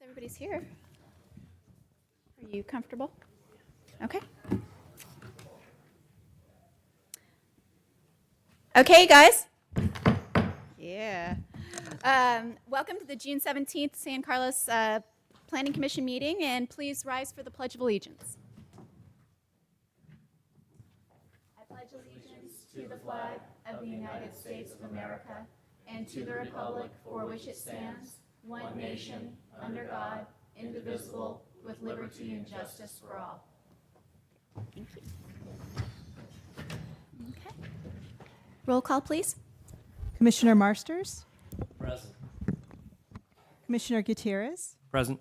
Everybody's here. Are you comfortable? Okay. Okay, guys. Yeah. Welcome to the June 17th San Carlos Planning Commission meeting, and please rise for the Pledge of Allegiance. I pledge allegiance to the flag of the United States of America and to the republic for which it stands, one nation, under God, indivisible, with liberty and justice for all. Thank you. Okay. Roll call, please. Commissioner Marsters, Present. Commissioner Gutierrez, Present.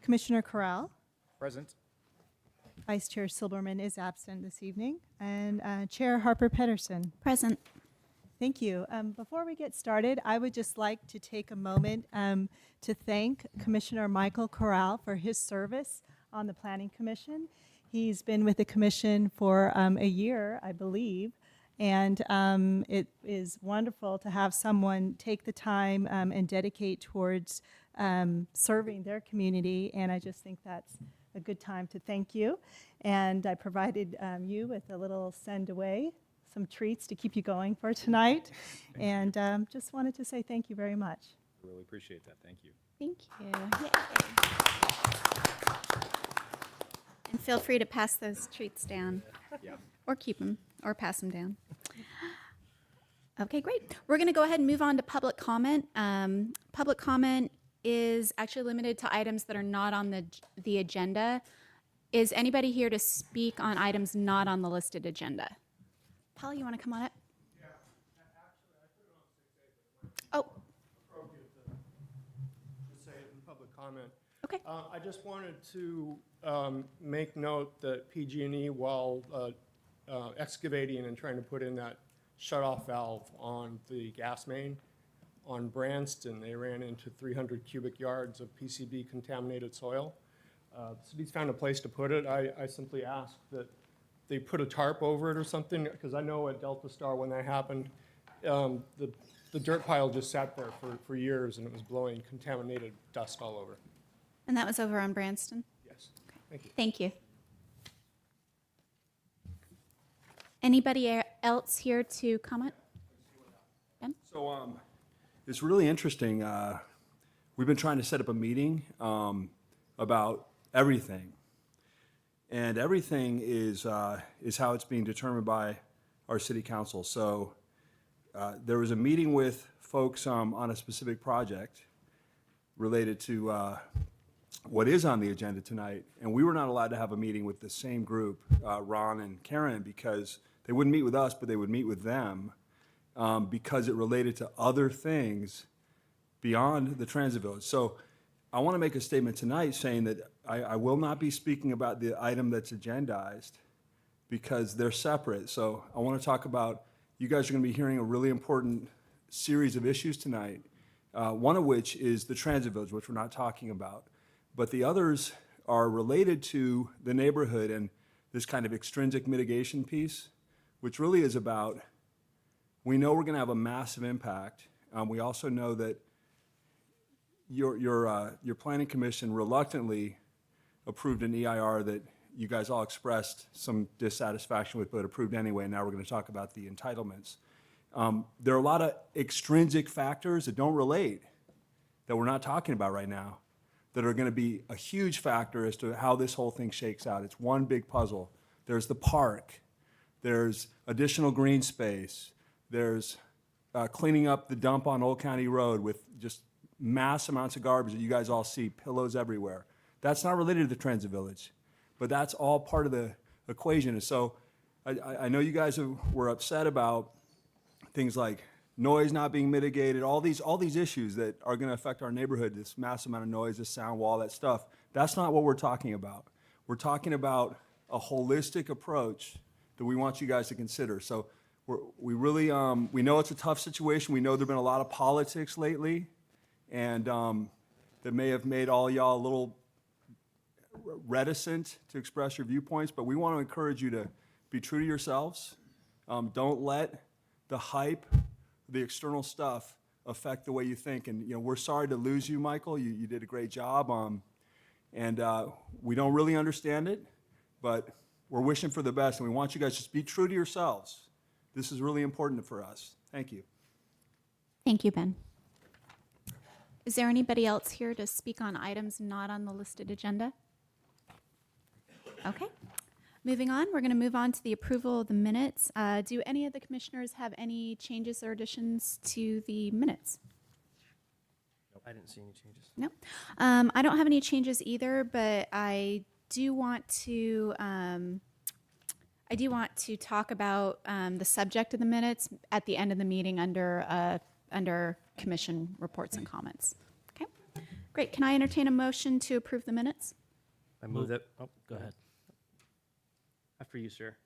Commissioner Corral, Present. Vice Chair Silberman is absent this evening, and Chair Harper Pedersen. Present. Thank you. Before we get started, I would just like to take a moment to thank Commissioner Michael Corral for his service on the Planning Commission. He's been with the commission for a year, I believe, and it is wonderful to have someone take the time and dedicate towards serving their community, and I just think that's a good time to thank you. And I provided you with a little send away, some treats to keep you going for tonight, and just wanted to say thank you very much. Really appreciate that. Thank you. Thank you. Yay. And feel free to pass those treats down. Yeah. Or keep them, or pass them down. Okay, great. We're going to go ahead and move on to public comment. Public comment is actually limited to items that are not on the agenda. Is anybody here to speak on items not on the listed agenda? Paul, you want to come on up? Yeah, actually, I put it on 6A, Oh, but it might be appropriate to say it in public comment. okay. I just wanted to make note that PG&E, while excavating and trying to put in that shut-off valve on the gas main on Branston, they ran into 300 cubic yards of PCB contaminated soil. The city's found a place to put it. I simply asked that they put a tarp over it or something, because I know at Delta Star when that happened, the dirt pile just sat there for years and it was blowing contaminated dust all over. And that was over on Branston? Yes, thank you. Thank you. Anybody else here to comment? Ben? So it's really interesting. We've been trying to set up a meeting about everything. And everything is how it's being determined by our city council. So there was a meeting with folks on a specific project related to what is on the agenda tonight. And we were not allowed to have a meeting with the same group, Ron and Karen, because they wouldn't meet with us, but they would meet with them because it related to other things beyond the transit village. So I want to make a statement tonight saying that I will not be speaking about the item that's agendized because they're separate. So I want to talk about, you guys are going to be hearing a really important series of issues tonight, one of which is the transit village, which we're not talking about. But the others are related to the neighborhood and this kind of extrinsic mitigation piece, which really is about, we know we're going to have a massive impact. We also know that your planning commission reluctantly approved an EIR that you guys all expressed some dissatisfaction with, but approved anyway. And now we're going to talk about the entitlements. There are a lot of extrinsic factors that don't relate, that we're not talking about right now, that are going to be a huge factor as to how this whole thing shakes out. It's one big puzzle. There's the park. There's additional green space. There's cleaning up the dump on Old County Road with just mass amounts of garbage that you guys all see, pillows everywhere. That's not related to the transit village, but that's all part of the equation. And so I know you guys were upset about things like noise not being mitigated, all these issues that are going to affect our neighborhood, this massive amount of noise, this sound wall, that stuff. That's not what we're talking about. We're talking about a holistic approach that we want you guys to consider. So we really, we know it's a tough situation. We know there have been a lot of politics lately, and that may have made all y'all a little reticent to express your viewpoints, but we want to encourage you to be true to yourselves. Don't let the hype, the external stuff affect the way you think. And, we're sorry to lose you, Michael. You did a great job. And we don't really understand it, but we're wishing for the best, and we want you guys to just be true to yourselves. This is really important for us. Thank you. Thank you, Ben. Is there anybody else here to speak on items not on the listed agenda? Okay. Moving on, we're going to move on to the approval of the minutes. Do any of the commissioners have any changes or additions to the minutes? I didn't see any changes. No. I don't have any changes either, but I do want to talk about the subject of the minutes at the end of the meeting under commission reports and comments. Okay, great. Can I entertain a motion to approve the minutes? I move that, oh, go ahead. After you, sir.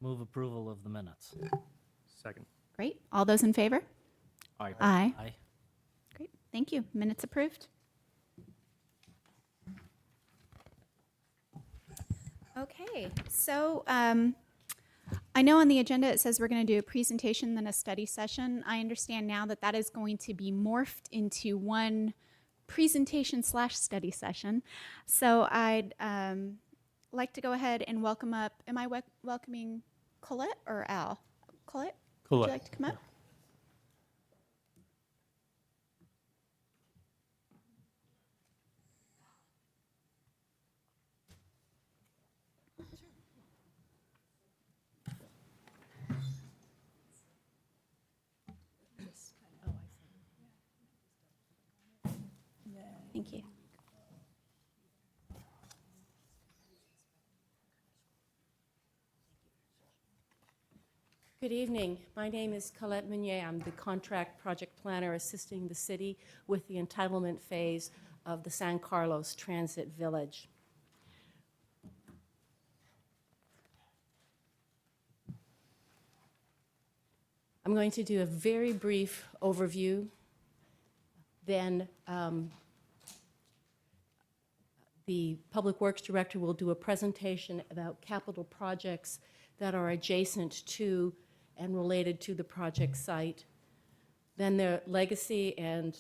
Move approval of the minutes. Second. Great. All those in favor? Aye. Aye. Aye. Great. Thank you. Minutes approved. Okay, so I know on the agenda it says we're going to do a presentation, then a study session. I understand now that that is going to be morphed into one presentation/study session. So I'd like to go ahead and welcome up, am I welcoming Colette or Al? Colette? Would you like to come up? Thank you. Good evening. My name is Colette Meunier. I'm the contract project planner assisting the city with the entitlement phase of the San Carlos Transit Village. I'm going to do a very brief overview, then the Public Works Director will do a presentation about capital projects that are adjacent to and related to the project site. Then their Legacy and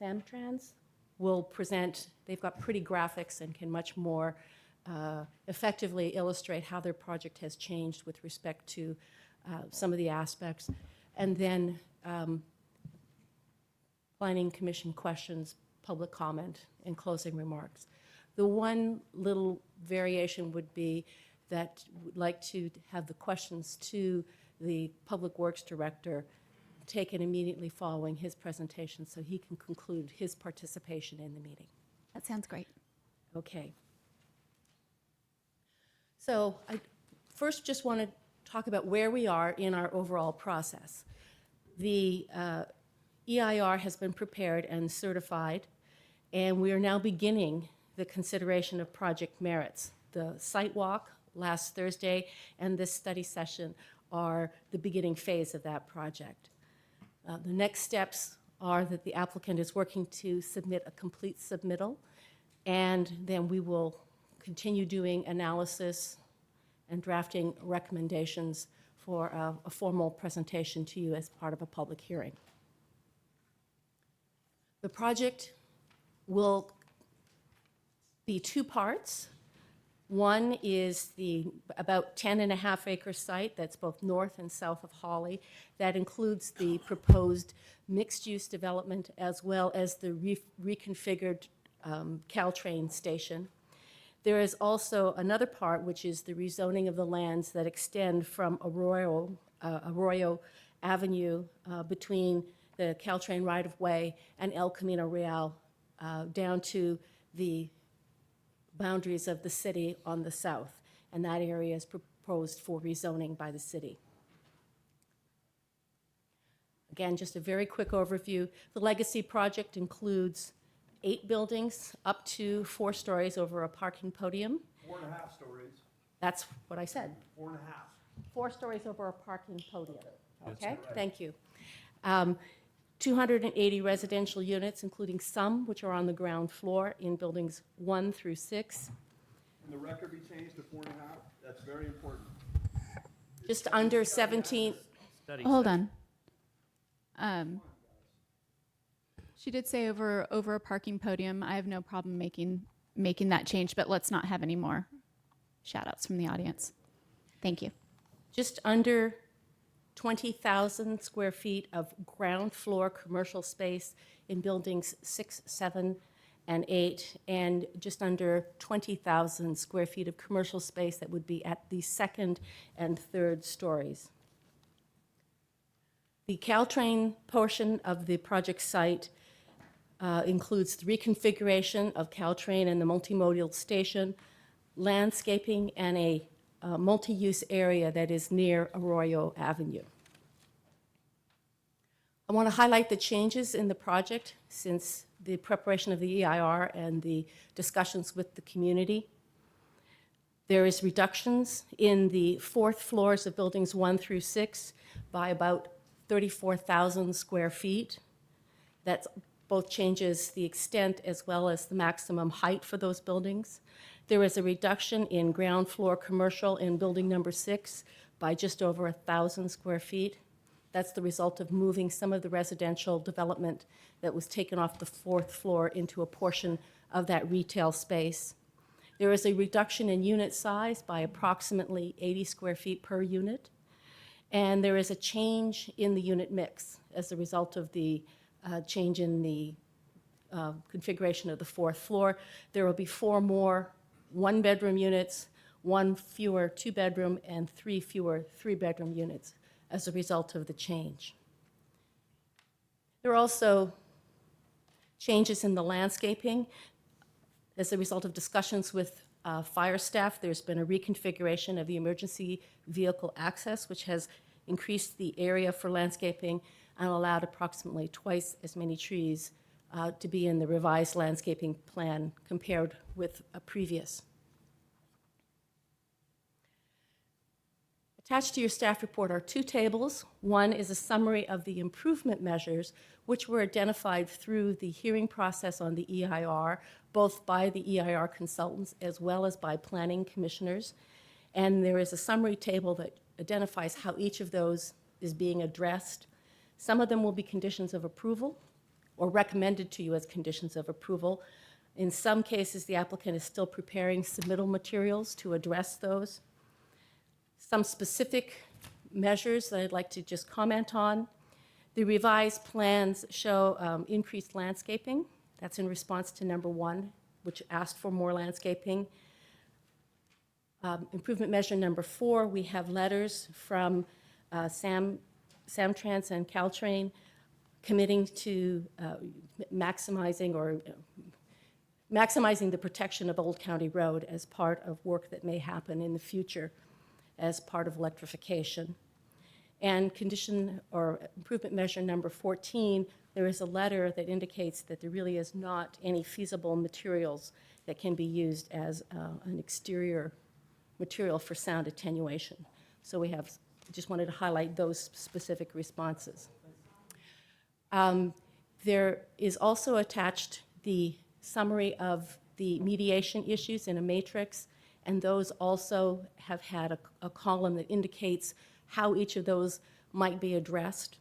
Samtrans will present. They've got pretty graphics and can much more effectively illustrate how their project has changed with respect to some of the aspects. And then Planning Commission questions, public comment, and closing remarks. The one little variation would be that we'd like to have the questions to the Public Works Director taken immediately following his presentation so he can conclude his participation in the meeting. That sounds great. Okay. So I first just want to talk about where we are in our overall process. The EIR has been prepared and certified, and we are now beginning the consideration of project merits. The site walk last Thursday and this study session are the beginning phase of that project. The next steps are that the applicant is working to submit a complete submittal, and then we will continue doing analysis and drafting recommendations for a formal presentation to you as part of a public hearing. The project will be two parts. One is the about 10.5 acre site that's both north and south of Hawley. That includes the proposed mixed-use development as well as the reconfigured Caltrain station. There is also another part, which is the rezoning of the lands that extend from Arroyo Avenue between the Caltrain right-of-way and El Camino Real down to the boundaries of the city on the south, and that area is proposed for rezoning by the city. Again, just a very quick overview. The Legacy project includes 8 buildings up to 4 stories over a parking podium. 4.5 stories. That's what I said. 4.5. 4 stories over a parking podium. Okay, thank you. 280 residential units, including some which are on the ground floor in buildings 1 through 6. Can the record be changed to 4.5? That's very important. Just under 17. Study Hold session. on. She did say over a parking podium. I have no problem making that change, but let's not have any more shout outs from the audience. Thank you. Just under 20,000 square feet of ground floor commercial space in buildings 6, 7, and 8, and just under 20,000 square feet of commercial space that would be at the second and third stories. The Caltrain portion of the project site includes the reconfiguration of Caltrain and the multimodal station, landscaping, and a multi-use area that is near Arroyo Avenue. I want to highlight the changes in the project since the preparation of the EIR and the discussions with the community. There is reductions in the fourth floors of buildings 1 through 6 by about 34,000 square feet. That both changes the extent as well as the maximum height for those buildings. There is a reduction in ground floor commercial in building number 6 by just over 1,000 square feet. That's the result of moving some of the residential development that was taken off the fourth floor into a portion of that retail space. There is a reduction in unit size by approximately 80 square feet per unit. And there is a change in the unit mix as a result of the change in the configuration of the fourth floor. There will be 4 more one-bedroom units, 1 fewer two-bedroom, and 3 fewer three-bedroom units as a result of the change. There are also changes in the landscaping. As a result of discussions with fire staff, there's been a reconfiguration of the emergency vehicle access, which has increased the area for landscaping and allowed approximately twice as many trees to be in the revised landscaping plan compared with a previous. Attached to your staff report are 2 tables. One is a summary of the improvement measures which were identified through the hearing process on the EIR, both by the EIR consultants as well as by planning commissioners. And there is a summary table that identifies how each of those is being addressed. Some of them will be conditions of approval or recommended to you as conditions of approval. In some cases, the applicant is still preparing submittal materials to address those. Some specific measures that I'd like to just comment on. The revised plans show increased landscaping. That's in response to number 1, which asked for more landscaping. Improvement measure number 4, we have letters from Samtrans and Caltrain committing to maximizing the protection of Old County Road as part of work that may happen in the future as part of electrification. And condition or improvement measure number 14, there is a letter that indicates that there really is not any feasible materials that can be used as an exterior material for sound attenuation. So we have, just wanted to highlight those specific responses. There is also attached the summary of the mediation issues in a matrix, and those also have had a column that indicates how each of those might be addressed.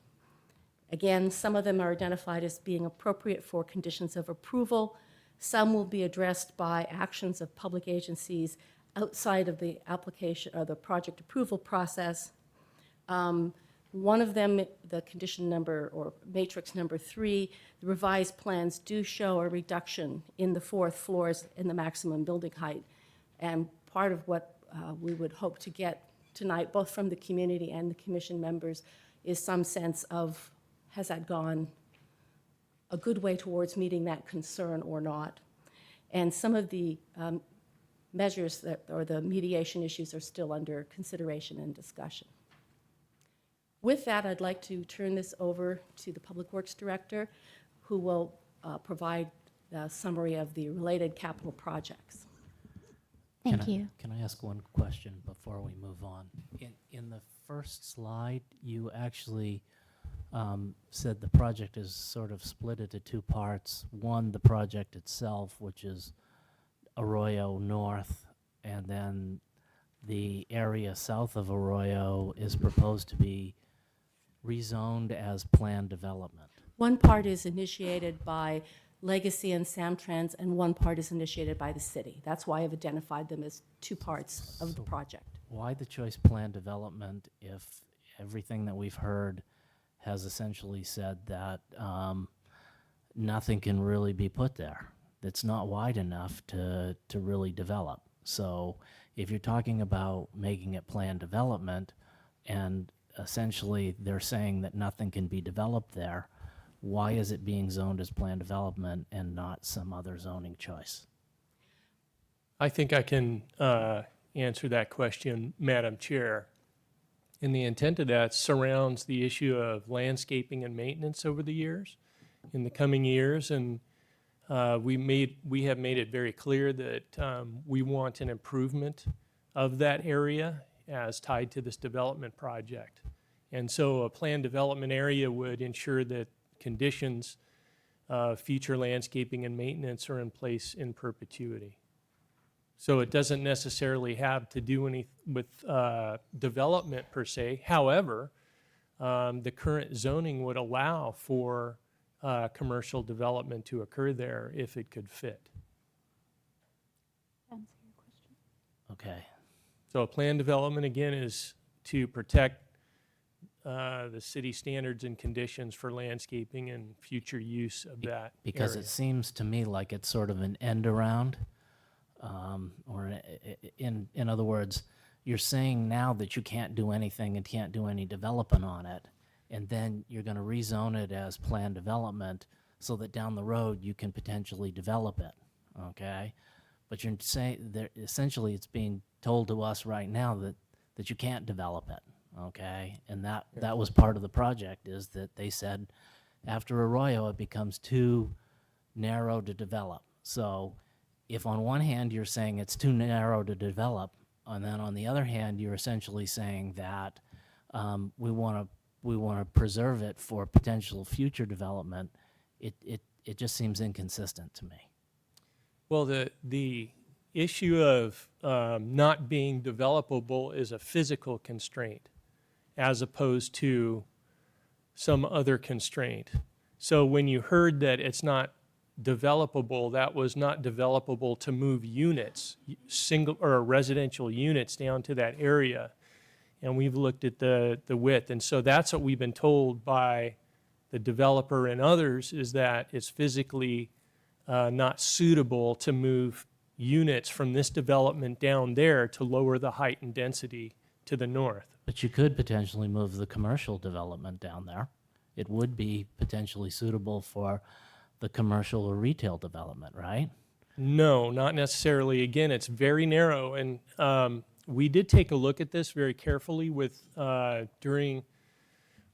Again, some of them are identified as being appropriate for conditions of approval. Some will be addressed by actions of public agencies outside of the application or the project approval process. One of them, the condition number or matrix number 3, the revised plans do show a reduction in the fourth floors in the maximum building height. And part of what we would hope to get tonight, both from the community and the commission members, is some sense of, has that gone a good way towards meeting that concern or not? And some of the measures that, or the mediation issues, are still under consideration and discussion. With that, I'd like to turn this over to the Public Works Director, who will provide a summary of the related capital projects. Thank you. Can I ask one question before we move on? In the first slide, you actually said the project is sort of split into 2 parts. One, the project itself, which is Arroyo North, and then the area south of Arroyo is proposed to be rezoned as planned development? One part is initiated by Legacy and Samtrans, and one part is initiated by the city. That's why I've identified them as two parts of the project. Why the choice plan development if everything that we've heard has essentially said that nothing can really be put there? That's not wide enough to really develop. So if you're talking about making it planned development and essentially they're saying that nothing can be developed there, why is it being zoned as planned development and not some other zoning choice? I think I can answer that question, Madam Chair. And the intent of that surrounds the issue of landscaping and maintenance over the years, in the coming years. And we have made it very clear that we want an improvement of that area as tied to this development project. And so a planned development area would ensure that conditions, future landscaping and maintenance are in place in perpetuity. So it doesn't necessarily have to do any with development per se. However, the current zoning would allow for commercial development to occur there if it could fit. Okay. So a planned development, again, is to protect the city standards and conditions for landscaping and future use of that Because area. it seems to me like it's sort of an end around, in other words, you're saying now that you can't do anything and can't do any development on it, and then you're going to rezone it as planned development so that down the road you can potentially develop it, okay? But you're saying that essentially it's being told to us right now that you can't develop it, okay? And that was part of the project, is that they said after Arroyo it becomes too narrow to develop. So if on one hand you're saying it's too narrow to develop, and then on the other hand you're essentially saying that we want to preserve it for potential future development, it just seems inconsistent to me. Well, the issue of not being developable is a physical constraint as opposed to some other constraint. So when you heard that it's not developable, that was not developable to move units, single or residential units down to that area. And we've looked at the width. And so that's what we've been told by the developer and others, is that it's physically not suitable to move units from this development down there to lower the height and density to the north. But you could potentially move the commercial development down there. It would be potentially suitable for the commercial or retail development, right? No, not necessarily. Again, it's very narrow. And we did take a look at this very carefully with during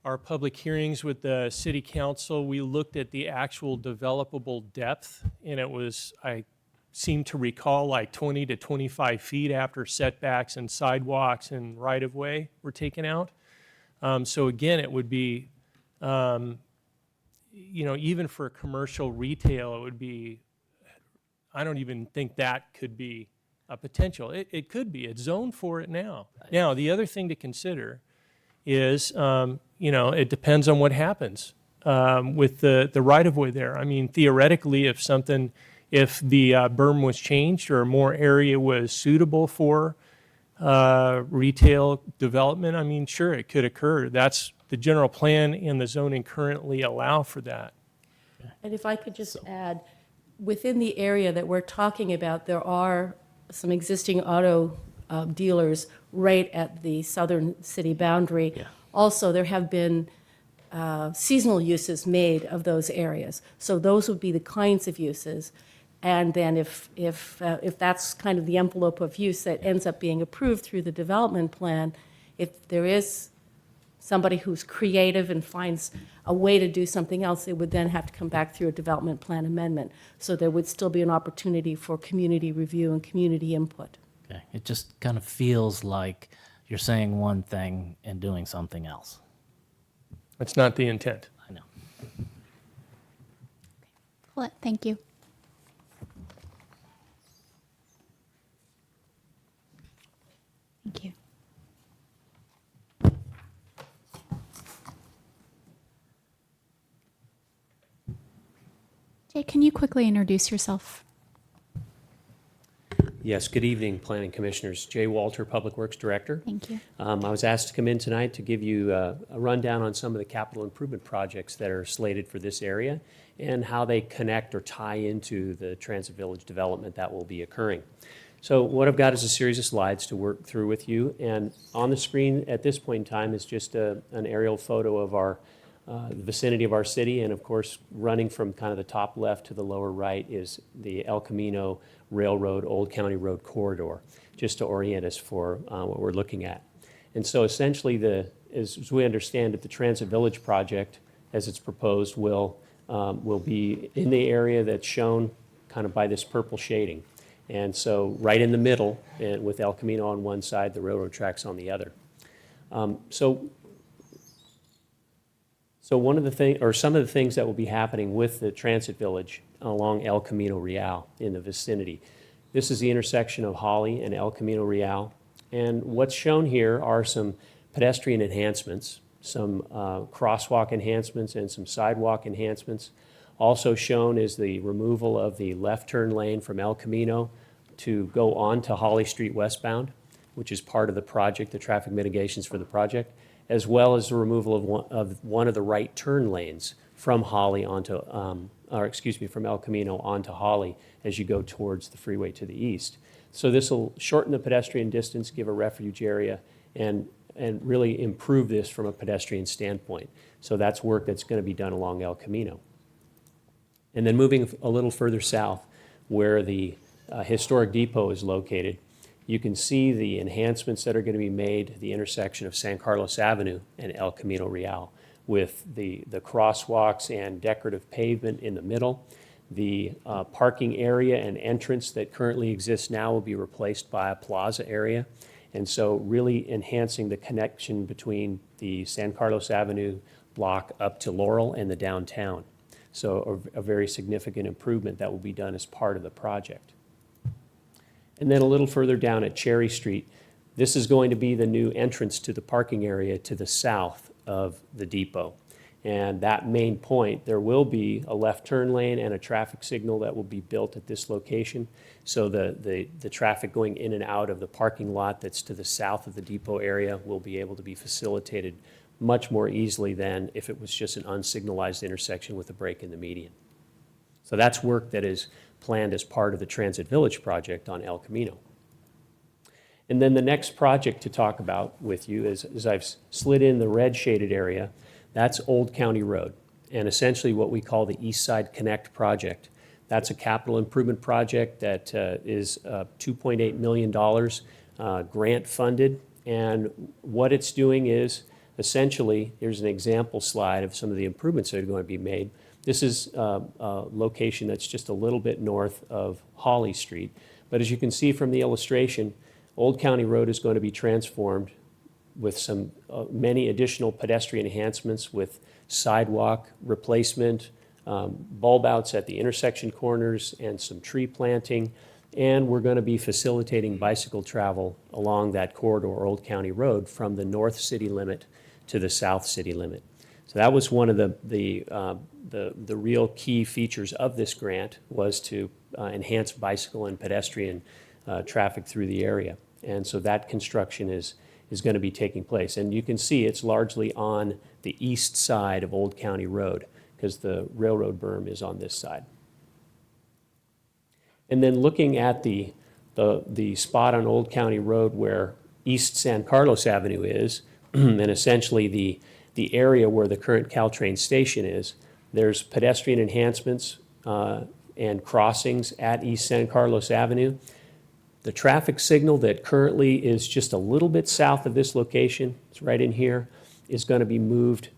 our public hearings with the city council. We looked at the actual developable depth, and it was, I seem to recall, like 20 to 25 feet after setbacks and sidewalks and right-of-way were taken out. So again, it would be, even for commercial retail, it would be, I don't even think that could be a potential. It could be. It's zoned for it now. Now, the other thing to consider is, it depends on what happens with the right-of-way there. I mean, theoretically, if the berm was changed or more area was suitable for retail development, I mean, sure, it could occur. That's the general plan and the zoning currently allow for that. And if I could just add, within the area that we're talking about, there are some existing auto dealers right at the southern city boundary. Yeah. Also, there have been seasonal uses made of those areas. So those would be the kinds of uses. And then if that's kind of the envelope of use that ends up being approved through the development plan, if there is somebody who's creative and finds a way to do something else, it would then have to come back through a development plan amendment. So there would still be an opportunity for community review and community input. Okay. It just kind of feels like you're saying one thing and doing something else. That's not the intent. I know. Well, thank you. Thank you. Jay, can you quickly introduce yourself? Yes, good evening, Planning Commissioners. Jay Walter, Public Works Director. Thank you. I was asked to come in tonight to give you a rundown on some of the capital improvement projects that are slated for this area and how they connect or tie into the Transit Village development that will be occurring. So what I've got is a series of slides to work through with you, and on the screen at this point in time is just an aerial photo of our vicinity of our city, and of course, running from kind of the top left to the lower right is the El Camino Railroad, Old County Road corridor, just to orient us for what we're looking at. And so essentially, as we understand it, the Transit Village project, as it's proposed, will be in the area that's shown kind of by this purple shading. And so right in the middle, and with El Camino on one side, the railroad tracks on the other. So one of the things, or some of the things that will be happening with the Transit Village along El Camino Real in the vicinity. This is the intersection of Holly and El Camino Real. And what's shown here are some pedestrian enhancements, some crosswalk enhancements and some sidewalk enhancements. Also shown is the removal of the left turn lane from El Camino to go on to Holly Street westbound, which is part of the project, the traffic mitigations for the project, as well as the removal of one of the right turn lanes from Holly onto, from El Camino onto Holly as you go towards the freeway to the east. So this will shorten the pedestrian distance, give a refuge area, and really improve this from a pedestrian standpoint. So that's work that's going to be done along El Camino. And then moving a little further south, where the historic depot is located, you can see the enhancements that are going to be made at the intersection of San Carlos Avenue and El Camino Real, with the crosswalks and decorative pavement in the middle. The parking area and entrance that currently exists now will be replaced by a plaza area. And so really enhancing the connection between the San Carlos Avenue block up to Laurel and the downtown. So a very significant improvement that will be done as part of the project. And then a little further down at Cherry Street, this is going to be the new entrance to the parking area to the south of the depot. And that main point, there will be a left turn lane and a traffic signal that will be built at this location. So the traffic going in and out of the parking lot that's to the south of the depot area will be able to be facilitated much more easily than if it was just an unsignalized intersection with a break in the median. So that's work that is planned as part of the Transit Village project on El Camino. And then the next project to talk about with you is I've slid in the red shaded area. That's Old County Road, and essentially what we call the East Side Connect project. That's a capital improvement project that is $2.8 million grant funded, and what it's doing is essentially, here's an example slide of some of the improvements that are going to be made. This is a location that's just a little bit north of Holly Street, but as you can see from the illustration, Old County Road is going to be transformed with some many additional pedestrian enhancements with sidewalk replacement, bulb outs at the intersection corners, and some tree planting. And we're going to be facilitating bicycle travel along that corridor, Old County Road, from the north city limit to the south city limit. So that was one of the real key features of this grant, was to enhance bicycle and pedestrian traffic through the area. And so that construction is going to be taking place. And you can see it's largely on the east side of Old County Road, because the railroad berm is on this side. And then looking at the spot on Old County Road where East San Carlos Avenue is, and essentially the area where the current Caltrain station is, there's pedestrian enhancements and crossings at East San Carlos Avenue. The traffic signal that currently is just a little bit south of this location, it's right in here, is going to be moved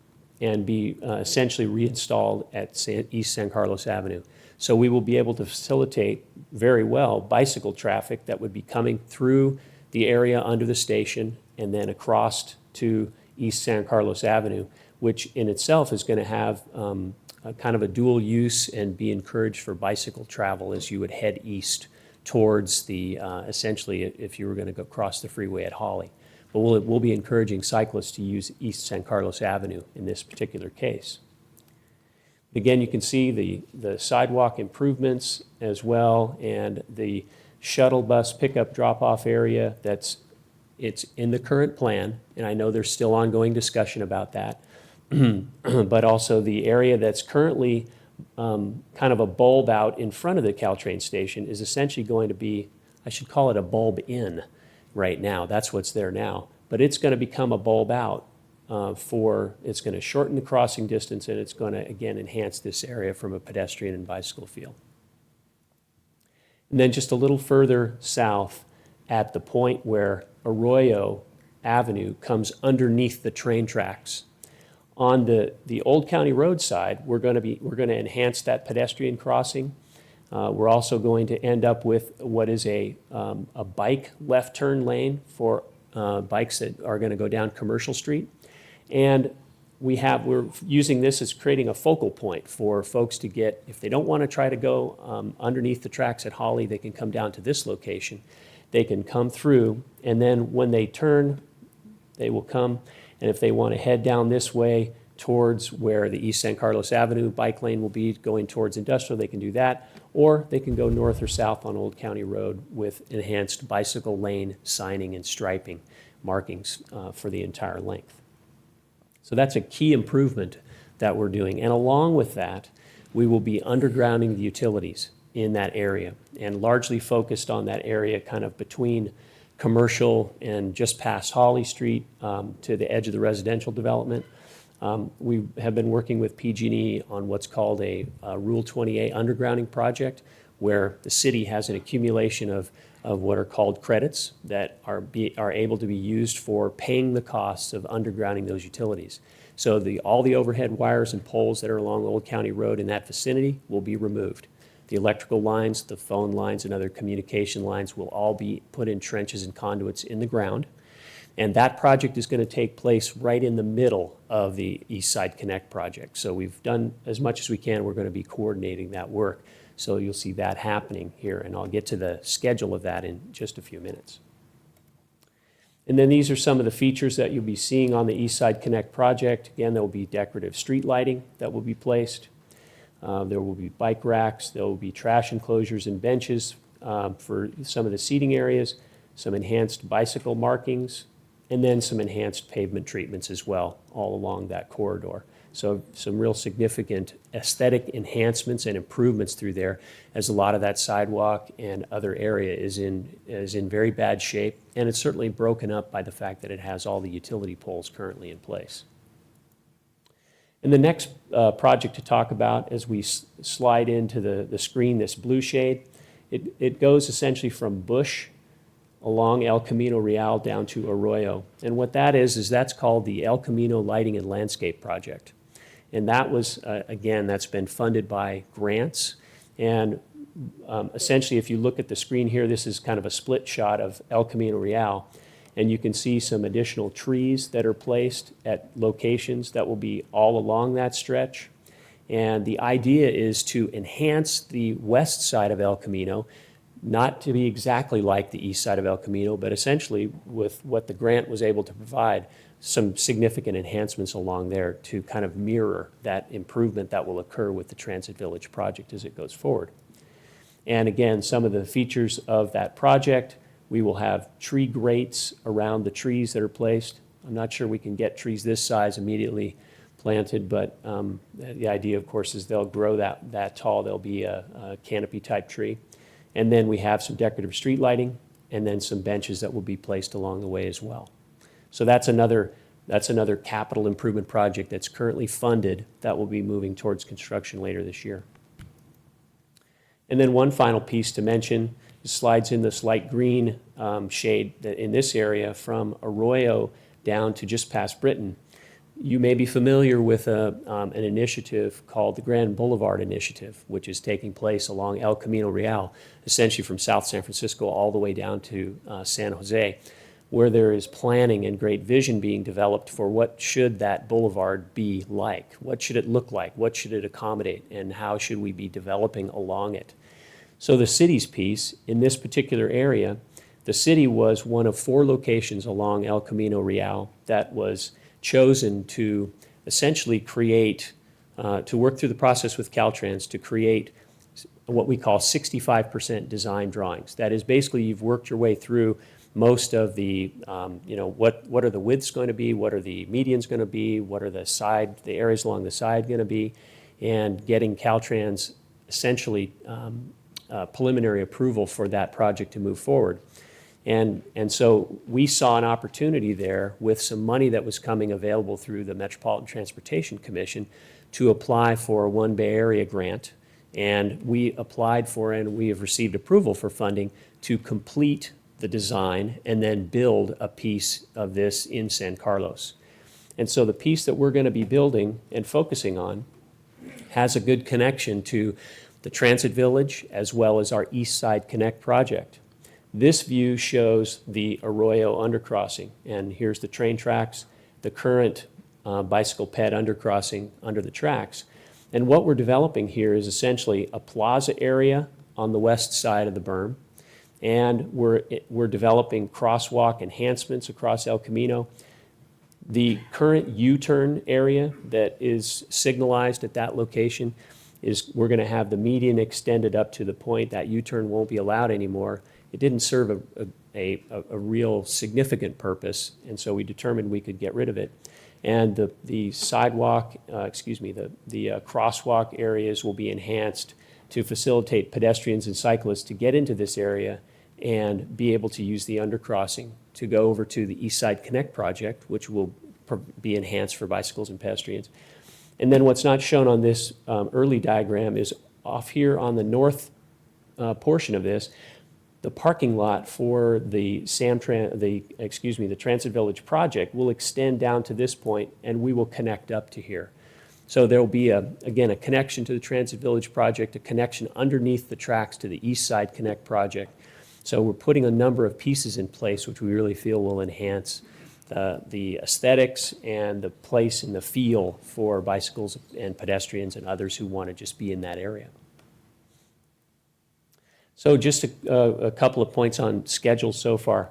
and be essentially reinstalled at East San Carlos Avenue. So we will be able to facilitate very well bicycle traffic that would be coming through the area under the station and then across to East San Carlos Avenue, which in itself is going to have a kind of a dual use and be encouraged for bicycle travel as you would head east towards the, essentially, if you were going to go across the freeway at Holly. But we'll be encouraging cyclists to use East San Carlos Avenue in this particular case. Again, you can see the sidewalk improvements as well, and the shuttle bus pickup drop-off area it's in the current plan, and I know there's still ongoing discussion about that. But also the area that's currently kind of a bulb out in front of the Caltrain station is essentially going to be, I should call it a bulb in right now. That's what's there now. But it's going to become a bulb out it's going to shorten the crossing distance, and it's going to, again, enhance this area from a pedestrian and bicycle field. And then just a little further south at the point where Arroyo Avenue comes underneath the train tracks. On the Old County Road side, we're going to enhance that pedestrian crossing. We're also going to end up with what is a bike left turn lane for bikes that are going to go down Commercial Street. And we're using this as creating a focal point for folks to get, if they don't want to try to go underneath the tracks at Holly, they can come down to this location. They can come through, and then when they turn, they will come, and if they want to head down this way towards where the East San Carlos Avenue bike lane will be going towards Industrial, they can do that, or they can go north or south on Old County Road with enhanced bicycle lane signing and striping markings for the entire length. So that's a key improvement that we're doing. And along with that, we will be undergrounding the utilities in that area and largely focused on that area kind of between Commercial and just past Holly Street to the edge of the residential development. We have been working with PG&E on what's called a Rule 20A undergrounding project, where the city has an accumulation of what are called credits that are able to be used for paying the costs of undergrounding those utilities. So all the overhead wires and poles that are along Old County Road in that vicinity will be removed. The electrical lines, the phone lines, and other communication lines will all be put in trenches and conduits in the ground. And that project is going to take place right in the middle of the East Side Connect project. So we've done as much as we can. We're going to be coordinating that work. So you'll see that happening here, and I'll get to the schedule of that in just a few minutes. And then these are some of the features that you'll be seeing on the East Side Connect project. Again, there will be decorative street lighting that will be placed. There will be bike racks. There will be trash enclosures and benches for some of the seating areas, some enhanced bicycle markings, and then some enhanced pavement treatments as well, all along that corridor. So some real significant aesthetic enhancements and improvements through there, as a lot of that sidewalk and other area is in very bad shape, and it's certainly broken up by the fact that it has all the utility poles currently in place. And the next project to talk about, as we slide into the screen, this blue shade, it goes essentially from Bush along El Camino Real down to Arroyo. And what that is that's called the El Camino Lighting and Landscape Project. And that was, again, that's been funded by grants. And essentially, if you look at the screen here, this is kind of a split shot of El Camino Real. And you can see some additional trees that are placed at locations that will be all along that stretch. And the idea is to enhance the west side of El Camino, not to be exactly like the east side of El Camino, but essentially with what the grant was able to provide, some significant enhancements along there to kind of mirror that improvement that will occur with the Transit Village project as it goes forward. And again, some of the features of that project, we will have tree grates around the trees that are placed. I'm not sure we can get trees this size immediately planted, but the idea, of course, is they'll grow that tall. There'll be a canopy type tree. And then we have some decorative street lighting and then some benches that will be placed along the way as well. So that's another capital improvement project that's currently funded that will be moving towards construction later this year. And then one final piece to mention, the slides in this light green shade that in this area from Arroyo down to just past Britain. You may be familiar with an initiative called the Grand Boulevard Initiative, which is taking place along El Camino Real, essentially from South San Francisco all the way down to San Jose, where there is planning and great vision being developed for what should that boulevard be like, what should it look like, what should it accommodate, and how should we be developing along it. So the city's piece, in this particular area, the city was one of 4 locations along El Camino Real that was chosen to essentially create to work through the process with Caltrans to create what we call 65% design drawings. That is, basically, you've worked your way through most of the, what are the widths going to be, what are the medians going to be, what are the areas along the side going to be, and getting Caltrans essentially preliminary approval for that project to move forward. And so we saw an opportunity there with some money that was coming available through the Metropolitan Transportation Commission to apply for a One Bay Area grant. And we applied for and we have received approval for funding to complete the design and then build a piece of this in San Carlos. And so the piece that we're going to be building and focusing on has a good connection to the Transit Village as well as our East Side Connect project. This view shows the Arroyo undercrossing, and here's the train tracks, the current bicycle ped undercrossing under the tracks. And what we're developing here is essentially a plaza area on the west side of the berm, and we're developing crosswalk enhancements across El Camino. The current U-turn area that is signalized at that location is we're going to have the median extended up to the point that U-turn won't be allowed anymore. It didn't serve a real significant purpose, and so we determined we could get rid of it. And the sidewalk, the crosswalk areas will be enhanced to facilitate pedestrians and cyclists to get into this area and be able to use the undercrossing to go over to the East Side Connect project, which will be enhanced for bicycles and pedestrians. And then what's not shown on this early diagram is off here on the north portion of this, the parking lot for the Transit Village project will extend down to this point, and we will connect up to here. So there will be, again, a connection to the Transit Village project, a connection underneath the tracks to the East Side Connect project. So we're putting a number of pieces in place which we really feel will enhance the aesthetics and the place and the feel for bicycles and pedestrians and others who want to just be in that area. So just a couple of points on schedule so far.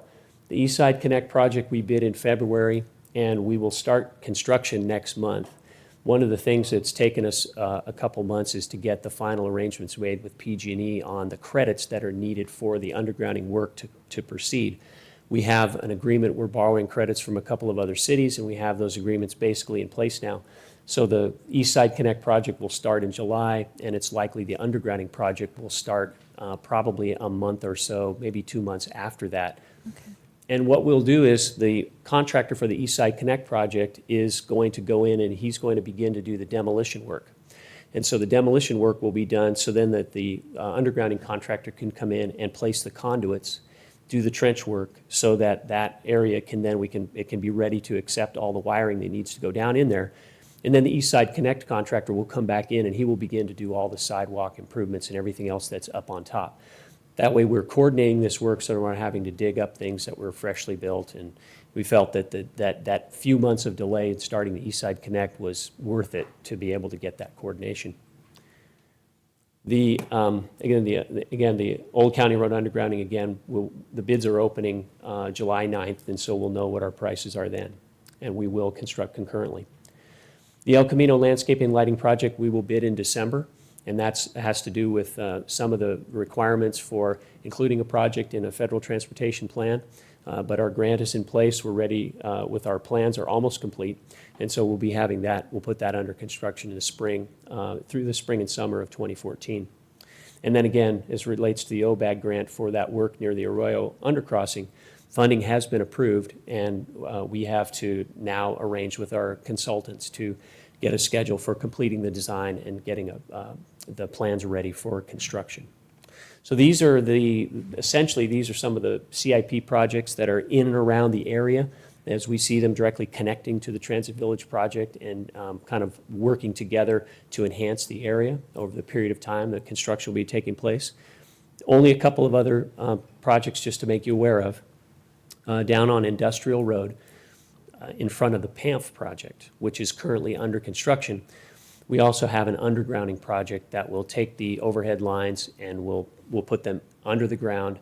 The East Side Connect project we bid in February, and we will start construction next month. One of the things that's taken us a couple months is to get the final arrangements made with PG&E on the credits that are needed for the undergrounding work to proceed. We have an agreement, we're borrowing credits from a couple of other cities, and we have those agreements basically in place now. So the East Side Connect project will start in July, and it's likely the undergrounding project will start probably a month or so, maybe 2 months after that. Okay. And what we'll do is the contractor for the East Side Connect project is going to go in and he's going to begin to do the demolition work. And so the demolition work will be done so then that the undergrounding contractor can come in and place the conduits, do the trench work so that that area can then it can be ready to accept all the wiring that needs to go down in there. And then the East Side Connect contractor will come back in and he will begin to do all the sidewalk improvements and everything else that's up on top. That way we're coordinating this work so we're not having to dig up things that were freshly built. And we felt that that few months of delay in starting the East Side Connect was worth it to be able to get that coordination. The Old County Road undergrounding, again, the bids are opening July 9th, and so we'll know what our prices are then, and we will construct concurrently. The El Camino landscaping lighting project we will bid in December, and that has to do with some of the requirements for including a project in a federal transportation plan. But our grant is in place. We're ready with our plans are almost complete. And so we'll be having that. We'll put that under construction in the spring, through the spring and summer of 2014. And then again, as it relates to the OBAG grant for that work near the Arroyo undercrossing, funding has been approved, and we have to now arrange with our consultants to get a schedule for completing the design and getting the plans ready for construction. So these are essentially these are some of the CIP projects that are in and around the area as we see them directly connecting to the Transit Village project and kind of working together to enhance the area over the period of time that construction will be taking place. Only a couple of other projects just to make you aware of. Down on Industrial Road in front of the PAMF project, which is currently under construction. We also have an undergrounding project that will take the overhead lines and we'll put them under the ground,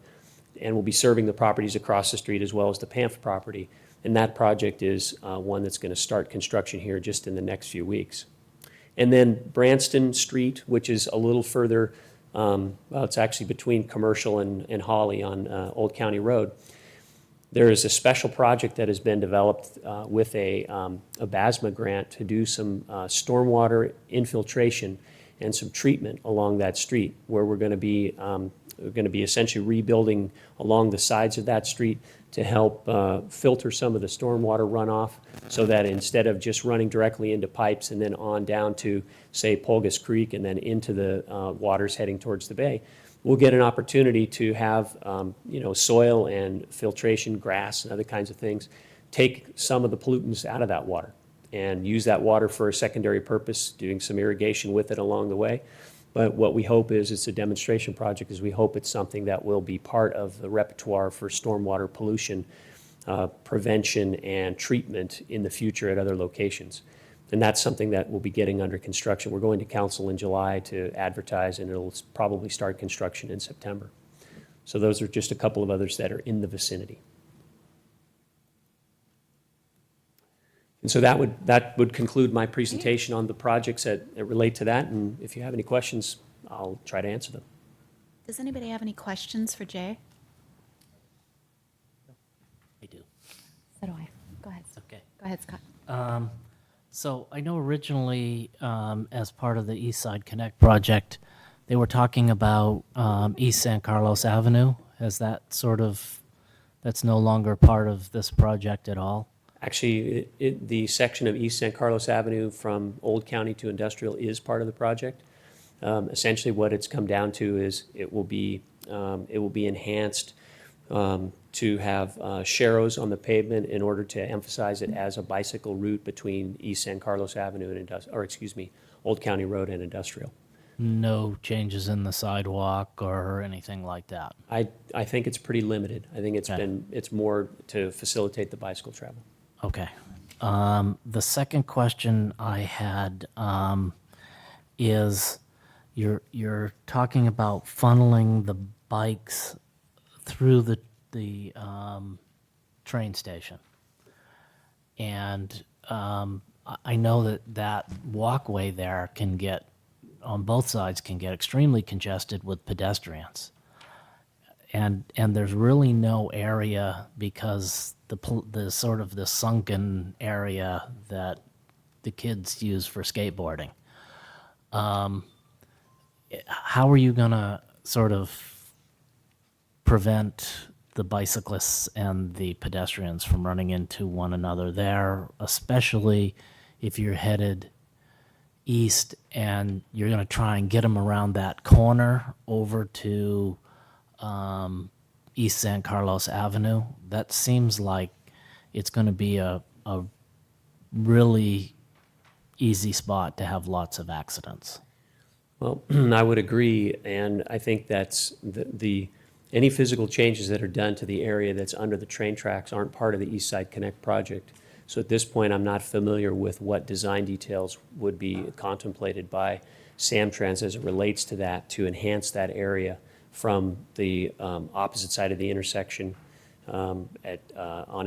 and we'll be serving the properties across the street as well as the PAMF property. And that project is one that's going to start construction here just in the next few weeks. And then Branston Street, which is a little further, well, it's actually between Commercial and Holly on Old County Road. There is a special project that has been developed with a BASMA grant to do some stormwater infiltration and some treatment along that street, where we're going to be essentially rebuilding along the sides of that street to help filter some of the stormwater runoff, so that instead of just running directly into pipes and then on down to, say, Polgus Creek and then into the waters heading towards the bay, we'll get an opportunity to have, soil and filtration, grass and other kinds of things, take some of the pollutants out of that water and use that water for a secondary purpose, doing some irrigation with it along the way. But what we hope is, it's a demonstration project, is we hope it's something that will be part of the repertoire for stormwater pollution prevention and treatment in the future at other locations. And that's something that we'll be getting under construction. We're going to council in July to advertise, and it'll probably start construction in September. So those are just a couple of others that are in the vicinity. And so that would conclude my presentation on the projects that relate to that. And if you have any questions, I'll try to answer them. Does anybody have any questions for Jay? I do. So do I. Go ahead. Okay. Go ahead, Scott. So I know originally, as part of the East Side Connect project, they were talking about East San Carlos Avenue. Has that that's no longer part of this project at all? Actually, the section of East San Carlos Avenue from Old County to Industrial is part of the project. Essentially, what it's come down to is it will be enhanced to have sharrows on the pavement in order to emphasize it as a bicycle route between East San Carlos Avenue and Old County Road and Industrial. No changes in the sidewalk or anything like that? I think it's pretty limited. I think Okay. it's more to facilitate the bicycle travel. Okay. The second question I had is you're talking about funneling the bikes through the train station, and I know that walkway there on both sides can get extremely congested with pedestrians, and there's really no area, because the sort of the sunken area that the kids use for skateboarding. How are you gonna sort of prevent the bicyclists and the pedestrians from running into one another there, especially if you're headed east and you're going to try and get them around that corner over to East San Carlos Avenue? That seems like it's going to be a really easy spot to have lots of accidents. Well, I would agree, and I think that's any physical changes that are done to the area that's under the train tracks aren't part of the East Side Connect project. So at this point, I'm not familiar with what design details would be contemplated by Samtrans as it relates to that, to enhance that area from the opposite side of the intersection on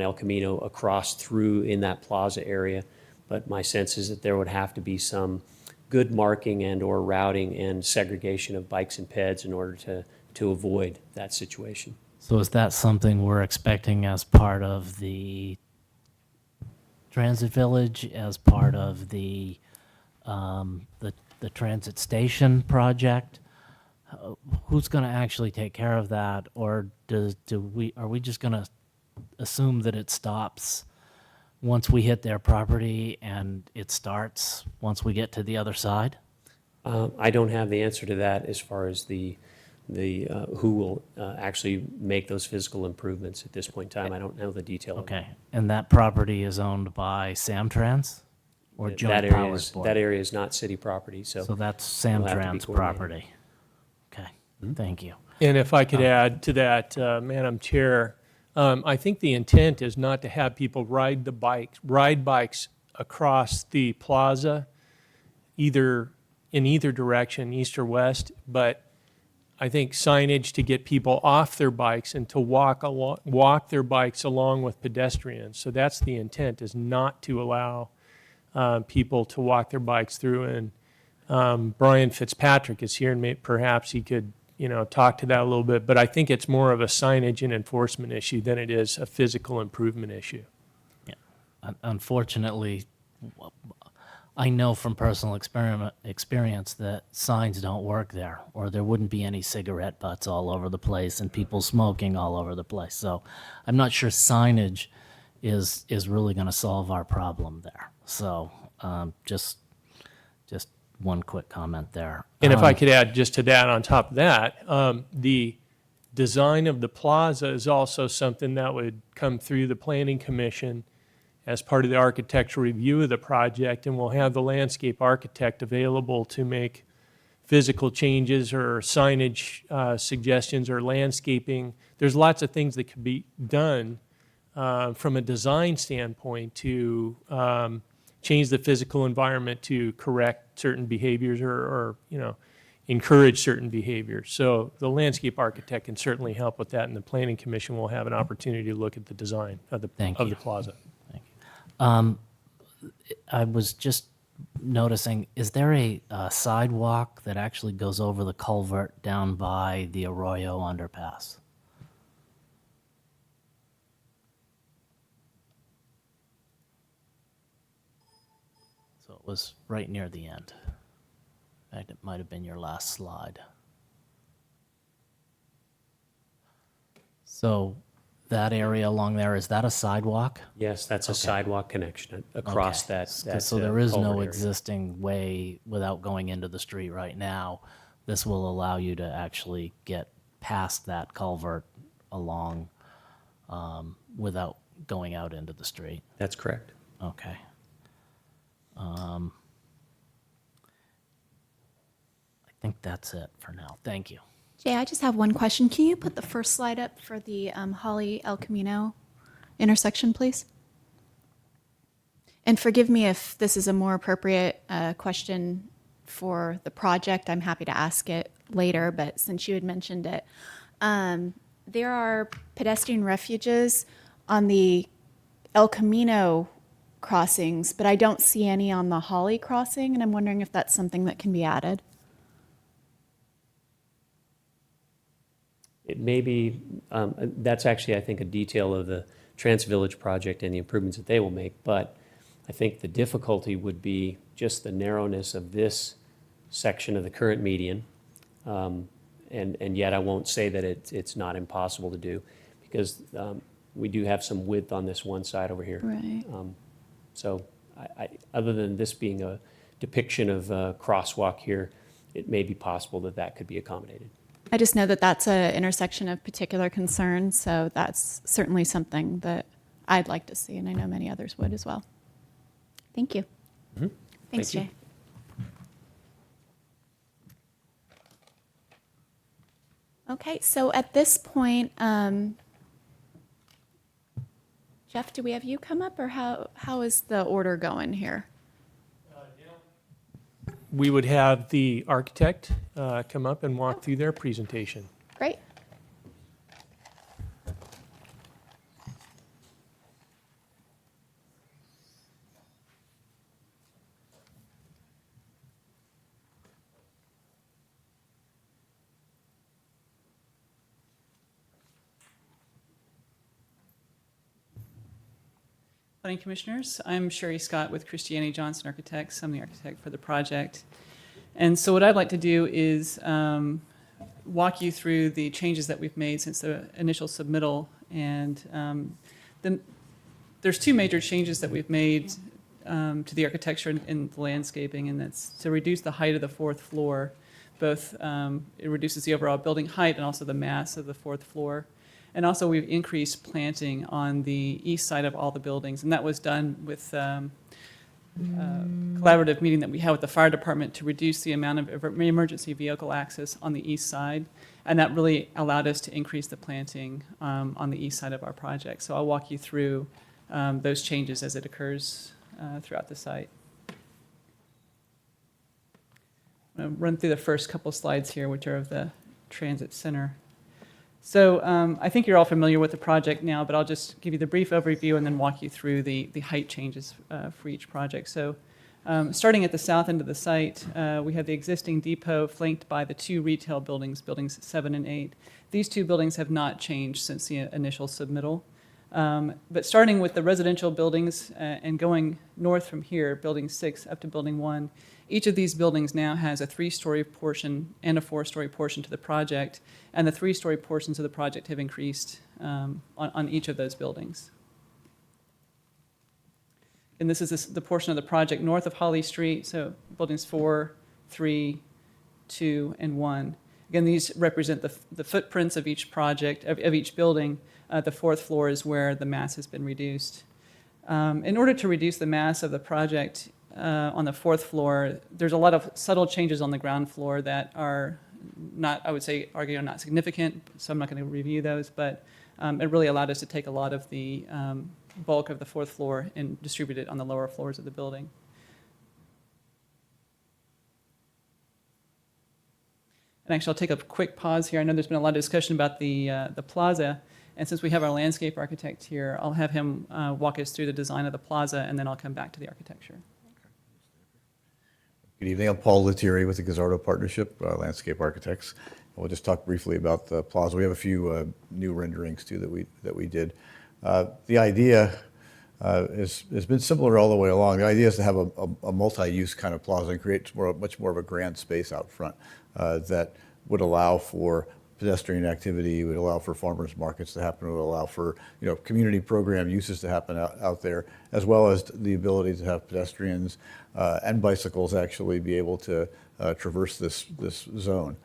El Camino across through in that plaza area. But my sense is that there would have to be some good marking and or routing and segregation of bikes and peds in order to avoid that situation. So is that something we're expecting as part of the transit village, as part of the transit station project? Who's going to actually take care of that, or are we just going to assume that it stops once we hit their property and it starts once we get to the other side? I don't have the answer to that as far as the who will actually make those physical improvements at this point in time. I don't know the detail of Okay, and that property is owned by Samtrans or that. Joint Powers Board? That area is not city property, so So that's have to be Samtrans coordinated. property. Okay, thank you. And if I could add to that, Madam Chair, I think the intent is not to have people ride bikes across the plaza, in either direction, east or west, but I think signage to get people off their bikes and to walk their bikes along with pedestrians. So that's the intent, is not to allow people to walk their bikes through Brian Fitzpatrick is here, and perhaps he could, talk to that a little bit. But I think it's more of a signage and enforcement issue than it is a physical improvement issue. Unfortunately, I know from personal experience that signs don't work there, or there wouldn't be any cigarette butts all over the place and people smoking all over the place. So I'm not sure signage is really going to solve our problem there. So just one quick comment there. And if I could add just to that, on top of that, the design of the plaza is also something that would come through the Planning Commission as part of the architectural review of the project, and we'll have the landscape architect available to make physical changes or signage suggestions or landscaping. There's lots of things that could be done from a design standpoint to change the physical environment to correct certain behaviors or encourage certain behaviors. So the landscape architect can certainly help with that, and the Planning Commission will have an opportunity to look at the design of the plaza. I was just noticing, is there a sidewalk that actually goes over the culvert down by the Arroyo underpass? So it was right near the end. In fact, it might have been your last slide. So that area along there, is that a sidewalk? Yes, that's a Okay. sidewalk connection across Okay. that. So there is culvert no area. existing way without going into the street right now. This will allow you to actually get past that culvert along without going out into the street. That's correct. Okay. I think that's it for now. Thank you. Jay, I just have one question. Can you put the first slide up for the Holly El Camino intersection, please? And forgive me if this is a more appropriate question for the project. I'm happy to ask it later, but since you had mentioned it, there are pedestrian refuges on the El Camino crossings, but I don't see any on the Holly crossing, and I'm wondering if that's something that can be added. It may be, that's actually, I think, a detail of the Trans-Village project and the improvements that they will make, but I think the difficulty would be just the narrowness of this section of the current median. And yet I won't say that it's not impossible to do, because we do have some width on this one side over here. Right. So other than this being a depiction of a crosswalk here, it may be possible that that could be accommodated. I just know that that's an intersection of particular concern, so that's certainly something that I'd like to see, and I know many others would as well. Thank you. Mhm. Thanks, Thank you. Jay. Okay, so at this point, Jeff, do we have you come up, or how is the order going here? We would have the architect come up and walk through their presentation. Great. Planning Commissioners, I'm Sherry Scott with Christiani Johnson Architects. I'm the architect for the project. And so what I'd like to do is walk you through the changes that we've made since the initial submittal. And then there's two major changes that we've made to the architecture and the landscaping, and that's to reduce the height of the fourth floor. Both, it reduces the overall building height and also the mass of the fourth floor. And also we've increased planting on the east side of all the buildings, and that was done with collaborative meeting that we had with the fire department to reduce the amount of emergency vehicle access on the east side. And that really allowed us to increase the planting on the east side of our project. So I'll walk you through those changes as it occurs throughout the site. I'm going to run through the first couple slides here, which are of the transit center. So I think you're all familiar with the project now, but I'll just give you the brief overview and then walk you through the height changes for each project. So Starting at the south end of the site, we have the existing depot flanked by the two retail buildings, buildings 7 and 8. These two buildings have not changed since the initial submittal. But starting with the residential buildings and going north from here, building 6 up to building 1, each of these buildings now has a 3-story portion and a 4-story portion to the project, and the 3-story portions of the project have increased on each of those buildings. And this is the portion of the project north of Holly Street, so buildings 4, 3, 2, and 1. Again, these represent the footprints of each project, of each building. The 4th floor is where the mass has been reduced. In order to reduce the mass of the project on the 4th floor, there's a lot of subtle changes on the ground floor that are not, I would say, not significant, so I'm not going to review those, but it really allowed us to take a lot of the bulk of the 4th floor and distribute it on the lower floors of the building. And actually, I'll take a quick pause here. I know there's been a lot of discussion about the plaza, and since we have our landscape architect here, I'll have him walk us through the design of the plaza, and then I'll come back to the architecture. Good evening. I'm Paul Lettieri with the Gazzardo Partnership, Landscape Architects. We'll just talk briefly about the plaza. We have a few new renderings too that we did. The idea has been similar all the way along. The idea is to have a multi-use kind of plaza and create much more of a grand space out front that would allow for pedestrian activity, would allow for farmers markets to happen, would allow for community program uses to happen out there, as well as the ability to have pedestrians and bicycles actually be able to traverse this zone.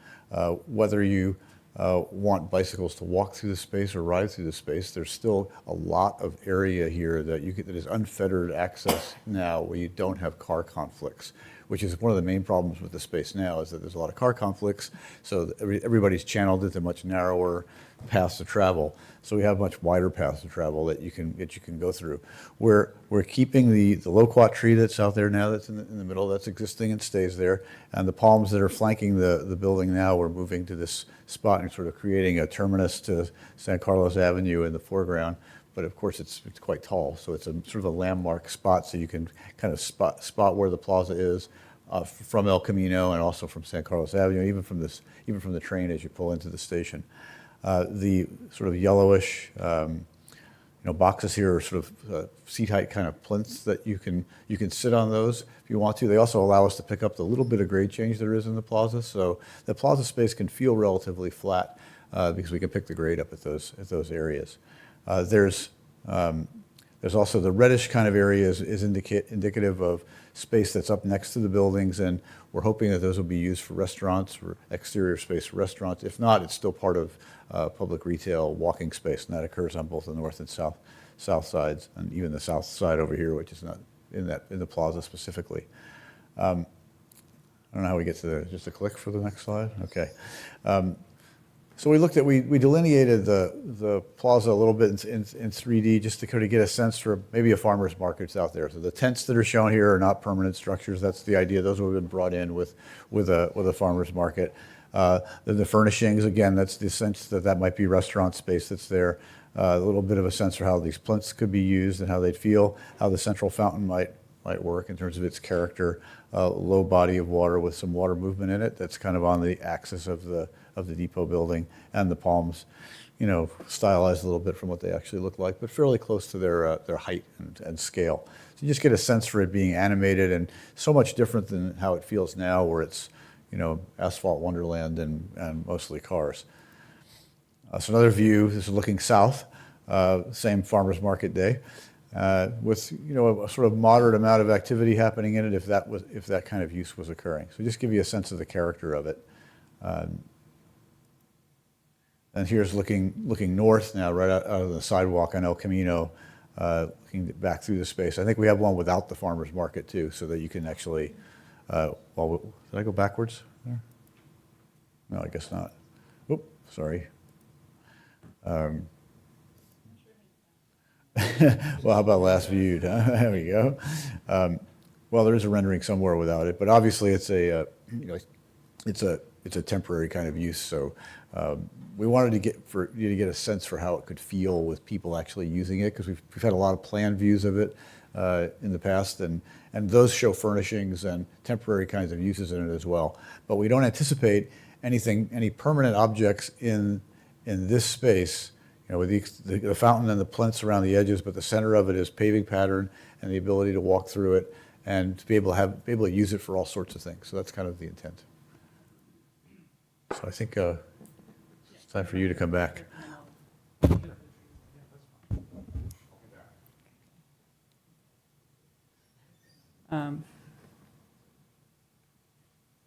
Whether you want bicycles to walk through the space or ride through the space, there's still a lot of area here that is unfettered access now where you don't have car conflicts, which is one of the main problems with the space now, is that there's a lot of car conflicts, so everybody's channeled into much narrower paths to travel. So we have much wider paths to travel that you can go through. We're keeping the loquat tree that's out there now, that's in the middle, that's existing and stays there, and the palms that are flanking the building now, we're moving to this spot and sort of creating a terminus to San Carlos Avenue in the foreground. But of course, it's quite tall, so it's a sort of a landmark spot, so you can kind of spot where the plaza is from El Camino and also from San Carlos Avenue, even from the train as you pull into the station. The sort of yellowish boxes here are sort of seat height kind of plinths that you can sit on those if you want to. They also allow us to pick up the little bit of grade change there is in the plaza, so the plaza space can feel relatively flat because we can pick the grade up at those areas. There's also the reddish kind of area is indicative of space that's up next to the buildings, and we're hoping that those will be used for restaurants or exterior space for restaurants. If not, it's still part of public retail walking space, and that occurs on both the north and south sides, and even the south side over here, which is not in the plaza specifically. I don't know how we get to just a click for the next slide. Okay. So we delineated the plaza a little bit in 3D just to kind of get a sense for maybe a farmer's market's out there. So the tents that are shown here are not permanent structures. That's the idea. Those would have been brought in with a farmer's market. Then the furnishings, again, that's the sense that might be restaurant space that's there. A little bit of a sense for how these plinths could be used and how they'd feel, how the central fountain might work in terms of its character. Low body of water with some water movement in it that's kind of on the axis of the depot building, and the palms, stylized a little bit from what they actually look like, but fairly close to their height and scale. So you just get a sense for it being animated and so much different than how it feels now, where it's asphalt wonderland and mostly cars. So another view, this is looking south, same farmers market day. With a sort of moderate amount of activity happening in it if that kind of use was occurring. So just give you a sense of the character of it. And here's looking north now, right out of the sidewalk on El Camino, looking back through the space. I think we have one without the farmer's market too, so that you can actually. Did I go backwards there? No, I guess not. Oop, sorry. Well, how about last viewed? Huh? There we go. Well, there is a rendering somewhere without it, but obviously it's a temporary kind of use. So we wanted for you to get a sense for how it could feel with people actually using it, because we've had a lot of plan views of it, in the past, and those show furnishings and temporary kinds of uses in it as well. But we don't anticipate any permanent objects in this space, with the fountain and the plinths around the edges, but the center of it is paving pattern and the ability to walk through it and to be able to use it for all sorts of things. So that's kind of the intent. So I think it's time for you to come back.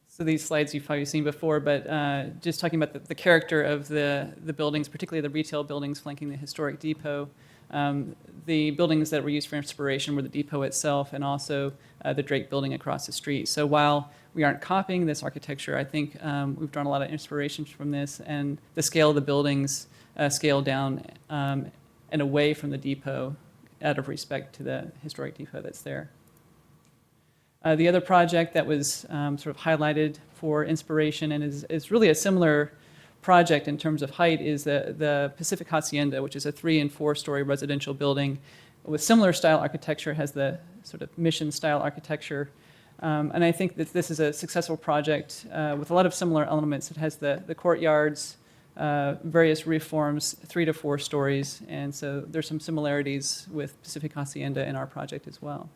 So these slides you've probably seen before, but just talking about the character of the buildings, particularly the retail buildings flanking the historic depot. The buildings that were used for inspiration were the depot itself and also the Drake building across the street. So while we aren't copying this architecture, I think we've drawn a lot of inspiration from this, and the scale of the buildings scale down and away from the depot out of respect to the historic depot that's there. The other project that was sort of highlighted for inspiration and is really a similar project in terms of height is the Pacific Hacienda, which is a 3- and 4-story residential building with similar style architecture, has the sort of mission style architecture. And I think that this is a successful project with a lot of similar elements. It has the courtyards, various roof forms, 3 to 4 stories, and so there's some similarities with Pacific Hacienda in our project as well.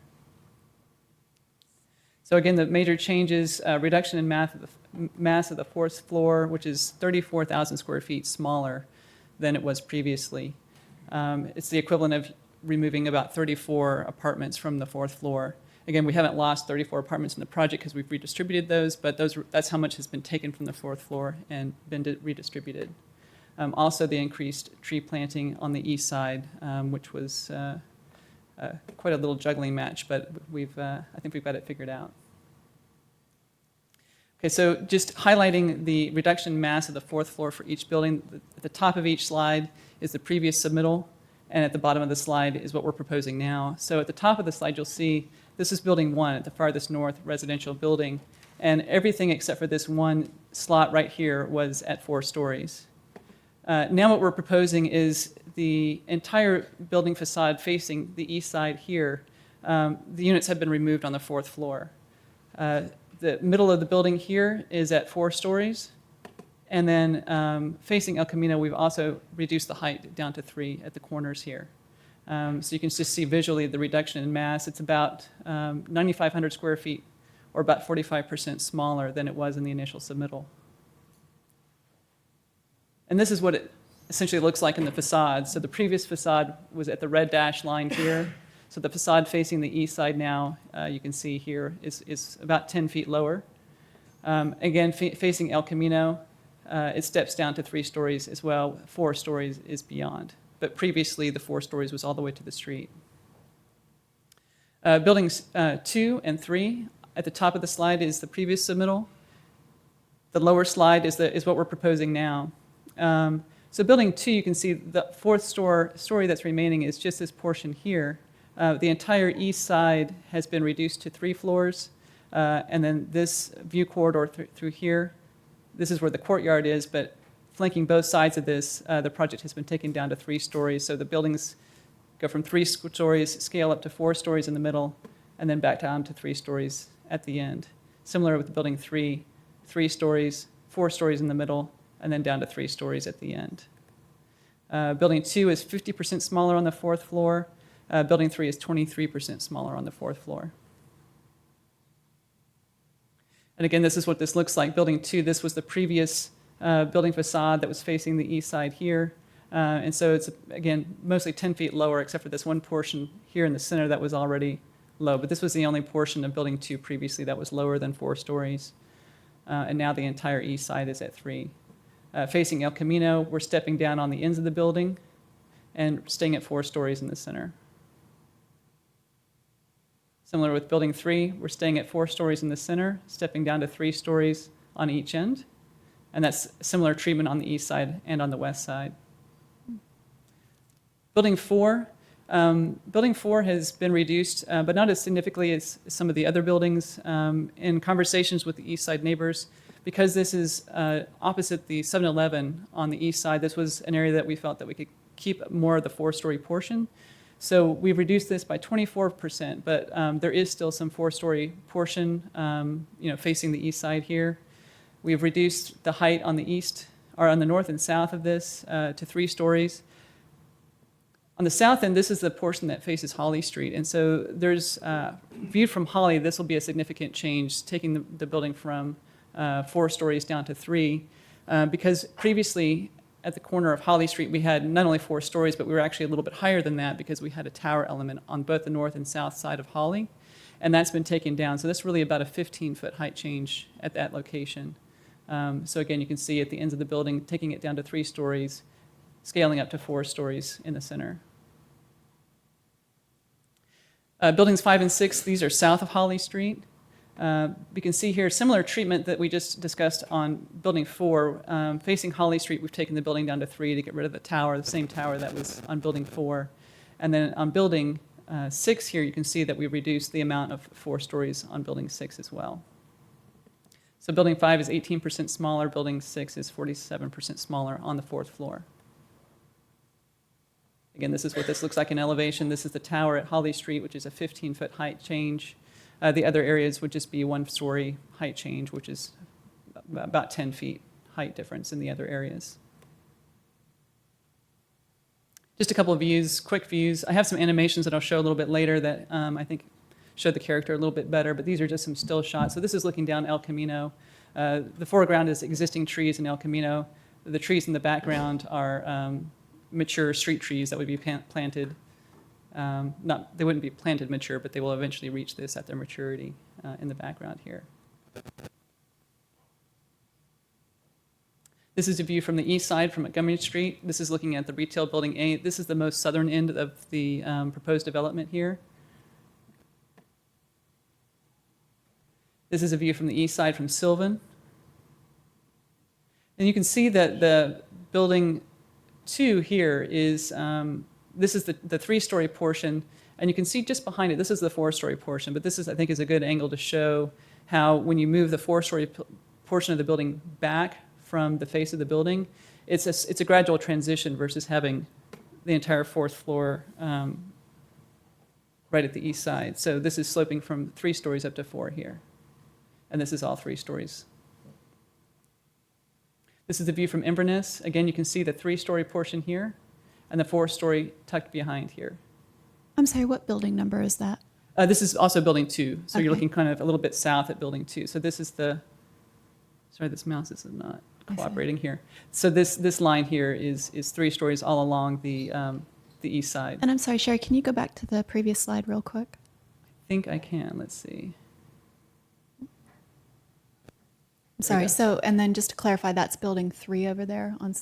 So again, the major changes, reduction in mass of the fourth floor, which is 34,000 square feet smaller than it was previously. It's the equivalent of removing about 34 apartments from the fourth floor. Again, we haven't lost 34 apartments in the project because we've redistributed those, but that's how much has been taken from the fourth floor and been redistributed. Also, the increased tree planting on the east side, which was quite a little juggling match, but I think we've got it figured out. Okay, so just highlighting the reduction in mass of the fourth floor for each building. At the top of each slide is the previous submittal, and at the bottom of the slide is what we're proposing now. So at the top of the slide, you'll see this is building 1 at the farthest north residential building, and everything except for this one slot right here was at 4 stories. Now what we're proposing is the entire building facade facing the east side here. The units have been removed on the fourth floor. The middle of the building here is at 4 stories. And then facing El Camino, we've also reduced the height down to 3 at the corners here. So you can just see visually the reduction in mass. It's about 9,500 square feet, or about 45% smaller than it was in the initial submittal. And this is what it essentially looks like in the facade. So the previous facade was at the red dash line here. So the facade facing the east side now, you can see here, is about 10 feet lower. Again, facing El Camino, it steps down to 3 stories as well. 4 stories is beyond. But previously, the 4 stories was all the way to the street. Buildings 2 and 3, at the top of the slide is the previous submittal. The lower slide is what we're proposing now. So building 2, you can see the 4th story that's remaining is just this portion here. The entire east side has been reduced to 3 floors, and then this view corridor through here, this is where the courtyard is, but flanking both sides of this, the project has been taken down to 3 stories. So the buildings go from 3 stories, scale up to 4 stories in the middle, and then back down to 3 stories at the end. Similar with building 3, 3 stories, 4 stories in the middle, and then down to 3 stories at the end. Building 2 is 50% smaller on the 4th floor. Building 3 is 23% smaller on the 4th floor. And again, this is what this looks like. Building 2, this was the previous building facade that was facing the east side here. And so it's, again, mostly 10 feet lower, except for this one portion here in the center that was already low. But this was the only portion of Building 2 previously that was lower than 4 stories. And now the entire east side is at 3. Facing El Camino, we're stepping down on the ends of the building and staying at 4 stories in the center. Similar with Building 3, we're staying at 4 stories in the center, stepping down to 3 stories on each end. And that's similar treatment on the east side and on the west side. Building 4 has been reduced, but not as significantly as some of the other buildings. In conversations with the east side neighbors, because this is opposite the 7-Eleven on the east side, this was an area that we felt that we could keep more of the 4-story portion. So we've reduced this by 24%, but there is still some 4-story portion, facing the east side here. We've reduced the height on the east, or on the north and south of this, to 3 stories. On the south end, this is the portion that faces Holly Street, and so there's, viewed from Holly, this will be a significant change, taking the building from 4 stories down to 3, because previously, at the corner of Holly Street, we had not only 4 stories, but we were actually a little bit higher than that because we had a tower element on both the north and south side of Holly, and that's been taken down. So that's really about a 15-foot height change at that location. So again, you can see at the ends of the building, taking it down to 3 stories, scaling up to 4 stories in the center. Buildings 5 and 6, these are south of Holly Street. We can see here similar treatment that we just discussed on building 4. Facing Holly Street, we've taken the building down to 3 to get rid of the tower, the same tower that was on building 4. And then on building 6 here, you can see that we reduced the amount of 4 stories on building 6 as well. So building 5 is 18% smaller, building 6 is 47% smaller on the 4th floor. Again, this is what this looks like in elevation. This is the tower at Holly Street, which is a 15-foot height change. The other areas would just be 1-story height change, which is about 10 feet height difference in the other areas. Just a couple of views, quick views. I have some animations that I'll show a little bit later that I think show the character a little bit better, but these are just some still shots. So this is looking down El Camino. The foreground is existing trees in El Camino. The trees in the background are mature street trees that would be planted. They wouldn't be planted mature, but they will eventually reach this at their maturity in the background here. This is a view from the east side from Montgomery Street. This is looking at the retail building 8. This is the most southern end of the proposed development here. This is a view from the east side from Sylvan. And you can see that the building 2 here is this is the 3-story portion, and you can see just behind it, this is the 4-story portion, but this is, I think, is a good angle to show how when you move the 4-story portion of the building back from the face of the building, it's a gradual transition versus having the entire 4th floor right at the east side. So this is sloping from 3 stories up to 4 here, and this is all 3 stories. This is the view from Inverness. Again, you can see the 3-story portion here, and the 4-story tucked behind here. I'm sorry, what building number is that? This is also building 2, so you're Okay. looking kind of a little bit south at building 2. So this is the, sorry, this mouse is not I see. cooperating here. So this line here is 3 stories all along the east side. And I'm sorry, Sherry, can you go back to the previous slide real quick? I think I can, let's see. I'm sorry, so, and then just to clarify, that's building 3 over there on,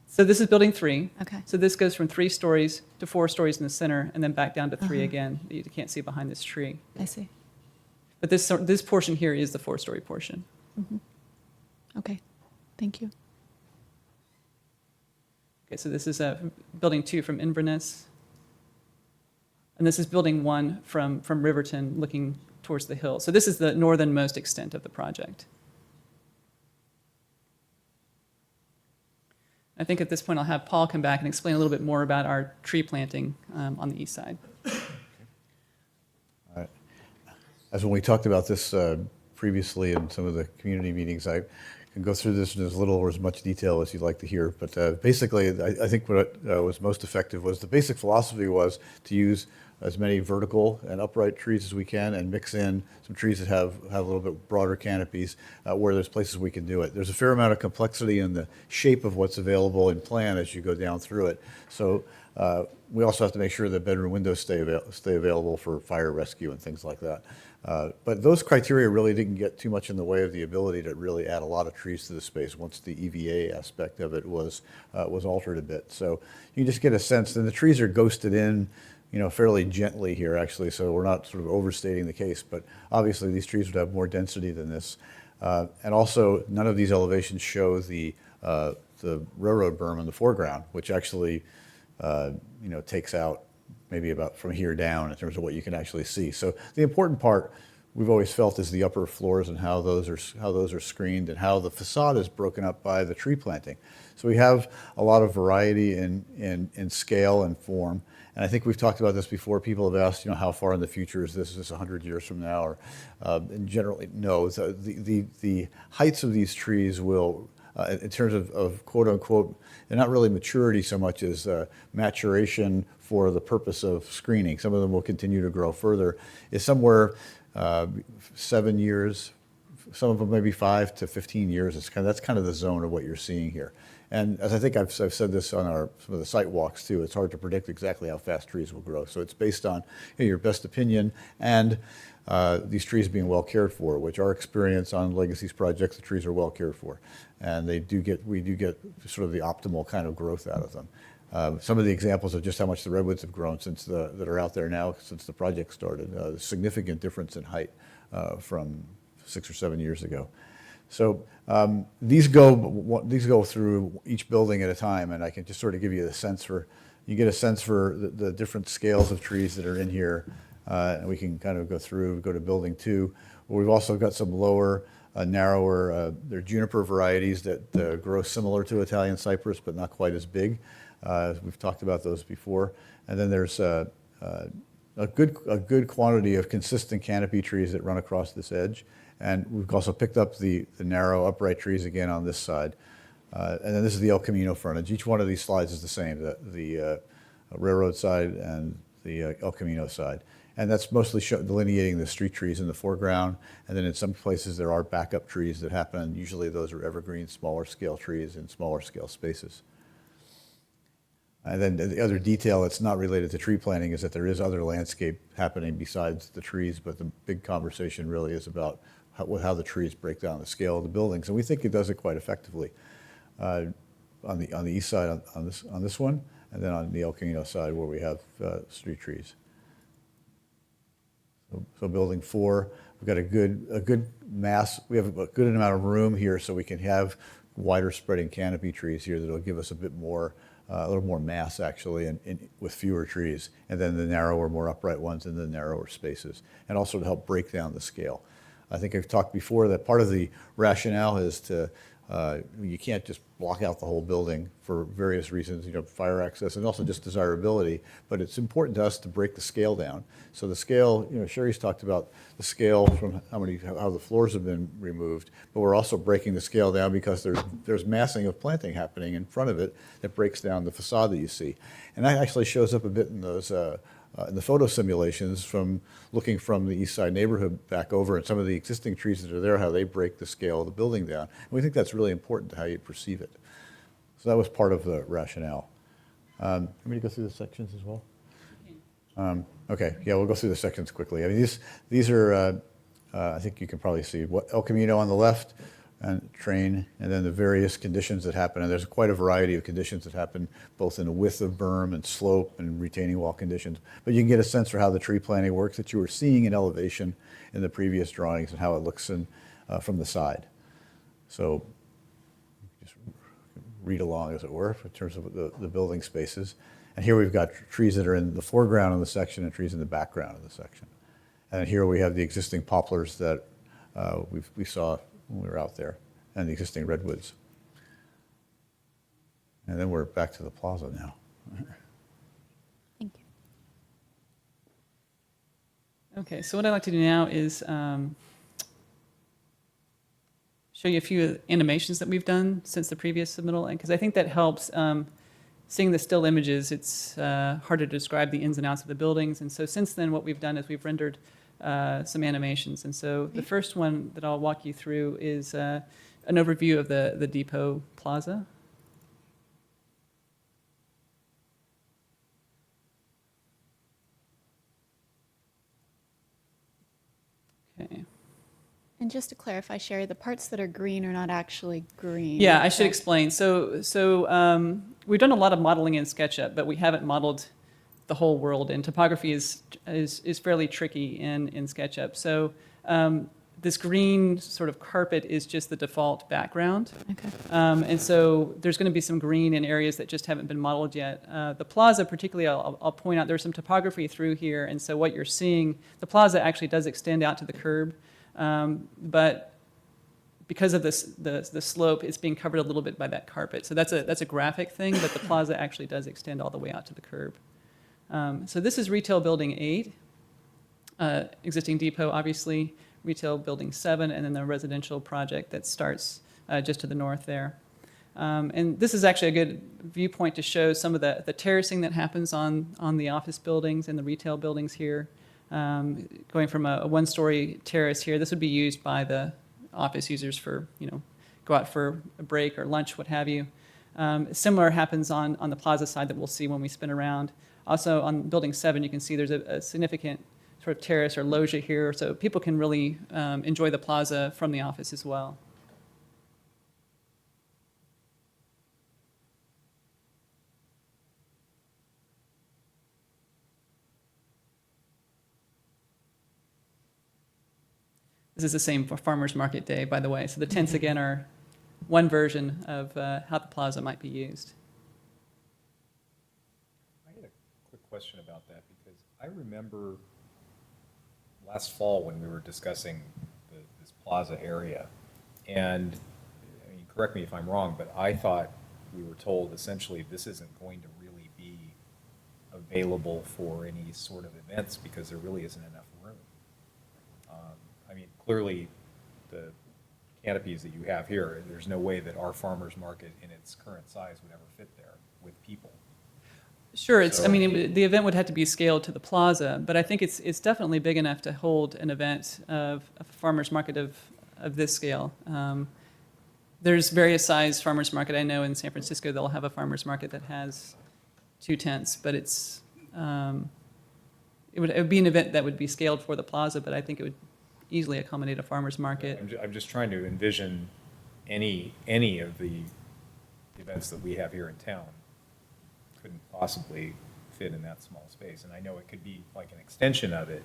So this is building 3. okay. So this goes from 3 stories to 4 stories in the center, and then back down to 3 Uh-huh. again. You can't see behind this tree. I see. But this portion here is the 4-story portion. Okay, thank you. Okay, so this is building 2 from Inverness. And this is building 1 from Riverton looking towards the hill. So this is the northernmost extent of the project. I think at this point I'll have Paul come back and explain a little bit more about our tree planting on the east side. All right. As when we talked about this previously in some of the community meetings, I can go through this in as little or as much detail as you'd like to hear. But basically, I think what was most effective was the basic philosophy was to use as many vertical and upright trees as we can and mix in some trees that have a little bit broader canopies where there's places we can do it. There's a fair amount of complexity in the shape of what's available in plan as you go down through it. So we also have to make sure that bedroom windows stay available for fire rescue and things like that. But those criteria really didn't get too much in the way of the ability to really add a lot of trees to the space once the EVA aspect of it was altered a bit. So you just get a sense, and the trees are ghosted in, fairly gently here actually, so we're not sort of overstating the case, but obviously these trees would have more density than this. And also, none of these elevations show the railroad berm in the foreground, which actually, takes out maybe about from here down in terms of what you can actually see. So the important part we've always felt is the upper floors and how those are screened and how the facade is broken up by the tree planting. So we have a lot of variety in scale and form. And I think we've talked about this before. People have asked, how far in the future is this? Is this 100 years from now? Or and generally, no. So the heights of these trees will, in terms of quote unquote, they're not really maturity so much as maturation for the purpose of screening. Some of them will continue to grow further. Is somewhere 7 years, some of them maybe 5 to 15 years. That's kind of the zone of what you're seeing here. And as I think I've said this on some of the site walks too, it's hard to predict exactly how fast trees will grow. So it's based on your best opinion and these trees being well cared for, which our experience on Legacy's projects, the trees are well cared for. And we do get sort of the optimal kind of growth out of them. Some of the examples of just how much the redwoods have grown that are out there now since the project started, a significant difference in height from 6 or 7 years ago. So these go through each building at a time, and I can just sort of give you a sense for the different scales of trees that are in here, and we can kind of go to building 2. We've also got some lower, narrower, they're juniper varieties that grow similar to Italian cypress, but not quite as big. We've talked about those before. And then there's a good quantity of consistent canopy trees that run across this edge. And we've also picked up the narrow upright trees again on this side. And then this is the El Camino frontage. Each one of these slides is the same, the railroad side and the El Camino side. And that's mostly delineating the street trees in the foreground. And then in some places there are backup trees that happen. Usually those are evergreen, smaller scale trees in smaller scale spaces. And then the other detail that's not related to tree planting is that there is other landscape happening besides the trees, but the big conversation really is about how the trees break down the scale of the buildings. And we think it does it quite effectively on the east side on this one, and then on the El Camino side where we have street trees. So building 4, we've got a good mass. We have a good amount of room here, so we can have wider spreading canopy trees here that'll give us a little more mass actually, and with fewer trees, and then the narrower, more upright ones in the narrower spaces, and also to help break down the scale. I think I've talked before that part of the rationale is you can't just block out the whole building for various reasons, fire access and also just desirability, but it's important to us to break the scale down. So the scale, Sherry's talked about the scale from how the floors have been removed, but we're also breaking the scale down because there's massing of planting happening in front of it that breaks down the facade that you see. And that actually shows up a bit in those in the photo simulations from looking from the east side neighborhood back over, and some of the existing trees that are there, how they break the scale of the building down. And we think that's really important to how you perceive it. So that was part of the rationale. Want me to go through the sections as well? Okay, yeah, we'll go through the sections quickly. I mean, these are, I think you can probably see what El Camino on the left, and train, and then the various conditions that happen. And there's quite a variety of conditions that happen, both in the width of berm and slope and retaining wall conditions. But you can get a sense for how the tree planting works that you were seeing in elevation in the previous drawings and how it looks from the side. So just read along, as it were, in terms of the building spaces. And here we've got trees that are in the foreground of the section and trees in the background of the section. And here we have the existing poplars that we saw when we were out there, and the existing redwoods. And then we're back to the plaza now. Thank you. Okay, so what I'd like to do now is show you a few animations that we've done since the previous submittal, because I think that helps. Seeing the still images, it's harder to describe the ins and outs of the buildings. And so since then, what we've done is we've rendered some animations. And so the first one that I'll walk you through is an overview of the Depot Plaza. Okay. And just to clarify, Sherry, the parts that are green are not actually green. Yeah, I should explain. So we've done a lot of modeling in SketchUp, but we haven't modeled the whole world, and topography is fairly tricky in SketchUp. So this green sort of carpet is just the default background. Okay. And so there's going to be some green in areas that just haven't been modeled yet. The plaza particularly, I'll point out, there's some topography through here, and so what you're seeing, the plaza actually does extend out to the curb, but because of this, the slope, it's being covered a little bit by that carpet. So that's a graphic thing, but the plaza actually does extend all the way out to the curb. So this is Retail Building 8, existing depot, obviously, Retail Building 7, and then the residential project that starts just to the north there. And this is actually a good viewpoint to show some of the terracing that happens on the office buildings and the retail buildings here. Going from a one-story terrace here, this would be used by the office users for, go out for a break or lunch, what have you. Similar happens on the plaza side that we'll see when we spin around. Also on Building 7, you can see there's a significant sort of terrace or loggia here, so people can really enjoy the plaza from the office as well. This is the same for Farmers Market Day, by the way. So the tents, again, are one version of how the plaza might be used. I got a quick question about that, because I remember last fall when we were discussing this plaza area, and I mean, correct me if I'm wrong, but I thought we were told essentially this isn't going to really be available for any sort of events because there really isn't enough room. I mean, clearly the canopies that you have here, there's no way that our farmer's market in its current size would ever fit there with people. Sure, I So- mean, the event would have to be scaled to the plaza, but I think it's definitely big enough to hold an event of a farmer's market of this scale. There's various size farmer's market. I know in San Francisco they'll have a farmer's market that has 2 tents, but it would be an event that would be scaled for the plaza, but I think it would easily accommodate a farmer's market. I'm just trying to envision any of the events that we have here in town couldn't possibly fit in that small space. And I know it could be like an extension of it,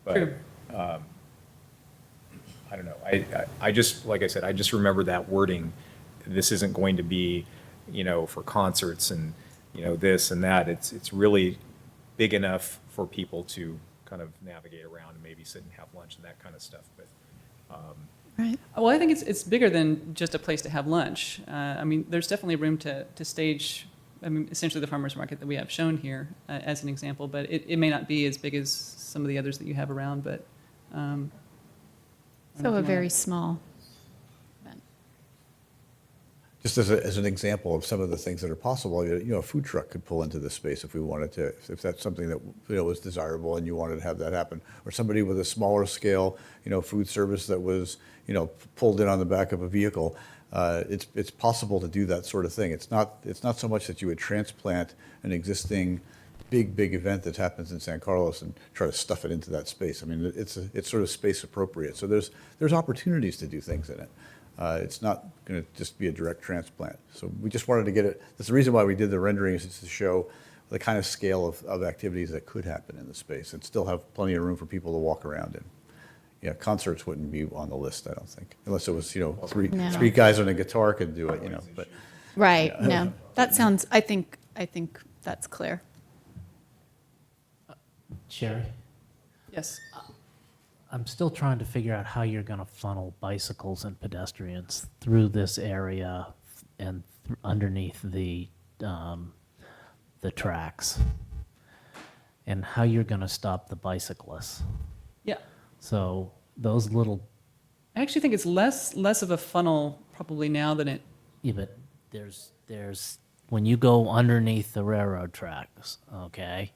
but True. I don't know. I just, like I said, I just remember that wording. This isn't going to be, for concerts and, this and that. It's really big enough for people to kind of navigate around and maybe sit and have lunch and that kind of stuff. But Right. Well, I think it's bigger than just a place to have lunch. I mean, there's definitely room to stage, essentially the farmer's market that we have shown here as an example, but it may not be as big as some of the others that you have around, but. I don't know So if a you very wanna- small event. Just as an example of some of the things that are possible, a food truck could pull into this space if we wanted to, if that's something that, was desirable and you wanted to have that happen. Or somebody with a smaller scale, food service that was, pulled in on the back of a vehicle. It's possible to do that sort of thing. It's not so much that you would transplant an existing big event that happens in San Carlos and try to stuff it into that space. I mean, it's sort of space appropriate. So there's opportunities to do things in it. It's not going to just be a direct transplant. So we just wanted to get it. That's the reason why we did the rendering, is to show the kind of scale of activities that could happen in the space and still have plenty of room for people to walk around in. Yeah, concerts wouldn't be on the list, I don't think, unless it was, No. three guys on a guitar could do it, but. Right, no, that sounds, I think that's clear. Sherry, Yes. I'm still trying to figure out how you're going to funnel bicycles and pedestrians through this area and underneath the tracks, and how you're going to stop the bicyclists. Yeah. So those little, I actually think it's less of a funnel probably now than it. yeah, but there's when you go underneath the railroad tracks, okay,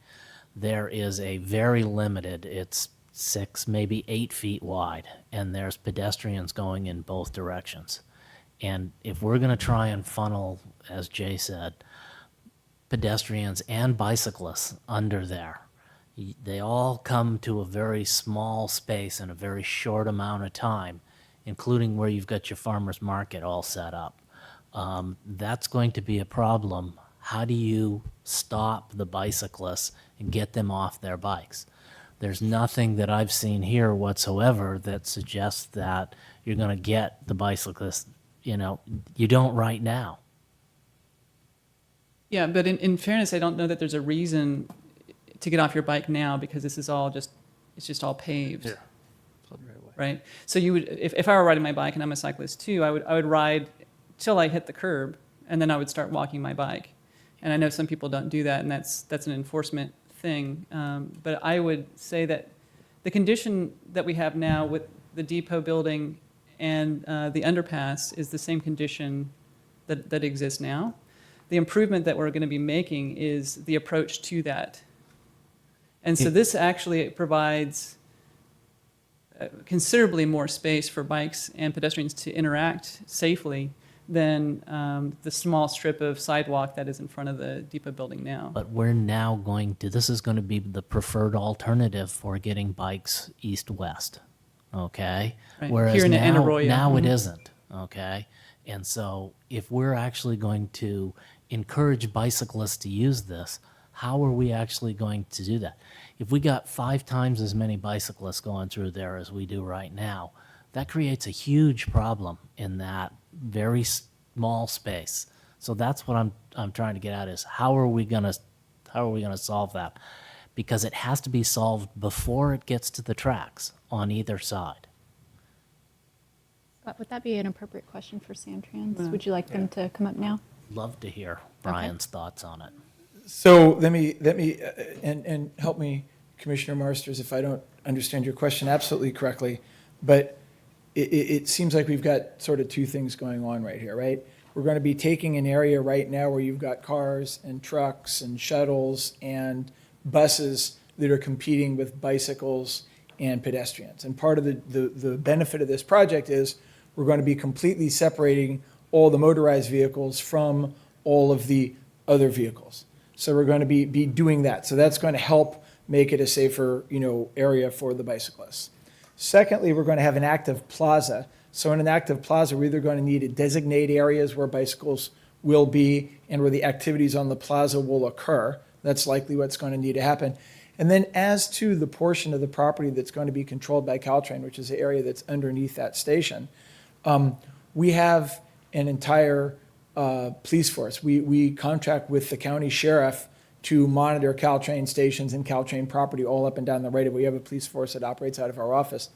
there is a very limited, it's 6, maybe 8 feet wide, and there's pedestrians going in both directions. And if we're going to try and funnel, as Jay said, pedestrians and bicyclists under there, they all come to a very small space in a very short amount of time, including where you've got your farmer's market all set up. That's going to be a problem. How do you stop the bicyclists and get them off their bikes? There's nothing that I've seen here whatsoever that suggests that you're going to get the bicyclist, you know, you don't right now. Yeah, but in fairness, I don't know that there's a reason to get off your bike now because this is all just, it's just all paved. Right? So you would, if I were riding my bike, and I'm a cyclist too, I would ride till I hit the curb, and then I would start walking my bike. And I know some people don't do that, and that's an enforcement thing. But I would say that the condition that we have now with the depot building and the underpass is the same condition that exists now. The improvement that we're going to be making is the approach to that. And so this actually provides considerably more space for bikes and pedestrians to interact safely than the small strip of sidewalk that is in front of the depot building now. But we're now going to, this is going to be the preferred alternative for getting bikes east-west, okay? Right. Whereas Here in now, Arroyo. now it Mhm. isn't, okay? And so if we're actually going to encourage bicyclists to use this, how are we actually going to do that? If we got 5 times as many bicyclists going through there as we do right now, that creates a huge problem in that very small space. So that's what I'm trying to get at is how are we gonna solve that? Because it has to be solved before it gets to the tracks on either side. Would that be an appropriate question for Samtrans? Would you like them to come up now? Love to hear Brian's thoughts on it. So let me, and help me, Commissioner Marsters, if I don't understand your question absolutely correctly, but it seems like we've got sort of two things going on right here, right? We're going to be taking an area right now where you've got cars and trucks and shuttles and buses that are competing with bicycles and pedestrians. And part of the benefit of this project is we're going to be completely separating all the motorized vehicles from all of the other vehicles. So we're going to be doing that. So that's going to help make it a safer, area for the bicyclists. Secondly, we're going to have an active plaza. So in an active plaza, we're either going to need to designate areas where bicycles will be and where the activities on the plaza will occur. That's likely what's going to need to happen. And then as to the portion of the property that's going to be controlled by Caltrain, which is the area that's underneath that station, we have an entire police force. We contract with the county sheriff to monitor Caltrain stations and Caltrain property all up and down the right of way. We have a police force that operates out of our office.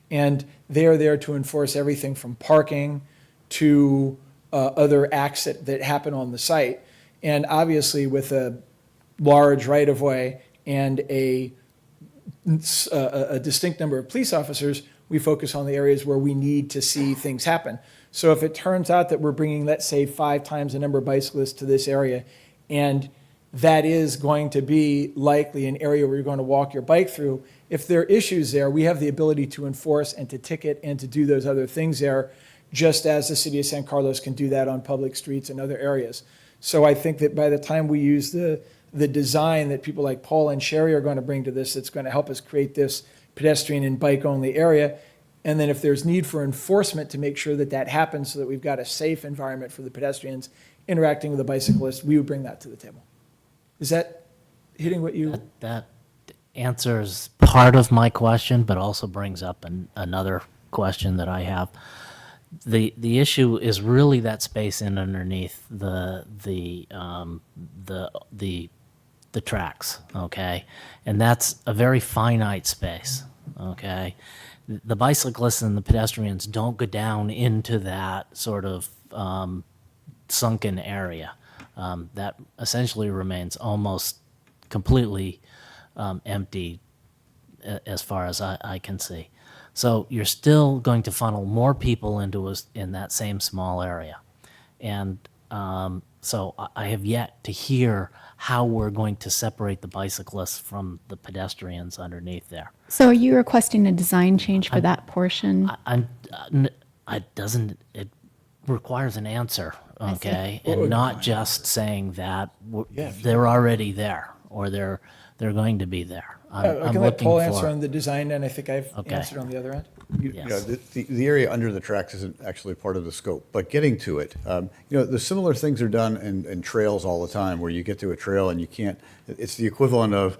And they are there to enforce everything from parking to other acts that happen on the site. And obviously with a large right-of-way and a distinct number of police officers, we focus on the areas where we need to see things happen. So if it turns out that we're bringing, let's say, 5 times the number of bicyclists to this area, and that is going to be likely an area where you're going to walk your bike through, if there are issues there, we have the ability to enforce and to ticket and to do those other things there, just as the city of San Carlos can do that on public streets and other areas. So I think that by the time we use the design that people like Paul and Sherry are going to bring to this, it's going to help us create this pedestrian and bike-only area. And then if there's need for enforcement to make sure that that happens so that we've got a safe environment for the pedestrians interacting with the bicyclists, we would bring that to the table. Is that hitting what you? That answers part of my question, but also brings up another question that I have. The issue is really that space in underneath the tracks, okay? And that's a very finite space, okay? The bicyclists and the pedestrians don't go down into that sort of sunken area. That essentially remains almost completely empty as far as I can see. So you're still going to funnel more people into in that same small area. And so I have yet to hear how we're going to separate the bicyclists from the pedestrians underneath there. So are you requesting a design change for that portion? It requires an answer, I see. okay? And not just saying that they're already there or they're going to be there. I can let Paul answer on the design, and I think I've answered on the other end. You know, Yes. the area under the tracks isn't actually part of the scope, but getting to it, you know, the similar things are done in trails all the time, where you get to a trail and you can't, it's the equivalent of,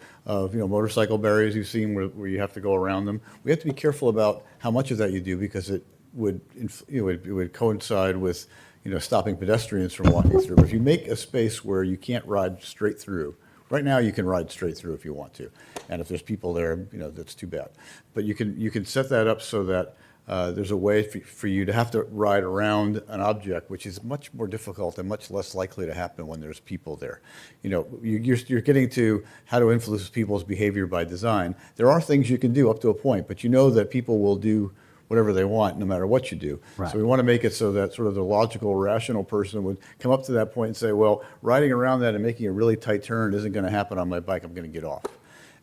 you know, motorcycle barriers you've seen where you have to go around them. We have to be careful about how much of that you do, because it would, you know, it would coincide with, you know, stopping pedestrians from walking through. But if you make a space where you can't ride straight through, right now you can ride straight through if you want to. And if there's people there, you know, that's too bad. But you can set that up so that there's a way for you to have to ride around an object, which is much more difficult and much less likely to happen when there's people there. You know, you're getting to how to influence people's behavior by design. There are things you can do up to a point, but you know that people will do whatever they want, no matter what you do. Right. So we want to make it so that sort of the logical, rational person would come up to that point and say, well, riding around that and making a really tight turn isn't going to happen on my bike. I'm going to get off.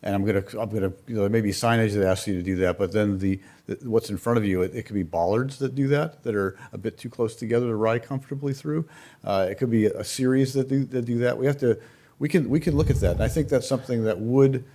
And I'm going to, you know, maybe signage that asks you to do that, but then what's in front of you, it could be bollards that do that are a bit too close together to ride comfortably through. It could be a series that do that. We can look at that. And I think that's something that would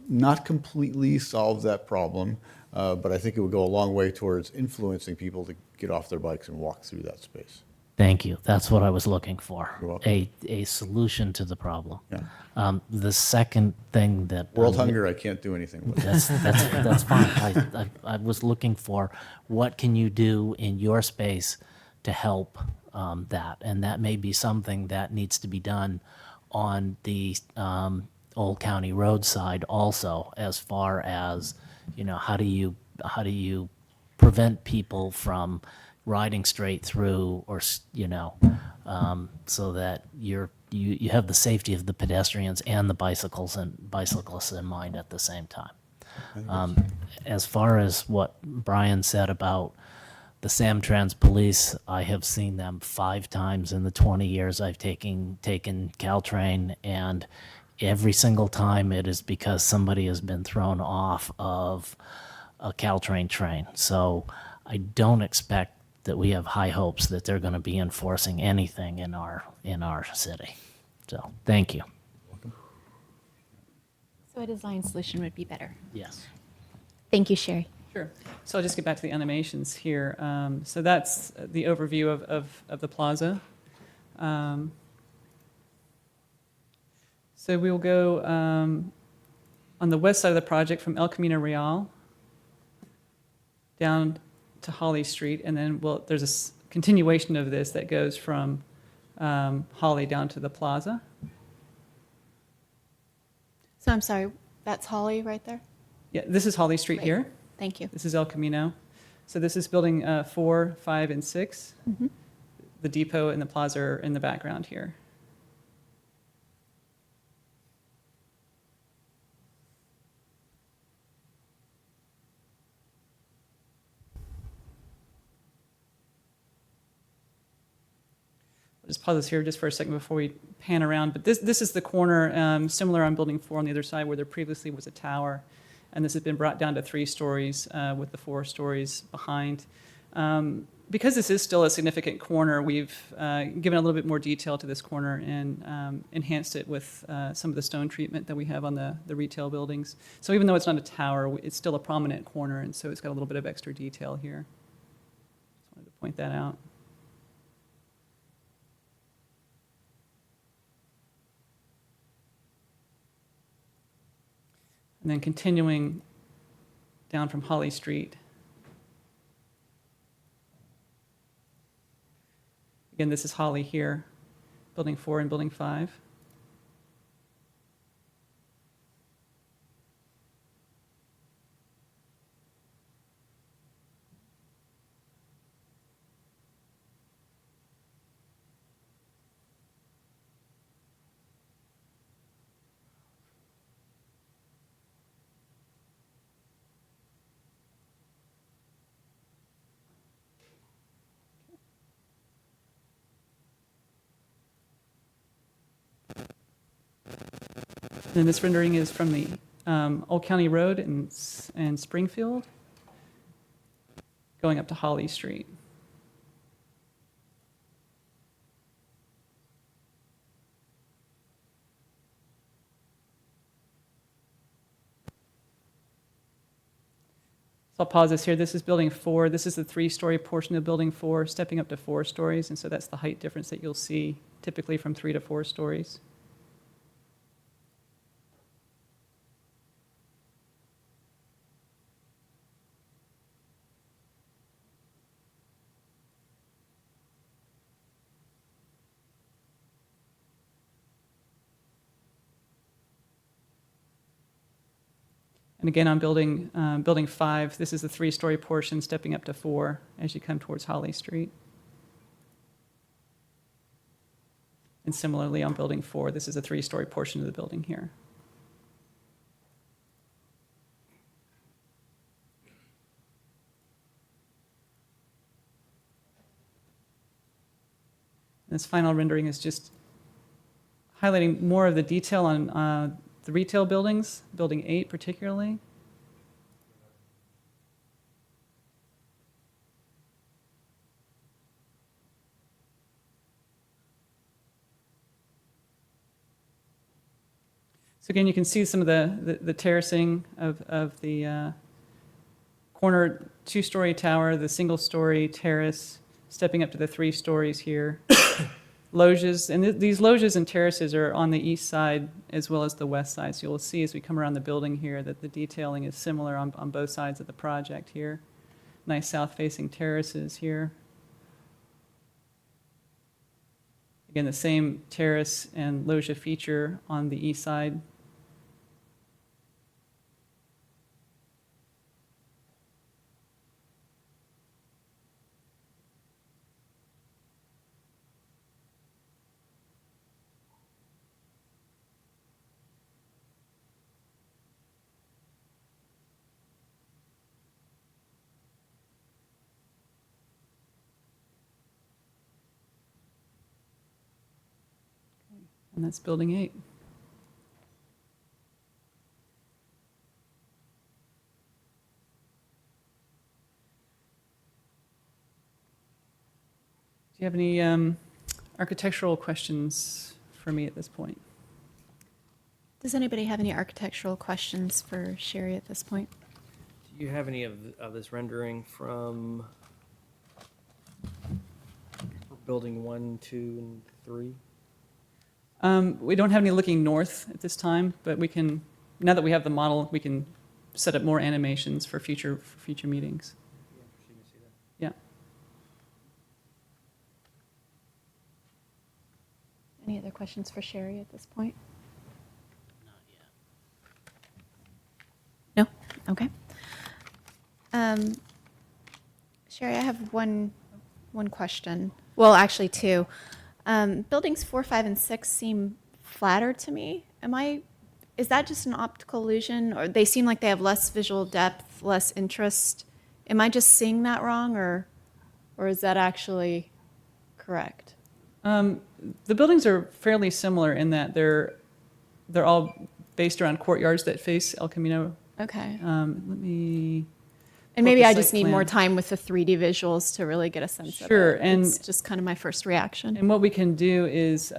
not completely solve that problem, but I think it would go a long way towards influencing people to get off their bikes and walk through that space. Thank you. That's what I was looking for. You're welcome. A solution to the problem. Yeah. The second thing that World hunger, I can't do anything with. that's fine. I was looking for what can you do in your space to help that, and that may be something that needs to be done on the Old County Road side also, as far as, you know, how do you prevent people from riding straight through, or you know, so that you have the safety of the pedestrians and the bicyclists in mind at the same time. As far as what Brian said about the Samtrans police, I have seen them 5 times in the 20 years I've taken Caltrain, and every single time it is because somebody has been thrown off of a Caltrain train. So I don't expect that we have high hopes that they're going to be enforcing anything in our city. So thank you. So a design solution would be better. Yes. Thank you, Sherry. Sure. So I'll just get back to the animations here. So that's the overview of the plaza. So we will go on the west side of the project from El Camino Real down to Holly Street, and then there's a continuation of this that goes from Holly down to the plaza. So I'm sorry, that's Holly right there? Yeah, this is Holly Street Right. here. Thank you. This is El Camino. So this is building 4, 5, and 6. Mhm. The depot and the plaza are in the background here. I'll just pause this here just for a second before we pan around. But this is the corner, similar on Building 4 on the other side, where there previously was a tower. And this has been brought down to 3 stories with the 4 stories behind. Because this is still a significant corner, we've given a little bit more detail to this corner and enhanced it with some of the stone treatment that we have on the retail buildings. So even though it's not a tower, it's still a prominent corner, and so it's got a little bit of extra detail here. Just wanted to point that out. And then continuing down from Holly Street. Again, this is Holly here, Building 4 and Building 5. And this rendering is from the Old County Road in Springfield, going up to Holly Street. So I'll pause this here. This is building 4. This is the 3-story portion of building 4, stepping up to 4 stories. And so that's the height difference that you'll see typically from 3 to 4 stories. And again, on building 5, this is the 3-story portion, stepping up to 4 as you come towards Holly Street. And similarly, on building 4, this is a 3-story portion of the building here. This final rendering is just highlighting more of the detail on the retail buildings, building 8 particularly. So again, you can see some of the terracing of the corner 2-story tower, the single-story terrace, stepping up to the 3 stories here. Loges, and these loges and terraces are on the east side as well as the west side. So you'll see as we come around the building here that the detailing is similar on both sides of the project here. Nice south-facing terraces here. Again, the same terrace and loggia feature on the east side. And that's building 8. Do you have any architectural questions for me at this point? Does anybody have any architectural questions for Sherry at this point? Do you have any of this rendering from building 1, 2, and 3? We don't have any looking north at this time, but we can, now that we have the model, we can set up more animations for future meetings. Yeah. Any other questions for Sherry at this point? Not yet. No? Okay. Sherry, I have one question. Well, actually, 2. Buildings 4, 5, and 6 seem flatter to me. Is that just an optical illusion, or they seem like they have less visual depth, less interest? Am I just seeing that wrong, or is that actually correct? The buildings are fairly similar in that they're all based around courtyards that face El Camino. Okay. Let me. And maybe the I site just need more plan. time with the 3D visuals to really get a sense of Sure, it. and- It's just kind of my first reaction. And what we can do is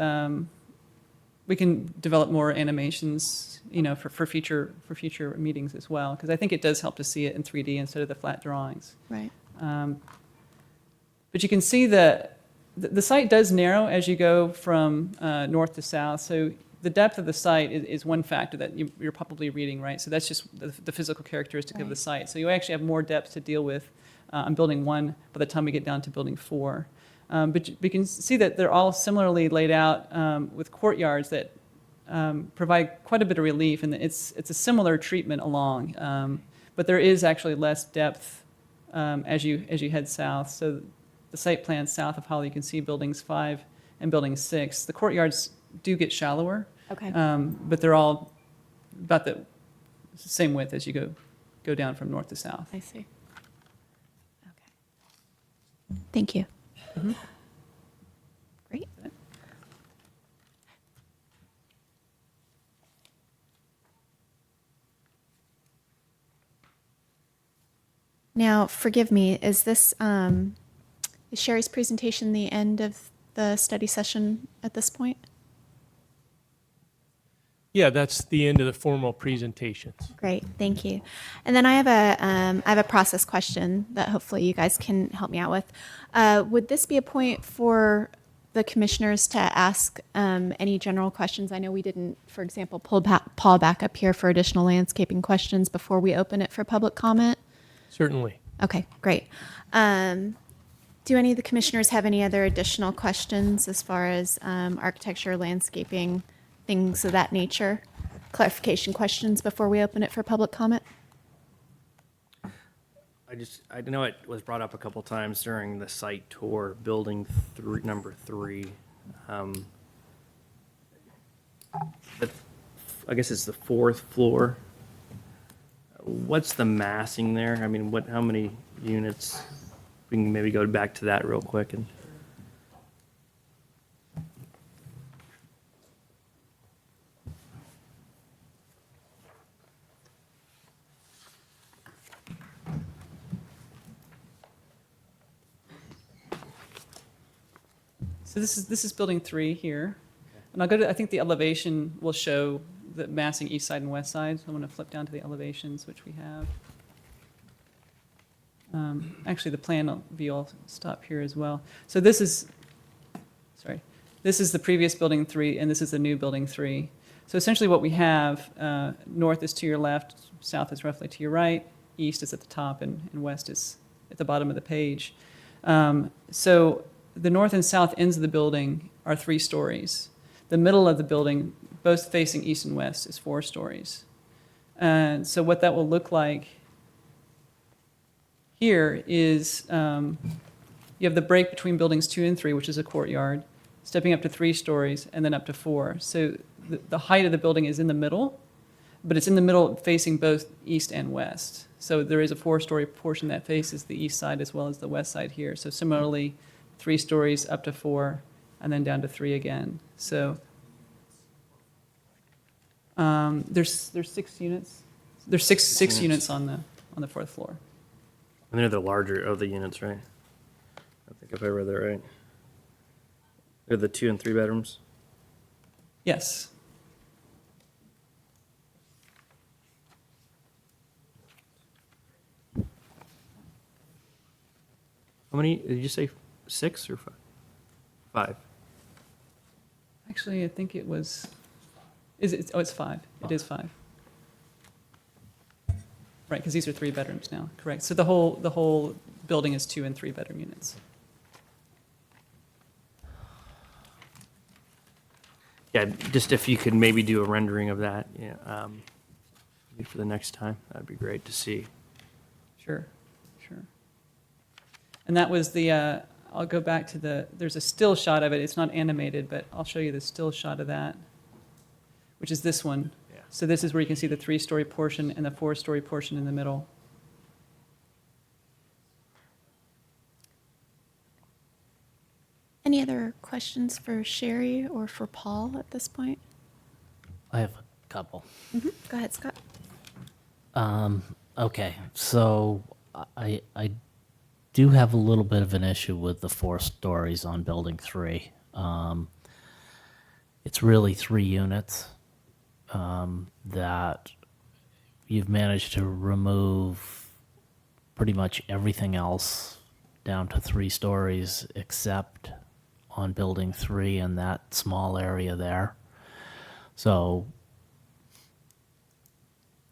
we can develop more animations, for future meetings as well, because I think it does help to see it in 3D instead of the flat drawings. Right. But you can see the site does narrow as you go from north to south. So the depth of the site is one factor that you're probably reading, right? So that's just the physical characteristic of the site. So you actually have more depth to deal with on building 1 by the time we get down to building 4. But we can see that they're all similarly laid out with courtyards that provide quite a bit of relief, and it's a similar treatment along. But there is actually less depth as you head south. So the site plan south of Holly, you can see buildings 5 and building 6. The courtyards do get shallower, Okay. but they're all about the same width as you go down from north to south. I see. Okay. Thank you. Great. Now, forgive me, is this, is Sherry's presentation the end of the study session at this point? Yeah, that's the end of the formal presentations. Great, thank you. And then I have a process question that hopefully you guys can help me out with. Would this be a point for the commissioners to ask any general questions? I know we didn't, for example, pull Paul back up here for additional landscaping questions before we open it for public comment. Certainly. Okay, great. Do any of the commissioners have any other additional questions as far as architecture, landscaping, things of that nature? Clarification questions before we open it for public comment? I know it was brought up a couple times during the site tour, building number 3. I guess it's the 4th floor. What's the massing there? I mean, how many units? We can maybe go back to that real quick and. So this is building 3 here. And I'll go to, I think the elevation will show the massing east side and west side. So I'm going to flip down to the elevations, which we have. Actually, the plan view will stop here as well. So this is the previous building 3, and this is the new building 3. So essentially what we have, north is to your left, south is roughly to your right, east is at the top, and west is at the bottom of the page. So the north and south ends of the building are 3 stories. The middle of the building, both facing east and west, is 4 stories. And so what that will look like here is you have the break between buildings 2 and 3, which is a courtyard, stepping up to 3 stories, and then up to 4. So the height of the building is in the middle, but it's in the middle facing both east and west. So there is a 4-story portion that faces the east side as well as the west side here. So similarly, 3 stories up to 4, and then down to 3 again. So there's 6 units. There's six units on the 4th floor. And they're the larger of the units, right? I think if I read that right. They're the 2 and 3 bedrooms? Yes. How many, did you say 6 or 5? 5. Actually, I think it was, it's 5. It is 5. Right, because these are 3 bedrooms now, correct. So the whole building is 2 and 3 bedroom units. Yeah, just if you could maybe do a rendering of that, yeah, maybe for the next time, that'd be great to see. Sure. And that was the, I'll go back to there's a still shot of it. It's not animated, but I'll show you the still shot of that, which is this one. Yeah. So this is where you can see the 3-story portion and the 4-story portion in the middle. Any other questions for Sherry or for Paul at this point? I have a couple. Go ahead, Scott. Okay, so I do have a little bit of an issue with the 4 stories on building 3. It's really 3 units that you've managed to remove pretty much everything else down to 3 stories except on building 3 and that small area there. So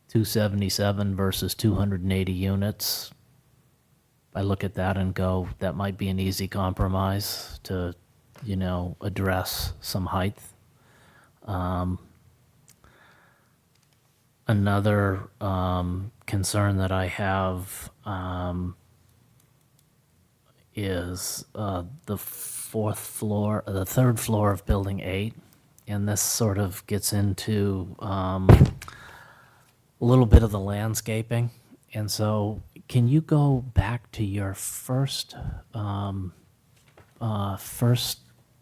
277 versus 280 units. I look at that and go, that might be an easy compromise to, address some height. Another concern that I have is the 4th floor, the 3rd floor of building 8, and this sort of gets into a little bit of the landscaping. And so, can you go back to your first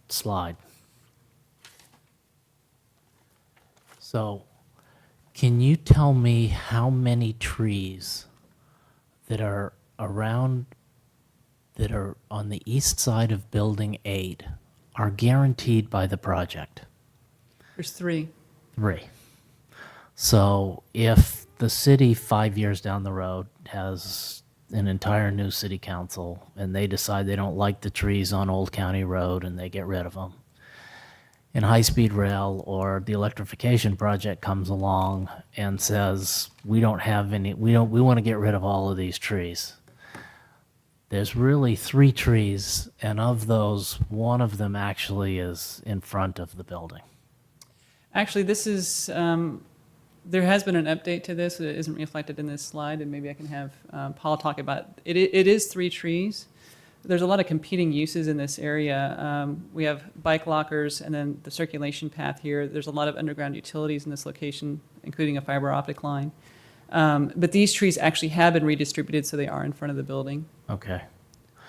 slide? So, can you tell me how many trees that are around, that are on the east side of building 8 are guaranteed by the project? There's 3. 3. So if the city 5 years down the road has an entire new city council and they decide they don't like the trees on Old County Road and they get rid of them, and high-speed rail or the electrification project comes along and says, we don't have any, we want to get rid of all of these trees. There's really 3 trees, and of those, one of them actually is in front of the building. Actually, this is, there has been an update to this that isn't reflected in this slide, and maybe I can have Paul talk about it. It is 3 trees. There's a lot of competing uses in this area. We have bike lockers and then the circulation path here. There's a lot of underground utilities in this location, including a fiber optic line. But these trees actually have been redistributed, so they are in front of the building. Okay.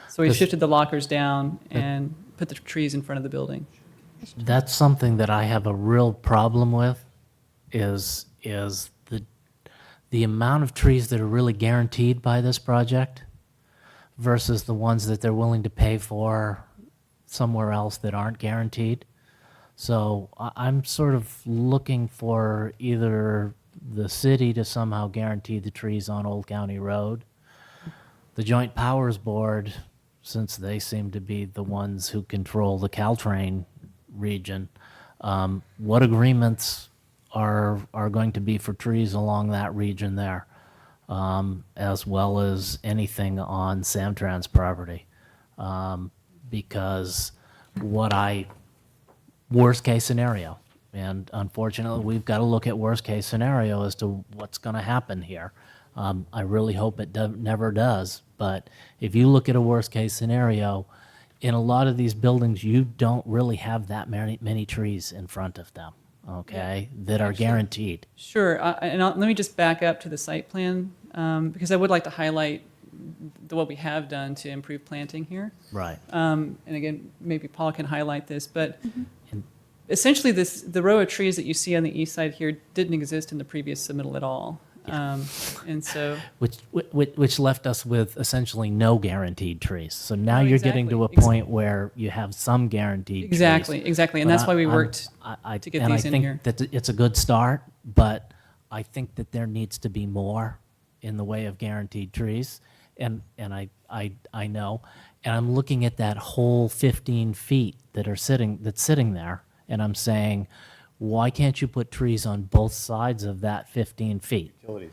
So we This- shifted the lockers down and put the trees in front of the building. That's something that I have a real problem with, is the amount of trees that are really guaranteed by this project versus the ones that they're willing to pay for somewhere else that aren't guaranteed. So I'm sort of looking for either the city to somehow guarantee the trees on Old County Road, the Joint Powers Board, since they seem to be the ones who control the Caltrain region, what agreements are going to be for trees along that region there, as well as anything on Samtrans property. Because worst case scenario, and unfortunately, we've got to look at worst case scenario as to what's going to happen here. I really hope it never does, but if you look at a worst case scenario, in a lot of these buildings, you don't really have that many trees in front of them, okay, that are guaranteed. Sure, let me just back up to the site plan, because I would like to highlight what we have done to improve planting here. Right. And again, maybe Paul can highlight this, but essentially the row of trees that you see on the east side here didn't exist in the previous submittal at all. And so, Which left us with essentially no guaranteed trees. So now No, you're getting to a exactly. point where you have some guaranteed trees. exactly, and But that's why we I'm- worked to get these in here. And I think that it's a good start, but I think that there needs to be more in the way of guaranteed trees. And I know, and I'm looking at that whole 15 feet that's sitting there, and I'm saying, why can't you put trees on both sides of that 15 feet? Utilities,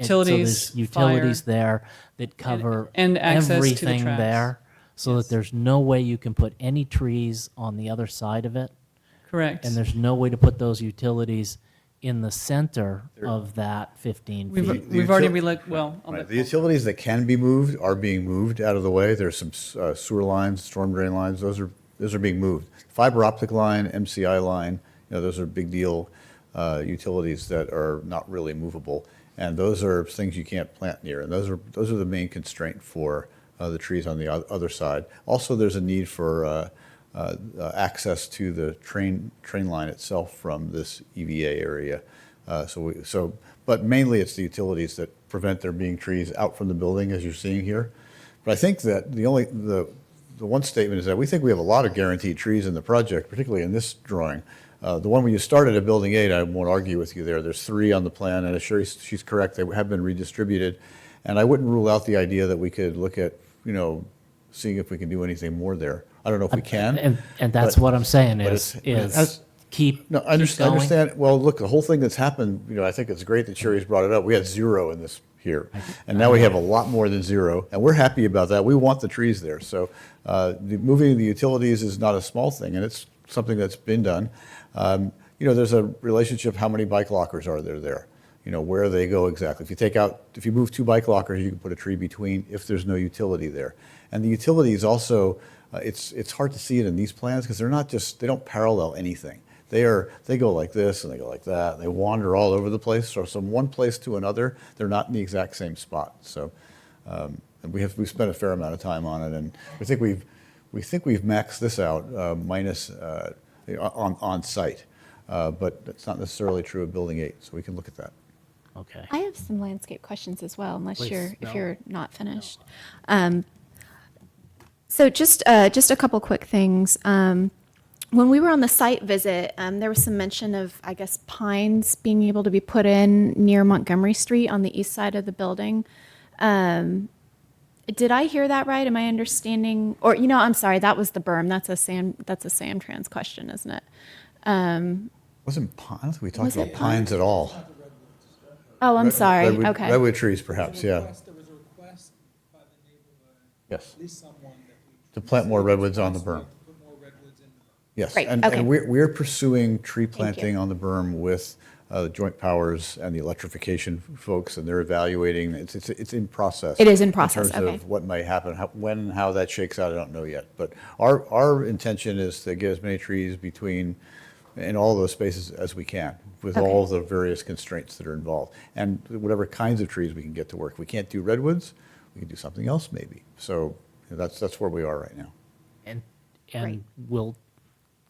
So there's utilities fire. there that cover and access to the everything tracks. there, so that there's no way you can put any trees on the other side of it. Correct. And there's no way to put those utilities in the center of that 15 feet. We've already relooked, well, I'll Right. let The Paul- utilities that can be moved are being moved out of the way. There's some sewer lines, storm drain lines, those are being moved. Fiber optic line, MCI line, those are big deal utilities that are not really movable. And those are things you can't plant near. And those are the main constraint for the trees on the other side. Also, there's a need for access to the train line itself from this EVA area. But mainly it's the utilities that prevent there being trees out from the building, as you're seeing here. But I think that the one statement is that we think we have a lot of guaranteed trees in the project, particularly in this drawing. The one where you started at Building 8, I won't argue with you there. There's 3 on the plan, and she's correct, they have been redistributed. And I wouldn't rule out the idea that we could look at, seeing if we can do anything more there. I don't know if we can. And that's but- what I'm saying but is, it has- keep No, I keep going. understand. Well, look, the whole thing that's happened, I think it's great that Sherry's brought it up. We had 0 in this here. And now we have a lot more than 0, and we're happy about that. We want the trees there. So moving the utilities is not a small thing, and it's something that's been done. There's a relationship, how many bike lockers are there? Where they go exactly. If you move 2 bike lockers, you can put a tree between if there's no utility there. And the utilities also, it's hard to see it in these plans because they don't parallel anything. They go like this and they go like that. And they wander all over the place. So from one place to another, they're not in the exact same spot. So and we've spent a fair amount of time on it, and we think we've maxed this out minus on site. But that's not necessarily true of Building 8, so we can look at that. Okay. I have some landscape questions as well, unless Please. if you're not finished. So just a couple quick things. when we were on the site visit, there was some mention of, I guess, pines being able to be put in near Montgomery Street on the east side of the building. Did I hear that right? Am I understanding? Or, I'm sorry, that was the berm. That's a Samtrans question, isn't it? Wasn't pine, I don't think we talked Was it about pines at all. Oh, I'm sorry. Redwood- Okay. Redwood trees, perhaps, yeah. There was a request by the neighborhood, Yes. at least someone, that we. To plant more redwoods on the berm. Put more redwoods in the berm. Yes, Great, and okay. we're pursuing tree you. planting on the berm with the Joint Powers and the electrification folks, and they're evaluating, it's in process. It is in process, In terms okay. of what might happen, when and how that shakes out, I don't know yet. But our intention is to get as many trees in all those spaces as we can, with Okay. all the various constraints that are involved. And whatever kinds of trees we can get to work. We can't do redwoods, we can do something else maybe. So that's where we are right now. And Right.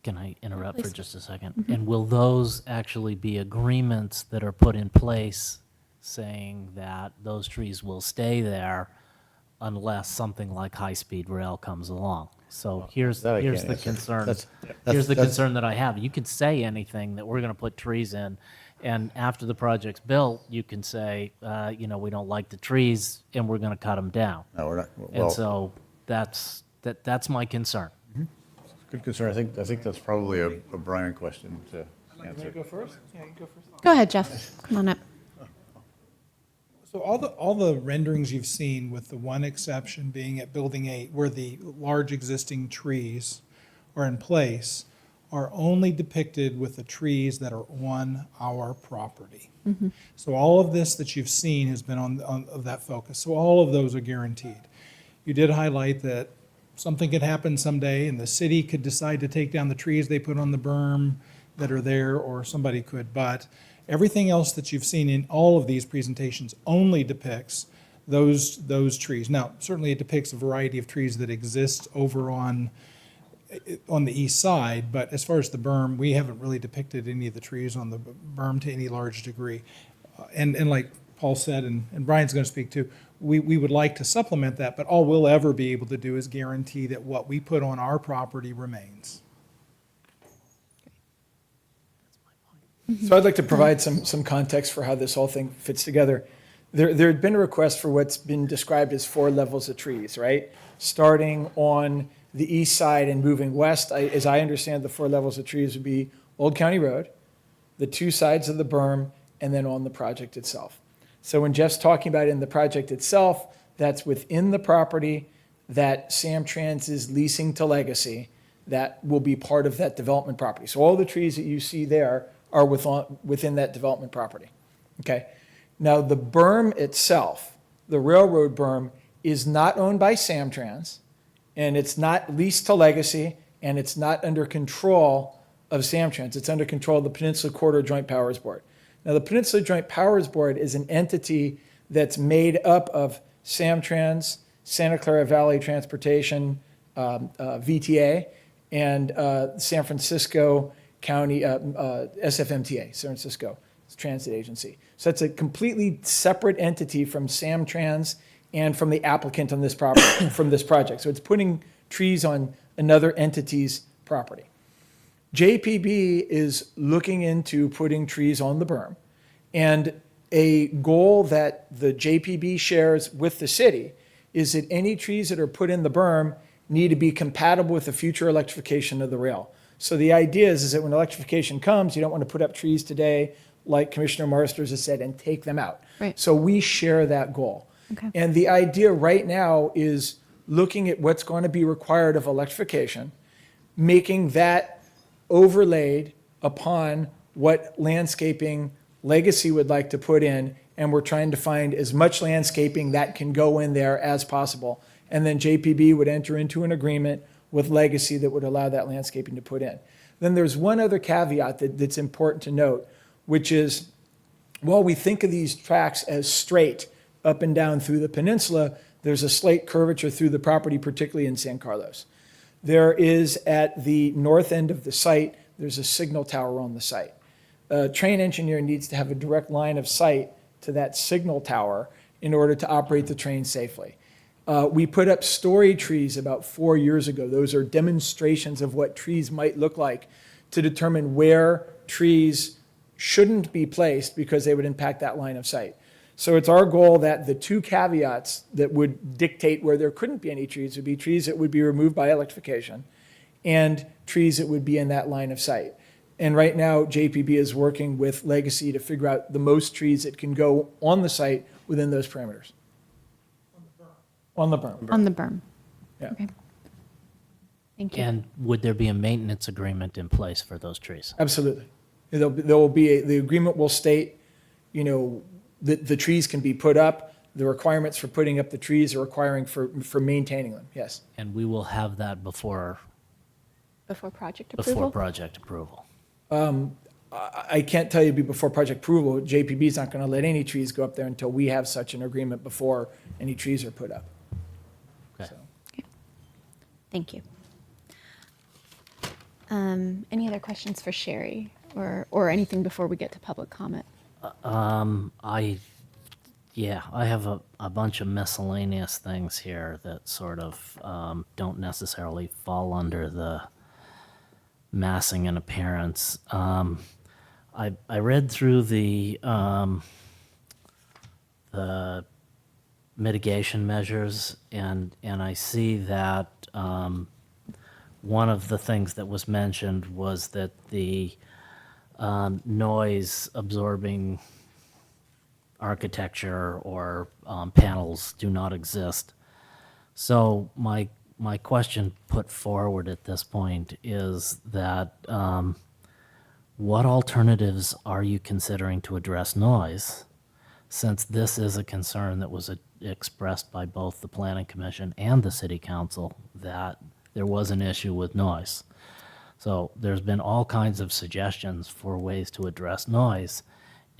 can I interrupt for Please. just a second? And will those actually be agreements that are put in place saying that those trees will stay there unless something like high-speed rail comes along? So here's that I the can't answer. concern. That's- Here's the that's- concern that I have. You can say anything that we're going to put trees in, and after the project's built, you can say, we don't like the trees, and we're going to cut them down. No, we're not, And well, so that's my concern. good concern. I think that's probably a Brian question to answer. Go first? Yeah, you go first. Go ahead, Jeff. Come on up. So all the renderings you've seen, with the one exception being at Building 8, where the large existing trees are in place, are only depicted with the trees that are on our property. So all of this that you've seen has been on of that focus. So all of those are guaranteed. You did highlight that something could happen someday, and the city could decide to take down the trees they put on the berm that are there, or somebody could. But everything else that you've seen in all of these presentations only depicts those trees. Now, certainly it depicts a variety of trees that exist over on the east side, but as far as the berm, we haven't really depicted any of the trees on the berm to any large degree. And like Paul said, and Brian's going to speak too, we would like to supplement that, but all we'll ever be able to do is guarantee that what we put on our property remains. So I'd like to provide some context for how this whole thing fits together. There had been a request for what's been described as 4 levels of trees, right? Starting on the east side and moving west. As I understand, the 4 levels of trees would be Old County Road, the 2 sides of the berm, and then on the project itself. So when Jeff's talking about in the project itself, that's within the property that Samtrans is leasing to Legacy that will be part of that development property. So all the trees that you see there are within that development property, okay? Now, the berm itself, the railroad berm, is not owned by Samtrans, and it's not leased to Legacy, and it's not under control of Samtrans. It's under control of the Peninsula Corridor Joint Powers Board. Now, the Peninsula Joint Powers Board is an entity that's made up of Samtrans, Santa Clara Valley Transportation, VTA, and San Francisco County, SFMTA, San Francisco Transit Agency. So that's a completely separate entity from Samtrans and from the applicant on this property, from this project. So it's putting trees on another entity's property. JPB is looking into putting trees on the berm. And a goal that the JPB shares with the city is that any trees that are put in the berm need to be compatible with the future electrification of the rail. So the idea is that when electrification comes, you don't want to put up trees today, like Commissioner Marsters has said, and take them out. Right. So we share that goal. Okay. And the idea right now is looking at what's going to be required of electrification, making that overlaid upon what landscaping Legacy would like to put in, and we're trying to find as much landscaping that can go in there as possible. And then JPB would enter into an agreement with Legacy that would allow that landscaping to put in. Then there's one other caveat that's important to note, which is, while we think of these tracks as straight up and down through the peninsula, there's a slight curvature through the property, particularly in San Carlos. There is, at the north end of the site, there's a signal tower on the site. A train engineer needs to have a direct line of sight to that signal tower in order to operate the train safely. We put up story trees about 4 years ago. Those are demonstrations of what trees might look like to determine where trees shouldn't be placed because they would impact that line of sight. So it's our goal that the two caveats that would dictate where there couldn't be any trees would be trees that would be removed by electrification and trees that would be in that line of sight. And right now, JPB is working with Legacy to figure out the most trees that can go on the site within those parameters. On the berm. On the berm. Yeah. Okay. Thank you. And would there be a maintenance agreement in place for those trees? Absolutely. There will be, the agreement will state, you know, that the trees can be put up, the requirements for putting up the trees are requiring for maintaining them, yes. And we will have that before Project approval? project approval. I can't tell you before project approval, JPB is not going to let any trees go up there until we have such an agreement before any trees are put up. Okay. So. Thank you. Any other questions for Sherry or anything before we get to public comment? I have a bunch of miscellaneous things here that sort of don't necessarily fall under the massing and appearance. I read through the mitigation measures, and I see that one of the things that was mentioned was that the noise absorbing architecture or panels do not exist. So my question put forward at this point is that what alternatives are you considering to address noise, since this is a concern that was expressed by both the Planning Commission and the City Council that there was an issue with noise. So there's been all kinds of suggestions for ways to address noise,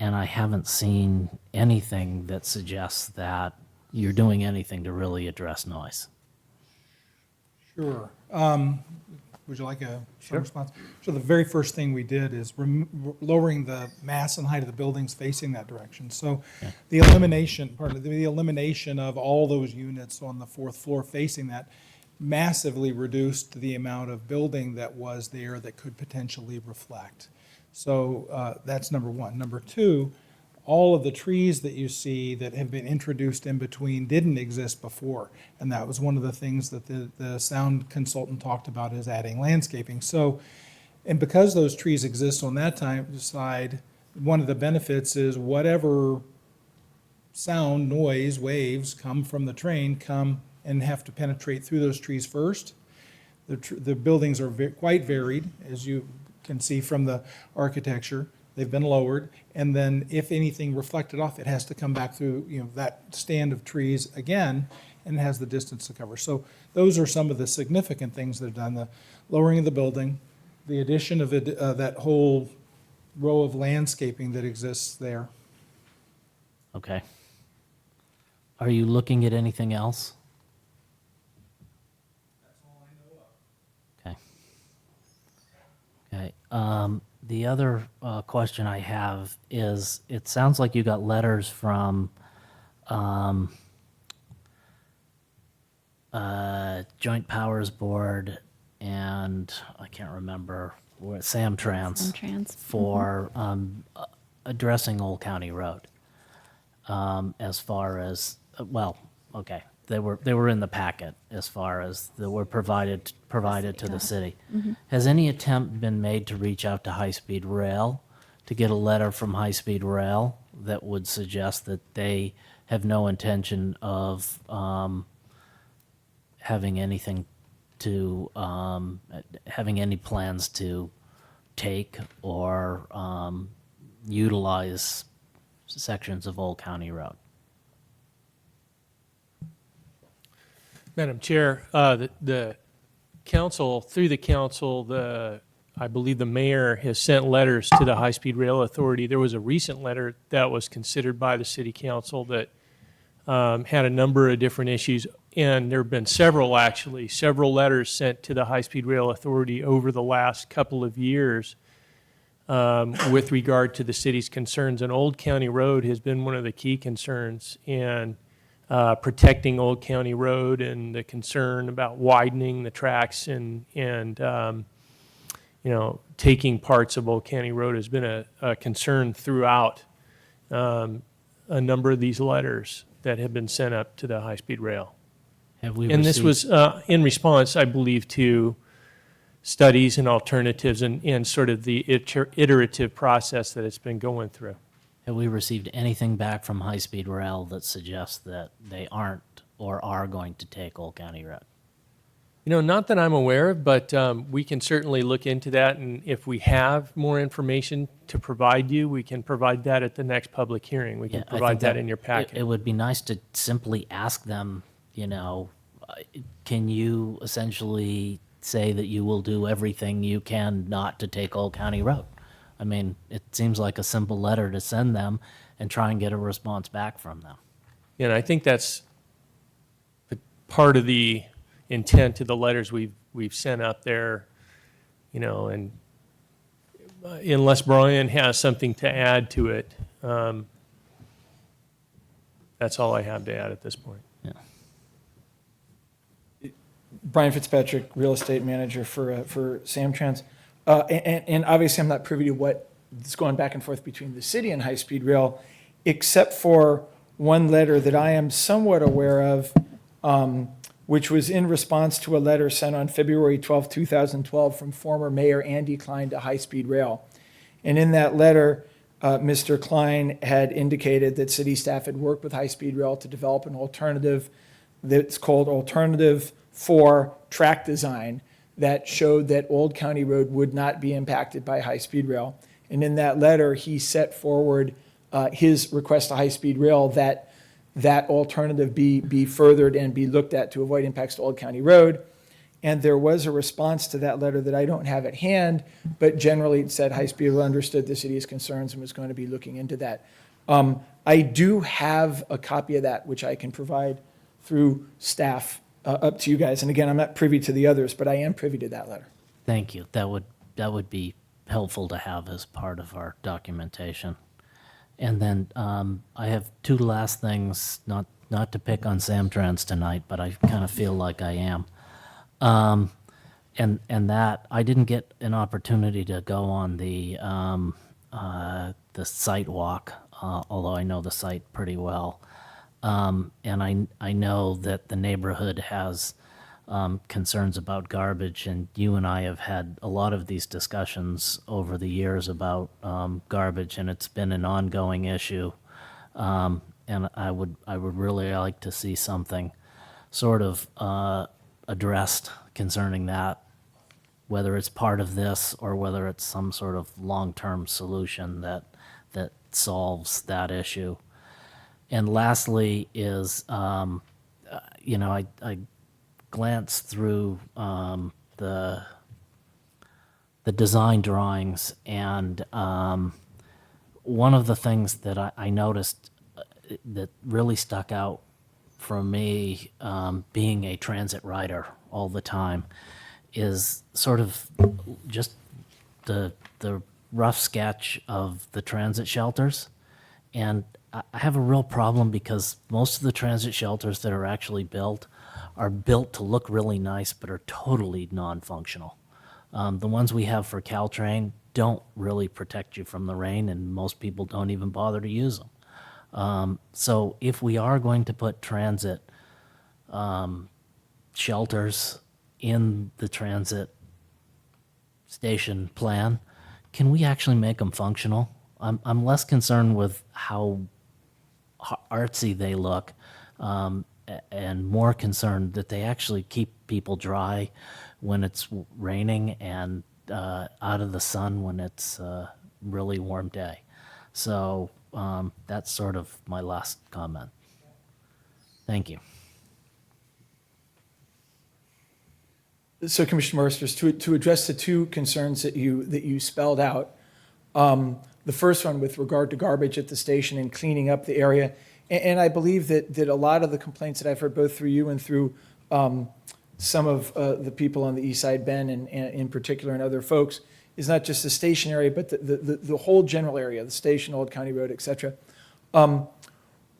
and I haven't seen anything that suggests that you're doing anything to really address noise. Sure. Would you like a response? So the very first thing we did is lowering the mass and height of the buildings facing that direction. So the elimination of all those units on the fourth floor facing that massively reduced the amount of building that was there that could potentially reflect. So that's number one. Number two, all of the trees that you see that have been introduced in between didn't exist before. And that was one of the things that the sound consultant talked about, is adding landscaping. So, and because those trees exist on that side, one of the benefits is whatever sound, noise, waves come from the train come and have to penetrate through those trees first. The buildings are quite varied, as you can see from the architecture. They've been lowered, and then if anything reflected off, it has to come back through, you know, that stand of trees again, and it has the distance to cover. So those are some of the significant things that are done: the lowering of the building, the addition of that whole row of landscaping that exists there. Okay. Are you looking at anything else? Okay. Okay. The other question I have is, it sounds like you got letters from Joint Powers Board and I can't remember, Samtrans, Samtrans. for addressing Old County Road. As far as, well, okay, they were in the packet as far as they were provided to the city. Has any attempt been made to reach out to High Speed Rail to get a letter from High Speed Rail that would suggest that they have no intention of having anything to having any plans to take or utilize sections of Old County Road? Madam Chair, the council, through the council, I believe the mayor has sent letters to the High-Speed Rail Authority. There was a recent letter that was considered by the city council that had a number of different issues, and there have been several letters sent to the High-Speed Rail Authority over the last couple of years with regard to the city's concerns. And Old County Road has been one of the key concerns, and protecting Old County Road and the concern about widening the tracks and taking parts of Old County Road has been a concern throughout a number of these letters that have been sent up to the high-speed rail. Have we And this received- was in response, I believe, to studies and alternatives and sort of the iterative process that it's been going through. Have we received anything back from High Speed Rail that suggests that they aren't or are going to take Old County Road? Not that I'm aware of, but we can certainly look into that, and if we have more information to provide you, we can provide that at the next public hearing. We can Yeah, I provide think that in your packet. It would be nice to simply ask them, can you essentially say that you will do everything you can not to take Old County Road? I mean, it seems like a simple letter to send them and try and get a response back from them. And I think that's part of the intent of the letters we've sent up there, and unless Brian has something to add to it, that's all I have to add at this point. Brian Fitzpatrick, real estate manager for Samtrans. And obviously, I'm not privy to what is going back and forth between the city and High Speed Rail, except for one letter that I am somewhat aware of, which was in response to a letter sent on February 12, 2012 from former Mayor Andy Klein to High Speed Rail. And in that letter, Mr. Klein had indicated that city staff had worked with High Speed Rail to develop an alternative that's called Alternative 4 Track Design that showed that Old County Road would not be impacted by High Speed Rail. And in that letter, he set forward his request to High Speed Rail that that alternative be furthered and be looked at to avoid impacts to Old County Road. And there was a response to that letter that I don't have at hand, but generally it said High Speed Rail understood the city's concerns and was going to be looking into that. I do have a copy of that, which I can provide through staff up to you guys. And again, I'm not privy to the others, but I am privy to that letter. Thank you. That would be helpful to have as part of our documentation. And then I have two last things, not to pick on Samtrans tonight, but I kind of feel like I am. And that I didn't get an opportunity to go on the site walk, although I know the site pretty well. And I know that the neighborhood has concerns about garbage, and you and I have had a lot of these discussions over the years about garbage, and it's been an ongoing issue. And I would really like to see something sort of addressed concerning that, whether it's part of this or whether it's some sort of long-term solution that solves that issue. And lastly is, I glanced through the design drawings, and one of the things that I noticed that really stuck out for me, being a transit rider all the time, is sort of just the rough sketch of the transit shelters. And I have a real problem because most of the transit shelters that are actually built are built to look really nice but are totally non-functional. The ones we have for Caltrain don't really protect you from the rain, and most people don't even bother to use them. So if we are going to put transit shelters in the transit station plan, can we actually make them functional? I'm less concerned with how artsy they look, and more concerned that they actually keep people dry when it's raining and out of the sun when it's a really warm day. So that's sort of my last comment. Thank you. So Commissioner Marsters, to address the two concerns that you spelled out, the first one with regard to garbage at the station and cleaning up the area, and I believe that a lot of the complaints that I've heard both through you and through some of the people on the East Side Bend and in particular and other folks is not just the station area, but the whole general area, the station, Old County Road, et cetera.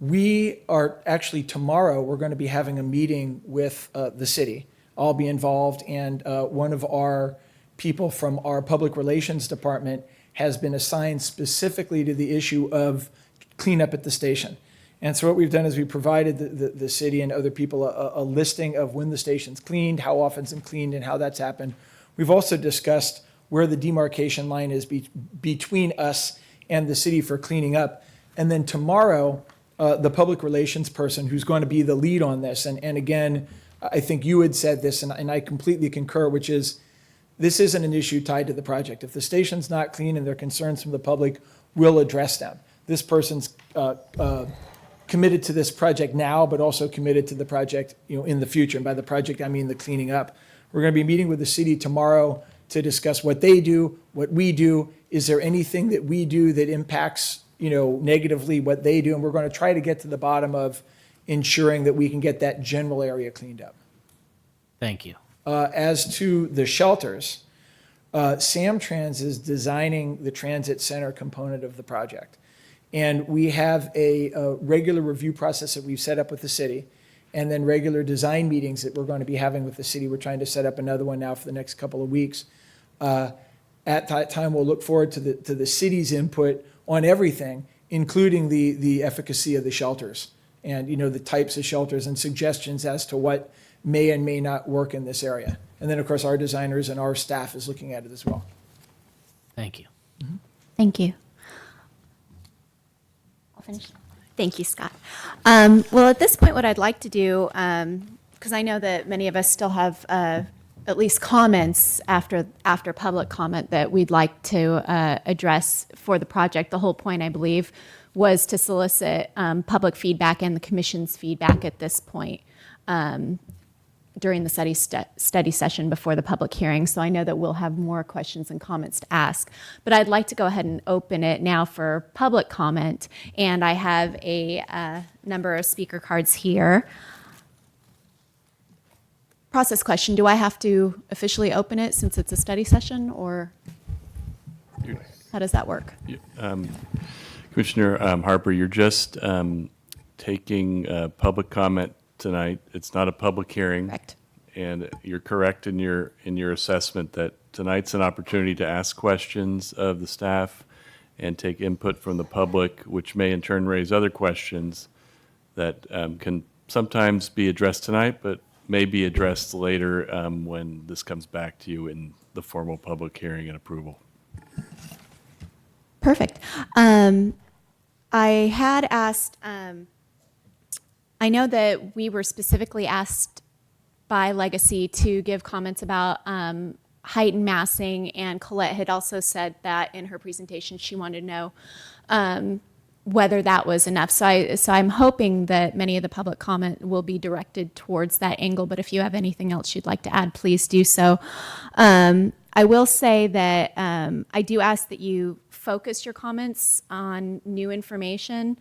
We are actually, tomorrow, we're going to be having a meeting with the city. I'll be involved, and one of our people from our public relations department has been assigned specifically to the issue of cleanup at the station. And so what we've done is we provided the city and other people a listing of when the station's cleaned, how often it's cleaned, and how that's happened. We've also discussed where the demarcation line is between us and the city for cleaning up. And then tomorrow, the public relations person who's going to be the lead on this, and again, I think you had said this, and I completely concur, which is this isn't an issue tied to the project. If the station's not clean and there are concerns from the public, we'll address them. This person's committed to this project now, but also committed to the project, in the future. And by the project, I mean the cleaning up. We're going to be meeting with the city tomorrow to discuss what they do, what we do. Is there anything that we do that impacts, negatively what they do? And we're going to try to get to the bottom of ensuring that we can get that general area cleaned up. Thank you. As to the shelters, Samtrans is designing the transit center component of the project. And we have a regular review process that we've set up with the city, and then regular design meetings that we're going to be having with the city. We're trying to set up another one now for the next couple of weeks. At that time, we'll look forward to the city's input on everything, including the efficacy of the shelters and, the types of shelters and suggestions as to what may and may not work in this area. And then, of course, our designers and our staff is looking at it as well. Thank you. Thank you. I'll finish. Thank you, Scott. Well, at this point, what I'd like to do, because I know that many of us still have at least comments after public comment that we'd like to address for the project. The whole point, I believe, was to solicit public feedback and the commission's feedback at this point during the study session before the public hearing. So I know that we'll have more questions and comments to ask. But I'd like to go ahead and open it now for public comment. And I have a number of speaker cards here. Process question, do I have to officially open it since it's a study session, or how does that work? Commissioner Harper, you're just taking public comment tonight. It's not a public hearing. Correct. And you're correct in your assessment that tonight's an opportunity to ask questions of the staff and take input from the public, which may in turn raise other questions that can sometimes be addressed tonight, but may be addressed later when this comes back to you in the formal public hearing and approval. Perfect. I had asked, I know that we were specifically asked by Legacy to give comments about height and massing, and Colette had also said that in her presentation she wanted to know whether that was enough. So I'm hoping that many of the public comment will be directed towards that angle, but if you have anything else you'd like to add, please do so. I will say that I do ask that you focus your comments on new information,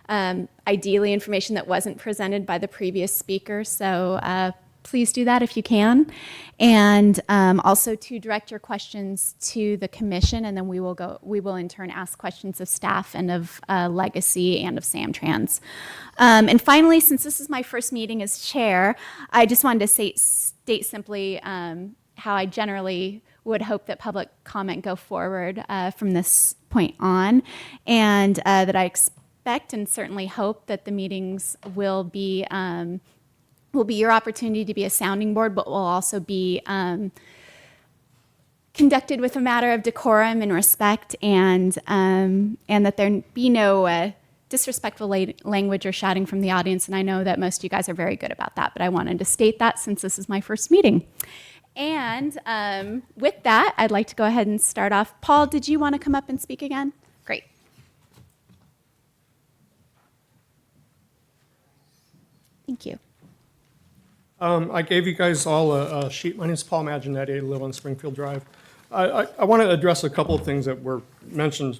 ideally information that wasn't presented by the previous speaker. So please do that if you can. And also to direct your questions to the commission, and then we will in turn ask questions of staff and of Legacy and of Samtrans. And finally, since this is my first meeting as chair, I just wanted to state simply how I generally would hope that public comment go forward from this point on, and that I expect and certainly hope that the meetings will be your opportunity to be a sounding board, but will also be conducted with a matter of decorum and respect, and that there be no disrespectful language or shouting from the audience. And I know that most of you guys are very good about that, but I wanted to state that since this is my first meeting. And with that, I'd like to go ahead and start off. Paul, did you want to come up and speak again? Great. Thank you. I gave you guys all a sheet. My name is Paul Maginetti. I live on Springfield Drive. I want to address a couple of things that were mentioned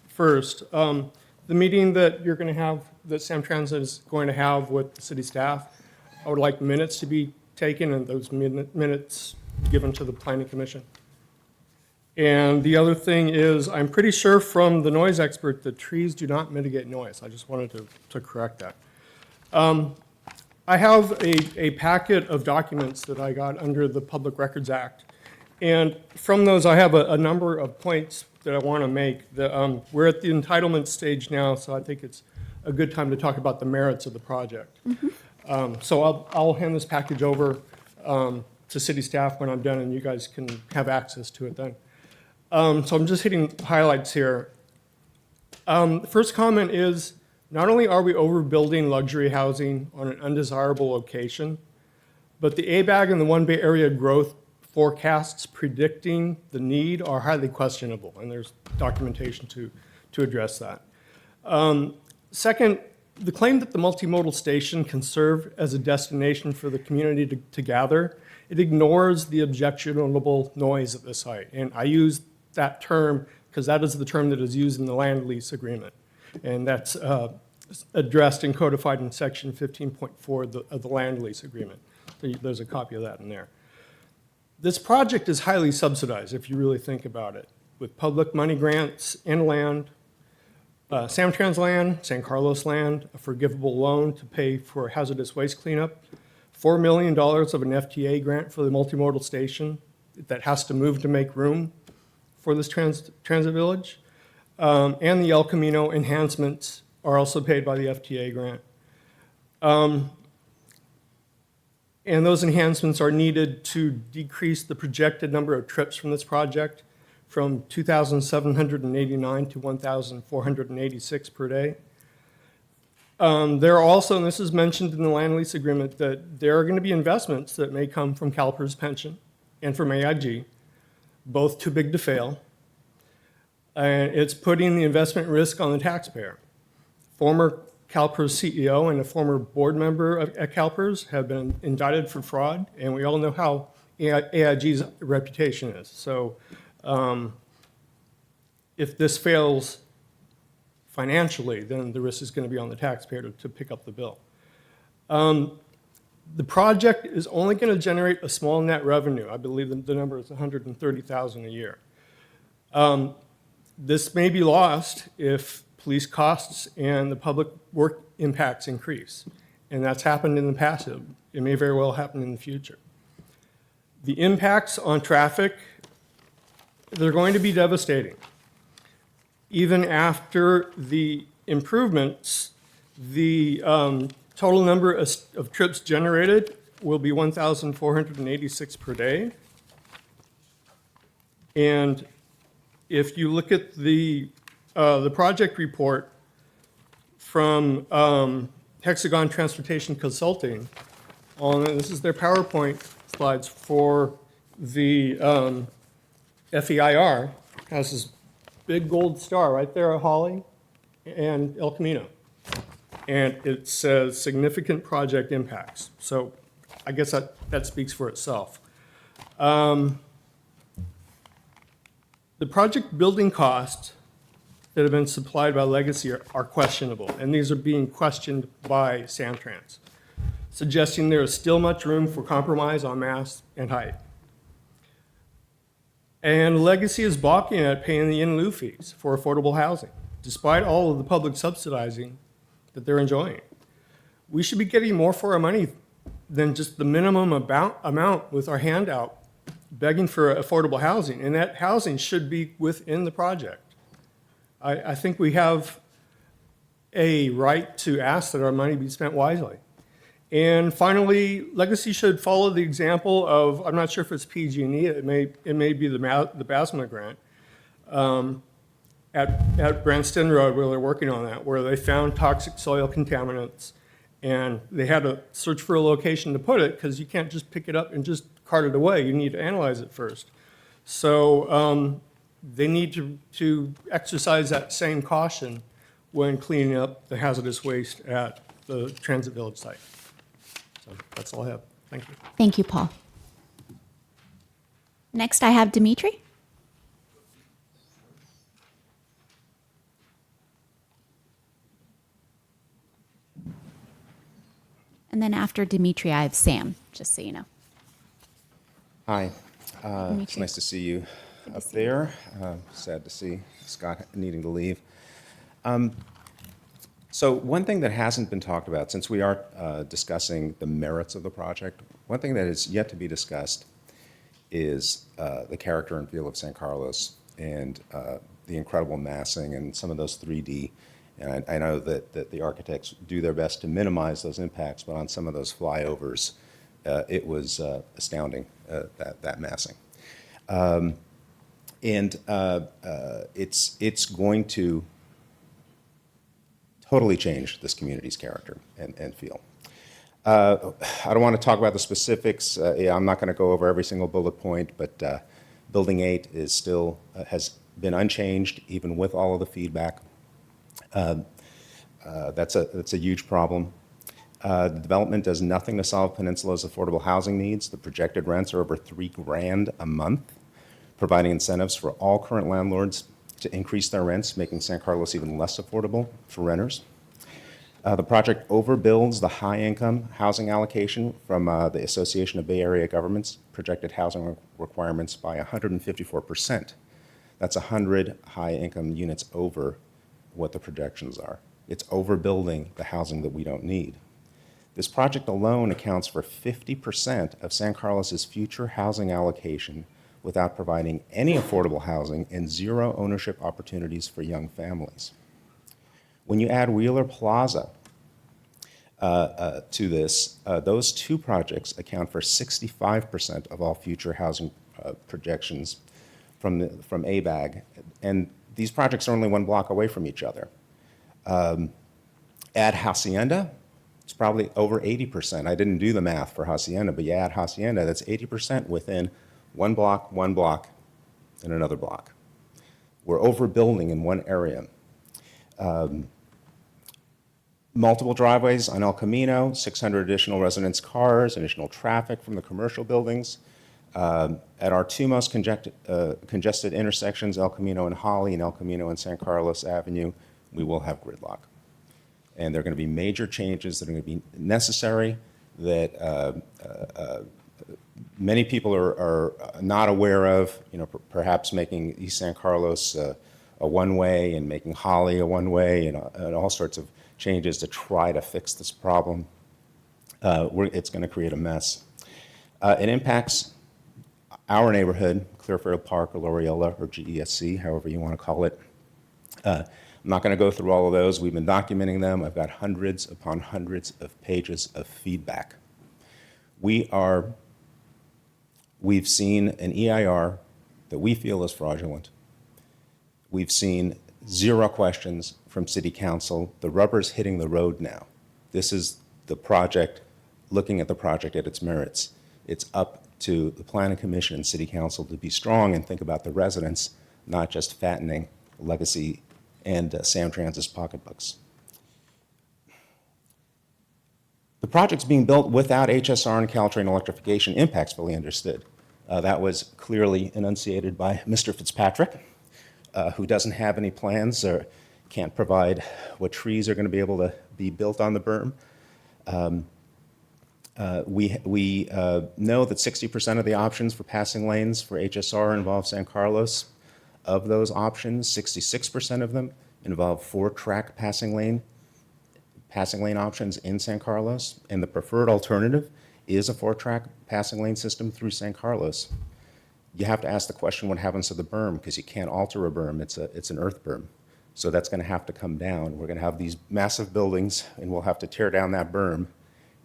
first. The meeting that you're going to have, that Samtrans is going to have with the city staff, I would like minutes to be taken and those minutes given to the Planning Commission. And the other thing is, I'm pretty sure from the noise expert that trees do not mitigate noise. I just wanted to correct that. I have a packet of documents that I got under the Public Records Act. And from those, I have a number of points that I want to make. We're at the entitlement stage now, so I think it's a good time to talk about the merits of the project. So I'll hand this package over to city staff when I'm done, and you guys can have access to it then. So I'm just hitting highlights here. The first comment is, not only are we overbuilding luxury housing on an undesirable location, but the ABAG and the One Bay Area growth forecasts predicting the need are highly questionable, and there's documentation to address that. Second, the claim that the multimodal station can serve as a destination for the community to gather, it ignores the objectionable noise at the site. And I use that term because that is the term that is used in the land lease agreement. And that's addressed and codified in section 15.4 of the land lease agreement. There's a copy of that in there. This project is highly subsidized, if you really think about it, with public money grants and land, Samtrans land, San Carlos land, a forgivable loan to pay for hazardous waste cleanup, $4 million of an FTA grant for the multimodal station that has to move to make room for this transit village, and the El Camino enhancements are also paid by the FTA grant. And those enhancements are needed to decrease the projected number of trips from this project from 2,789 to 1,486 per day. There are also, and this is mentioned in the land lease agreement, that there are going to be investments that may come from CalPERS pension and from AIG, both too big to fail. And it's putting the investment risk on the taxpayer. Former CalPERS CEO and a former board member at CalPERS have been indicted for fraud, and we all know how AIG's reputation is. So if this fails financially, then the risk is going to be on the taxpayer to pick up the bill. The project is only going to generate a small net revenue. I believe the number is $130,000 a year. This may be lost if police costs and the public work impacts increase. And that's happened in the past. It may very well happen in the future. The impacts on traffic, they're going to be devastating. Even after the improvements, the total number of trips generated will be 1,486 per day. And if you look at the project report from Hexagon Transportation Consulting, this is their PowerPoint slides for the FEIR, has this big gold star right there at Holly and El Camino. And it says significant project impacts. So I guess that speaks for itself. The project building costs that have been supplied by Legacy are questionable, and these are being questioned by Samtrans, suggesting there is still much room for compromise on mass and height. And Legacy is balking at paying the in lieu fees for affordable housing, despite all of the public subsidizing that they're enjoying. We should be getting more for our money than just the minimum amount with our handout begging for affordable housing, and that housing should be within the project. I think we have a right to ask that our money be spent wisely. And finally, Legacy should follow the example of, I'm not sure if it's PG&E, it may be the BASMA grant, at Branston Road, where they're working on that, where they found toxic soil contaminants, and they had to search for a location to put it, because you can't just pick it up and just cart it away. You need to analyze it first. So they need to exercise that same caution when cleaning up the hazardous waste at the Transit Village site. So that's all I have. Thank you. Thank you, Paul. Next, I have Dimitri. And then after Dimitri, I have Sam, just so you know. Hi, it's Dimitri. nice to see you. up there. Sad to see Scott needing to leave. So one thing that hasn't been talked about, since we are discussing the merits of the project, one thing that is yet to be discussed is the character and feel of San Carlos and the incredible massing and some of those 3D. And I know that the architects do their best to minimize those impacts, but on some of those flyovers, it was astounding, that massing. It's going to totally change this community's character and feel. I don't want to talk about the specifics. I'm not going to go over every single bullet point, but Building 8 is still has been unchanged, even with all of the feedback. That's a huge problem. The development does nothing to solve Peninsula's affordable housing needs. The projected rents are over $3,000 a month, providing incentives for all current landlords to increase their rents, making San Carlos even less affordable for renters. The project overbuilds the high-income housing allocation from the Association of Bay Area Governments projected housing requirements by 154%. That's 100 high-income units over what the projections are. It's overbuilding the housing that we don't need. This project alone accounts for 50% of San Carlos's future housing allocation without providing any affordable housing and zero ownership opportunities for young families. When you add Wheeler Plaza to this, those two projects account for 65% of all future housing projections from ABAG. And these projects are only one block away from each other. Add Hacienda, it's probably over 80%. I didn't do the math for Hacienda, but you add Hacienda, that's 80% within one block, and another block. We're overbuilding in one area. Multiple driveways on El Camino, 600 additional residents' cars, additional traffic from the commercial buildings. At our two most congested intersections, El Camino and Holly and El Camino and San Carlos Avenue, we will have gridlock. And there are going to be major changes that are going to be necessary that many people are not aware of, perhaps making East San Carlos a one-way and making Holly a one-way and all sorts of changes to try to fix this problem. It's going to create a mess. It impacts our neighborhood, Clearfield Park or Loreola or GESC, however you want to call it. I'm not going to go through all of those. We've been documenting them. I've got hundreds upon hundreds of pages of feedback. We've seen an EIR that we feel is fraudulent. We've seen zero questions from City Council. The rubber's hitting the road now. This is the project, looking at the project at its merits. It's up to the Planning Commission and City Council to be strong and think about the residents, not just fattening Legacy and Samtrans's pocketbooks. The project's being built without HSR and Caltrain electrification impacts fully understood. That was clearly enunciated by Mr. Fitzpatrick, who doesn't have any plans or can't provide what trees are going to be able to be built on the berm. We know that 60% of the options for passing lanes for HSR involve San Carlos. Of those options, 66% of them involve 4-track passing lane options in San Carlos, and the preferred alternative is a 4-track passing lane system through San Carlos. You have to ask the question, what happens to the berm? Because you can't alter a berm, it's an earth berm. So that's going to have to come down. We're going to have these massive buildings, and we'll have to tear down that berm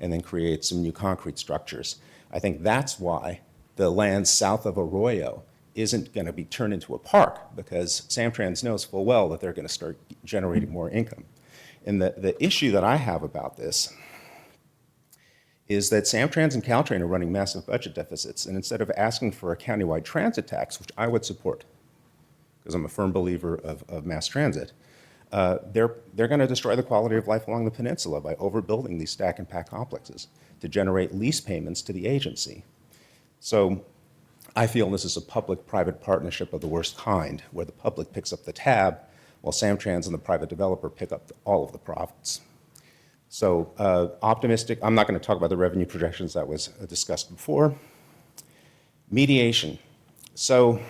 and then create some new concrete structures. I think that's why the land south of Arroyo isn't going to be turned into a park, because Samtrans knows full well that they're going to start generating more income. And the issue that I have about this is that Samtrans and Caltrain are running massive budget deficits, and instead of asking for a countywide transit tax, which I would support, because I'm a firm believer of mass transit, they're going to destroy the quality of life along the peninsula by overbuilding these stack and pack complexes to generate lease payments to the agency. So I feel this is a public-private partnership of the worst kind, where the public picks up the tab while Samtrans and the private developer pick up all of the profits. So optimistic. I'm not going to talk about the revenue projections that was discussed before. Mediation. So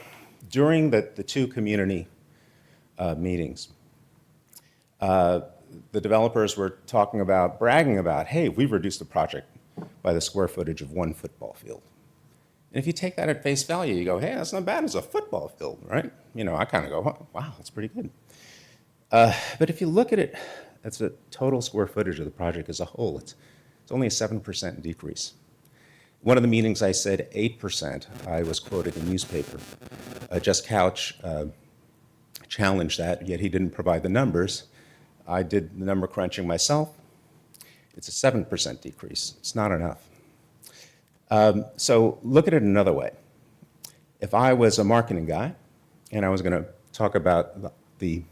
during the two community meetings, the developers were talking about, bragging about, hey, we've reduced the project by the square footage of one football field. And if you take that at face value, you go, hey, that's not bad as a football field, right? You know, I kind of go, wow, that's pretty good. But if you look at it, that's the total square footage of the project as a whole. It's only a 7% decrease. One of the meetings I said 8%. I was quoted in the newspaper. Just Couch challenged that, yet he didn't provide the numbers. I did the number crunching myself. It's a 7% decrease. It's not enough. So look at it another way. If I was a marketing guy and I was going to talk about the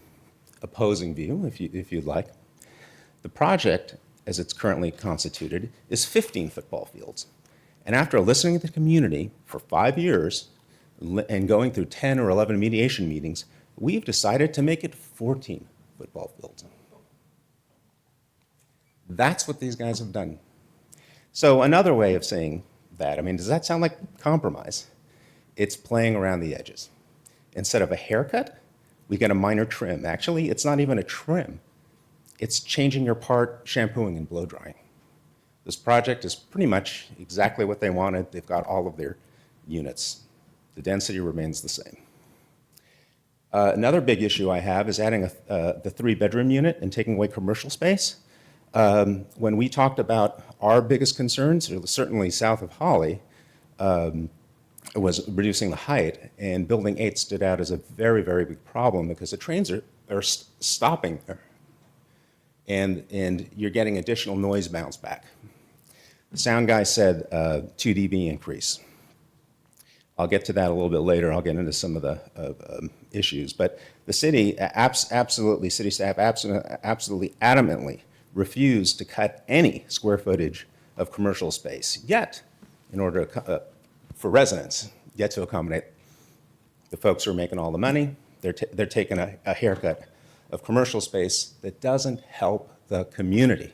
opposing view, if you'd like, the project, as it's currently constituted, is 15 football fields. And after listening to the community for 5 years and going through 10 or 11 mediation meetings, we've decided to make it 14 football fields. That's what these guys have done. So another way of saying that, I mean, does that sound like compromise? It's playing around the edges. Instead of a haircut, we get a minor trim. Actually, it's not even a trim. It's changing your part, shampooing and blow drying. This project is pretty much exactly what they wanted. They've got all of their units. The density remains the same. Another big issue I have is adding the 3-bedroom unit and taking away commercial space. When we talked about our biggest concerns, certainly south of Holly, was reducing the height, and Building 8 stood out as a very, very big problem because the trains are stopping there, and you're getting additional noise bounce back. The sound guy said 2 dB increase. I'll get to that a little bit later. I'll get into some of the issues, but the city absolutely, city staff absolutely adamantly refused to cut any square footage of commercial space, yet, in order to, for residents, yet to accommodate the folks who are making all the money, they're taking a haircut of commercial space that doesn't help the community.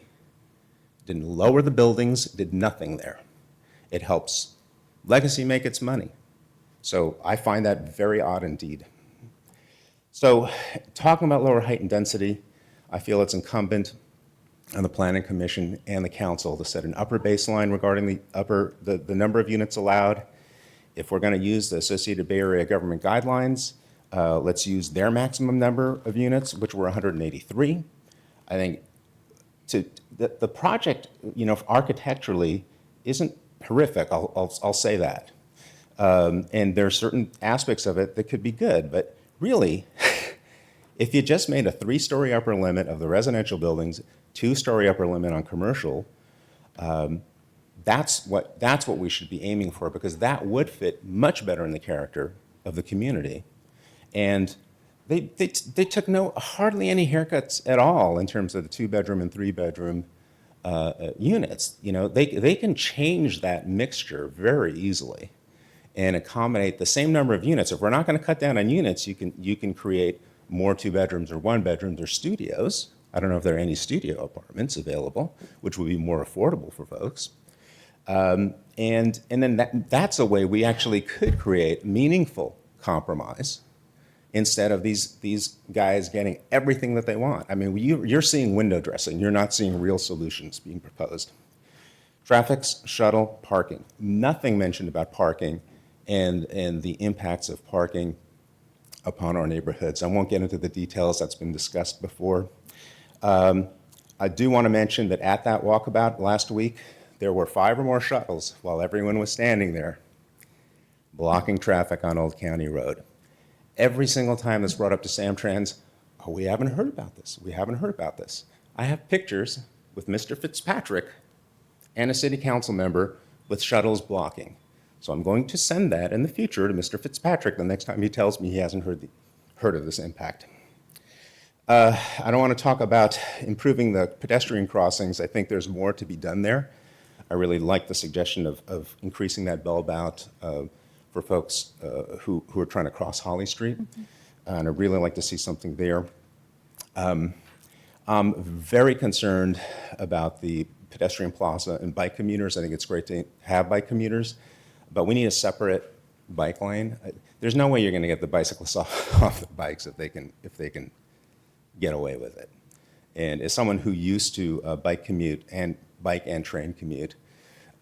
Didn't lower the buildings, did nothing there. It helps Legacy make its money. So I find that very odd indeed. So talking about lower height and density, I feel it's incumbent on the Planning Commission and the Council to set an upper baseline regarding the number of units allowed. If we're going to use the Associated Bay Area government guidelines, let's use their maximum number of units, which were 183. I think the project, you know, architecturally isn't horrific. I'll say that. And there are certain aspects of it that could be good, but really, if you just made a 3-story upper limit of the residential buildings, 2-story upper limit on commercial, that's what we should be aiming for, because that would fit much better in the character of the community. And they took hardly any haircuts at all in terms of the 2-bedroom and 3-bedroom units. You know, they can change that mixture very easily and accommodate the same number of units. If we're not going to cut down on units, you can create more 2-bedrooms or 1-bedrooms or studios. I don't know if there are any studio apartments available, which would be more affordable for folks. And then that's a way we actually could create meaningful compromise instead of these guys getting everything that they want. I mean, you're seeing window dressing. You're not seeing real solutions being proposed. Traffic, shuttle, parking. Nothing mentioned about parking and the impacts of parking upon our neighborhoods. I won't get into the details. That's been discussed before. I do want to mention that at that walkabout last week, there were 5 or more shuttles while everyone was standing there blocking traffic on Old County Road. Every single time it's brought up to Samtrans, oh, we haven't heard about this. We haven't heard about this. I have pictures with Mr. Fitzpatrick and a city council member with shuttles blocking. So I'm going to send that in the future to Mr. Fitzpatrick the next time he tells me he hasn't heard of this impact. I don't want to talk about improving the pedestrian crossings. I think there's more to be done there. I really like the suggestion of increasing that bulb out for folks who are trying to cross Holly Street. And I'd really like to see something there. I'm very concerned about the pedestrian plaza and bike commuters. I think it's great to have bike commuters, but we need a separate bike lane, there's no way you're going to get the bicyclists off the bikes if they can get away with it. And as someone who used to bike and train commute,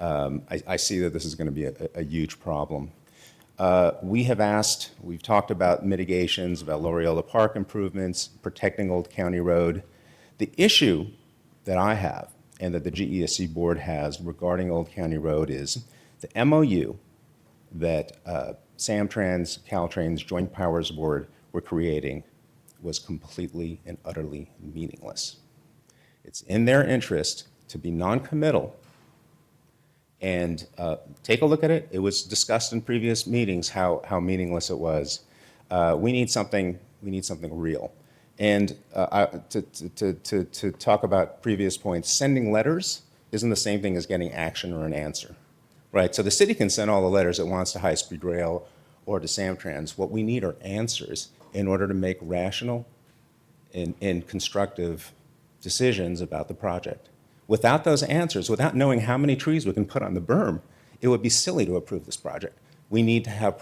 I see that this is going to be a huge problem. We've talked about mitigations, about Loreola Park improvements, protecting Old County Road. The issue that I have and that the GESC board has regarding Old County Road is the MOU that Samtrans, Caltrain's Joint Powers Board were creating was completely and utterly meaningless. It's in their interest to be non-committal and take a look at it. It was discussed in previous meetings how meaningless it was. We need something real. And to talk about previous points, sending letters isn't the same thing as getting action or an answer, right? So the city can send all the letters it wants to High Speed Rail or to Samtrans. What we need are answers in order to make rational and constructive decisions about the project. Without those answers, without knowing how many trees we can put on the berm, it would be silly to approve this project. We need to have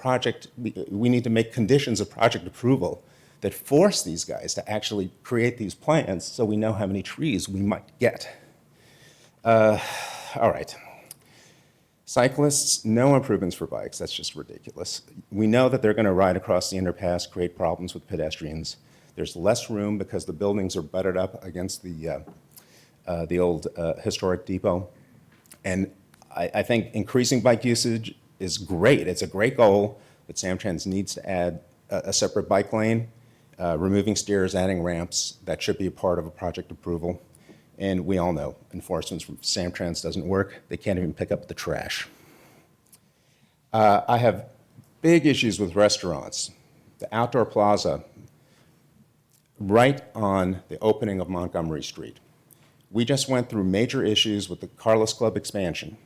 we need to make conditions of project approval that force these guys to actually create these plans so we know how many trees we might get. All right. Cyclists, no improvements for bikes. That's just ridiculous. We know that they're going to ride across the underpass, create problems with pedestrians. There's less room because the buildings are butted up against the old historic depot. And I think increasing bike usage is great. It's a great goal, but Samtrans needs to add a separate bike lane, removing stairs, adding ramps. That should be a part of a project approval. And we all know enforcement from Samtrans doesn't work. They can't even pick up the trash. I have big issues with restaurants. The outdoor plaza right on the opening of Montgomery Street. We just went through major issues with the Carlos Club expansion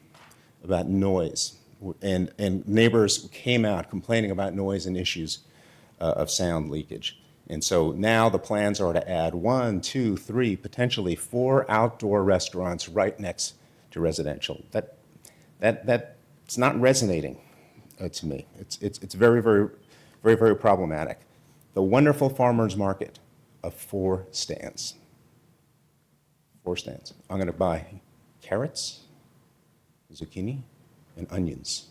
about noise. And neighbors came out complaining about noise and issues of sound leakage. And so now the plans are to add 1, 2, 3, potentially 4 outdoor restaurants right next to residential. That's not resonating to me. It's very, very, very, very problematic. The wonderful farmers market of 4 stands. 4 stands. I'm going to buy carrots, zucchini, and onions.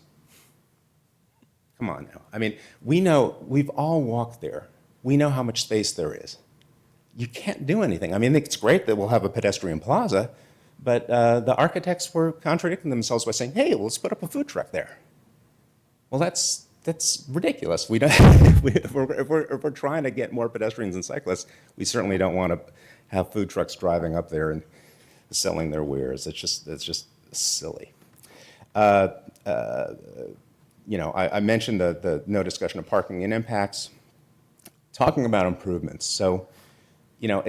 Come on now. I mean, we know, we've all walked there. We know how much space there is. You can't do anything. I mean, it's great that we'll have a pedestrian plaza, but the architects were contradicting themselves by saying, hey, let's put up a food truck there. Well, that's ridiculous. We don't, if we're trying to get more pedestrians and cyclists, we certainly don't want to have food trucks driving up there and selling their wares. It's just silly. You know, I mentioned the no discussion of parking and impacts. Talking about improvements. So, you know,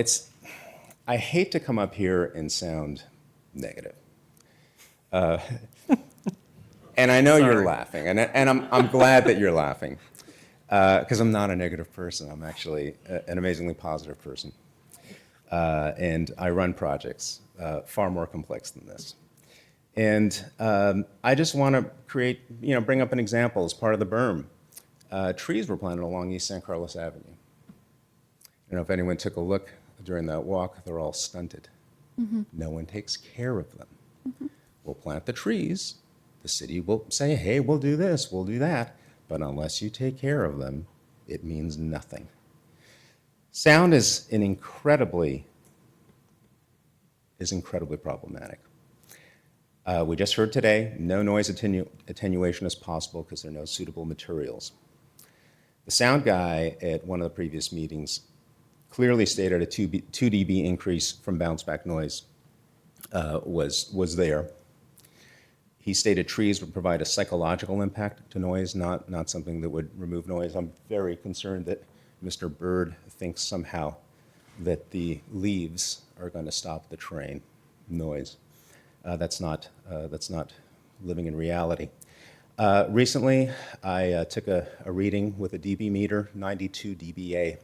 I hate to come up here and sound negative. And I know you're laughing, and I'm glad that you're laughing, because I'm not a negative person. I'm actually an amazingly positive person. And I run projects far more complex than this. And I just want to bring up an example as part of the berm. Trees were planted along East San Carlos Avenue. I don't know if anyone took a look during that walk. They're all stunted. Mm-hmm. No one takes care of them. Mm-hmm. We'll plant the trees. The city will say, hey, we'll do this, we'll do that. But unless you take care of them, it means nothing. Sound is incredibly problematic. We just heard today, no noise attenuation is possible because there are no suitable materials. The sound guy at one of the previous meetings clearly stated a 2 dB increase from bounce back noise was there. He stated trees would provide a psychological impact to noise, not something that would remove noise. I'm very concerned that Mr. Byrd thinks somehow that the leaves are going to stop the train noise. That's not living in reality. Recently, I took a reading with a dB meter, 92 dBA,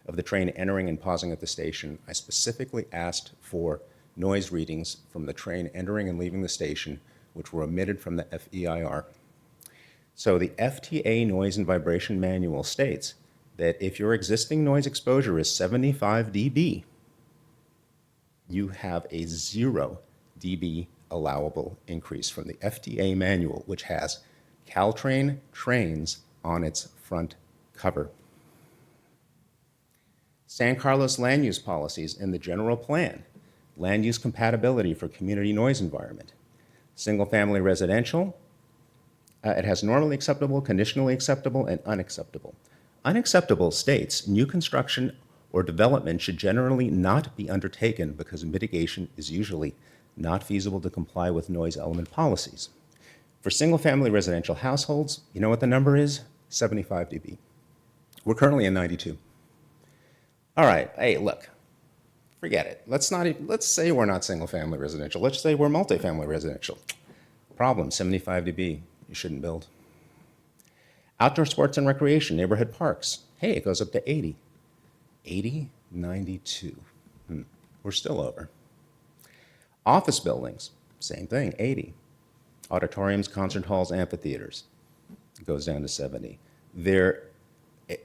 of the train entering and pausing at the station. I specifically asked for noise readings from the train entering and leaving the station, which were omitted from the FEIR. So the FTA Noise and Vibration Manual states that if your existing noise exposure is 75 dB, you have a 0 dB allowable increase from the FTA manual, which has Caltrain trains on its front cover. San Carlos land use policies in the general plan, land use compatibility for community noise environment. Single-family residential, it has normally acceptable, conditionally acceptable, and unacceptable. Unacceptable states new construction or development should generally not be undertaken because mitigation is usually not feasible to comply with noise element policies. For single-family residential households, you know what the number is? 75 dB. We're currently at 92. All right, hey, look, forget it. Let's say we're not single-family residential. Let's say we're multifamily residential. Problem, 75 dB, you shouldn't build. Outdoor sports and recreation, neighborhood parks. Hey, it goes up to 80. 80, 92. We're still over. Office buildings, same thing, 80. Auditoriums, concert halls, amphitheaters, it goes down to 70.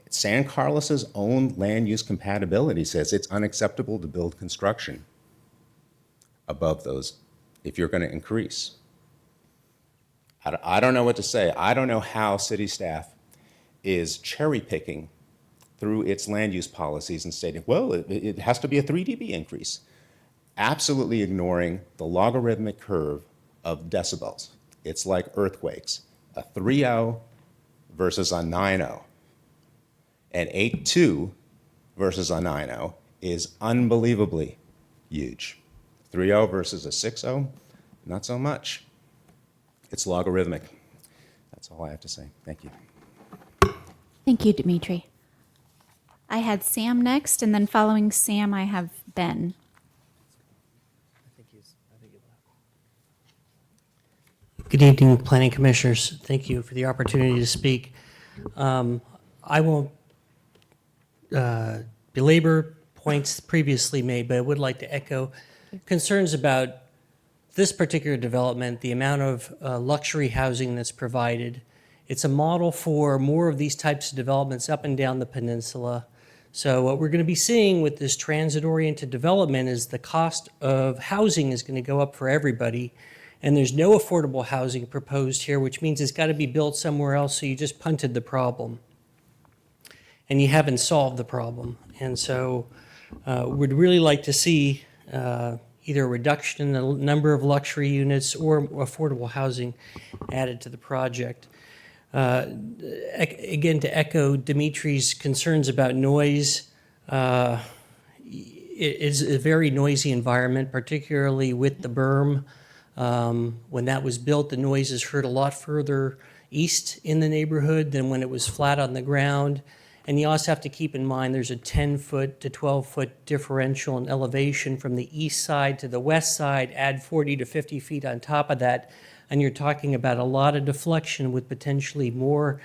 San Carlos's own land use compatibility says it's unacceptable to build construction above those if you're going to increase. I don't know what to say. I don't know how city staff is cherry picking through its land use policies and stating, well, it has to be a 3 dB increase, absolutely ignoring the logarithmic curve of decibels. It's like earthquakes, a 3.0 versus a 9.0. An 8.2 versus a 9.0 is unbelievably huge. 3.0 versus a 6.0, not so much. It's logarithmic. That's all I have to say. Thank you. Thank you, Dimitri. I had Sam next, and then following Sam, I have Ben. Good evening, Planning Commissioners. Thank you for the opportunity to speak. I won't belabor points previously made, but I would like to echo concerns about this particular development, the amount of luxury housing that's provided. It's a model for more of these types of developments up and down the peninsula. So what we're going to be seeing with this transit-oriented development is the cost of housing is going to go up for everybody. And there's no affordable housing proposed here, which means it's got to be built somewhere else, so you just punted the problem. And you haven't solved the problem. And so we'd really like to see either a reduction in the number of luxury units or affordable housing added to the project. Again, to echo Dimitri's concerns about noise, it is a very noisy environment, particularly with the berm. When that was built, the noise is heard a lot further east in the neighborhood than when it was flat on the ground. And you also have to keep in mind there's a 10-foot to 12-foot differential in elevation from the east side to the west side. Add 40 to 50 feet on top of that, and you're talking about a lot of deflection with potentially more.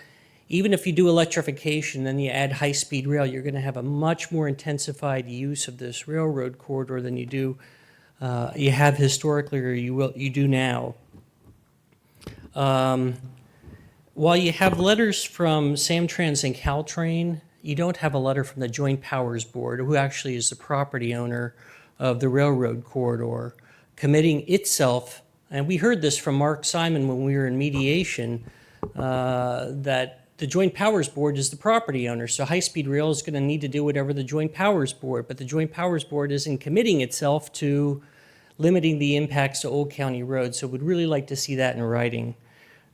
Even if you do electrification, then you add high-speed rail, you're going to have a much more intensified use of this railroad corridor than you have historically or you do now. While you have letters from Samtrans and Caltrain, you don't have a letter from the Joint Powers Board, who actually is the property owner of the railroad corridor, committing itself, and we heard this from Mark Simon when we were in mediation, that the Joint Powers Board is the property owner, so high-speed rail is going to need to do whatever the Joint Powers Board, but the Joint Powers Board isn't committing itself to limiting the impacts to Old County Road, so we'd really like to see that in writing.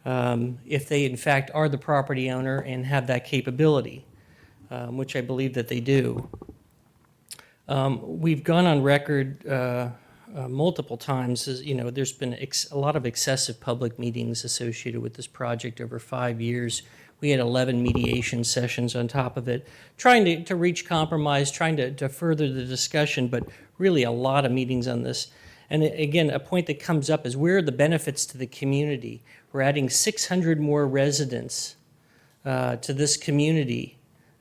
If they in fact are the property owner and have that capability, which I believe that they do. We've gone on record multiple times, as you know, there's been a lot of excessive public meetings associated with this project over 5 years. We had 11 mediation sessions on top of it, trying to reach compromise, trying to further the discussion, but really a lot of meetings on this. And again, a point that comes up is where are the benefits to the community? We're adding 600 more residents to this community,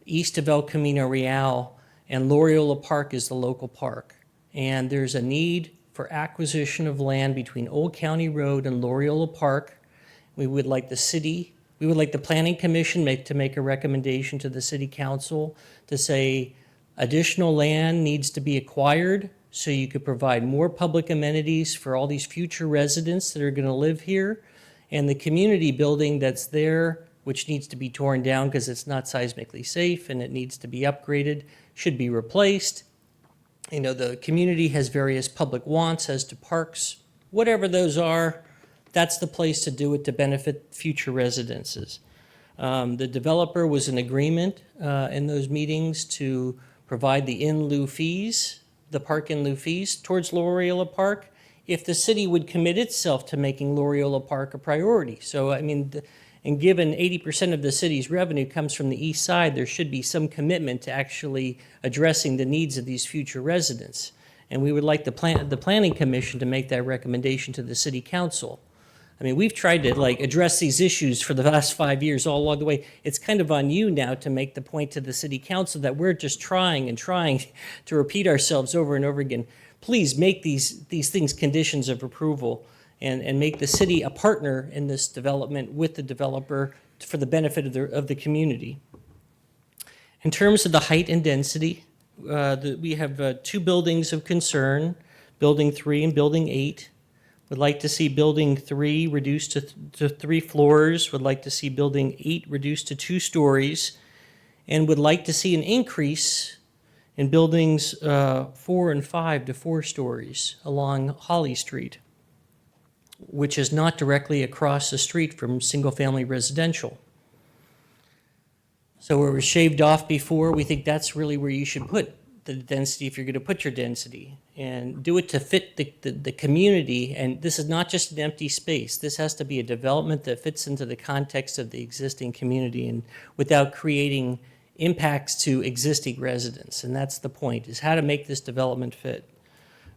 east of El Camino Real, and Loyola Park is the local park. And there's a need for acquisition of land between Old County Road and Loyola Park. We would like the city, We would like the Planning Commission to make a recommendation to the City Council to say additional land needs to be acquired so you could provide more public amenities for all these future residents that are going to live here. And the community building that's there, which needs to be torn down because it's not seismically safe and it needs to be upgraded, should be replaced. You know, the community has various public wants as to parks, whatever those are, that's the place to do it to benefit future residences. The developer was in agreement in those meetings to provide the in lieu fees, the park in lieu fees towards Loyola Park, if the city would commit itself to making Loyola Park a priority. So, I mean, and given 80% of the city's revenue comes from the east side, there should be some commitment to actually addressing the needs of these future residents. And we would like the Planning Commission to make that recommendation to the City Council. I mean, we've tried to address these issues for the last 5 years all along the way. It's kind of on you now to make the point to the City Council that we're just trying and trying to repeat ourselves over and over again. Please make these things conditions of approval and make the city a partner in this development with the developer for the benefit of the community. In terms of the height and density, we have 2 buildings of concern, Building 3 and Building 8. Would like to see Building 3 reduced to 3 floors, would like to see Building 8 reduced to 2 stories, and would like to see an increase in Buildings 4 and 5 to 4 stories along Holly Street, which is not directly across the street from single-family residential. So where it was shaved off before, we think that's really where you should put the density if you're going to put your density, and do it to fit the community. And this is not just an empty space. This has to be a development that fits into the context of the existing community and without creating impacts to existing residents. And that's the point, is how to make this development fit.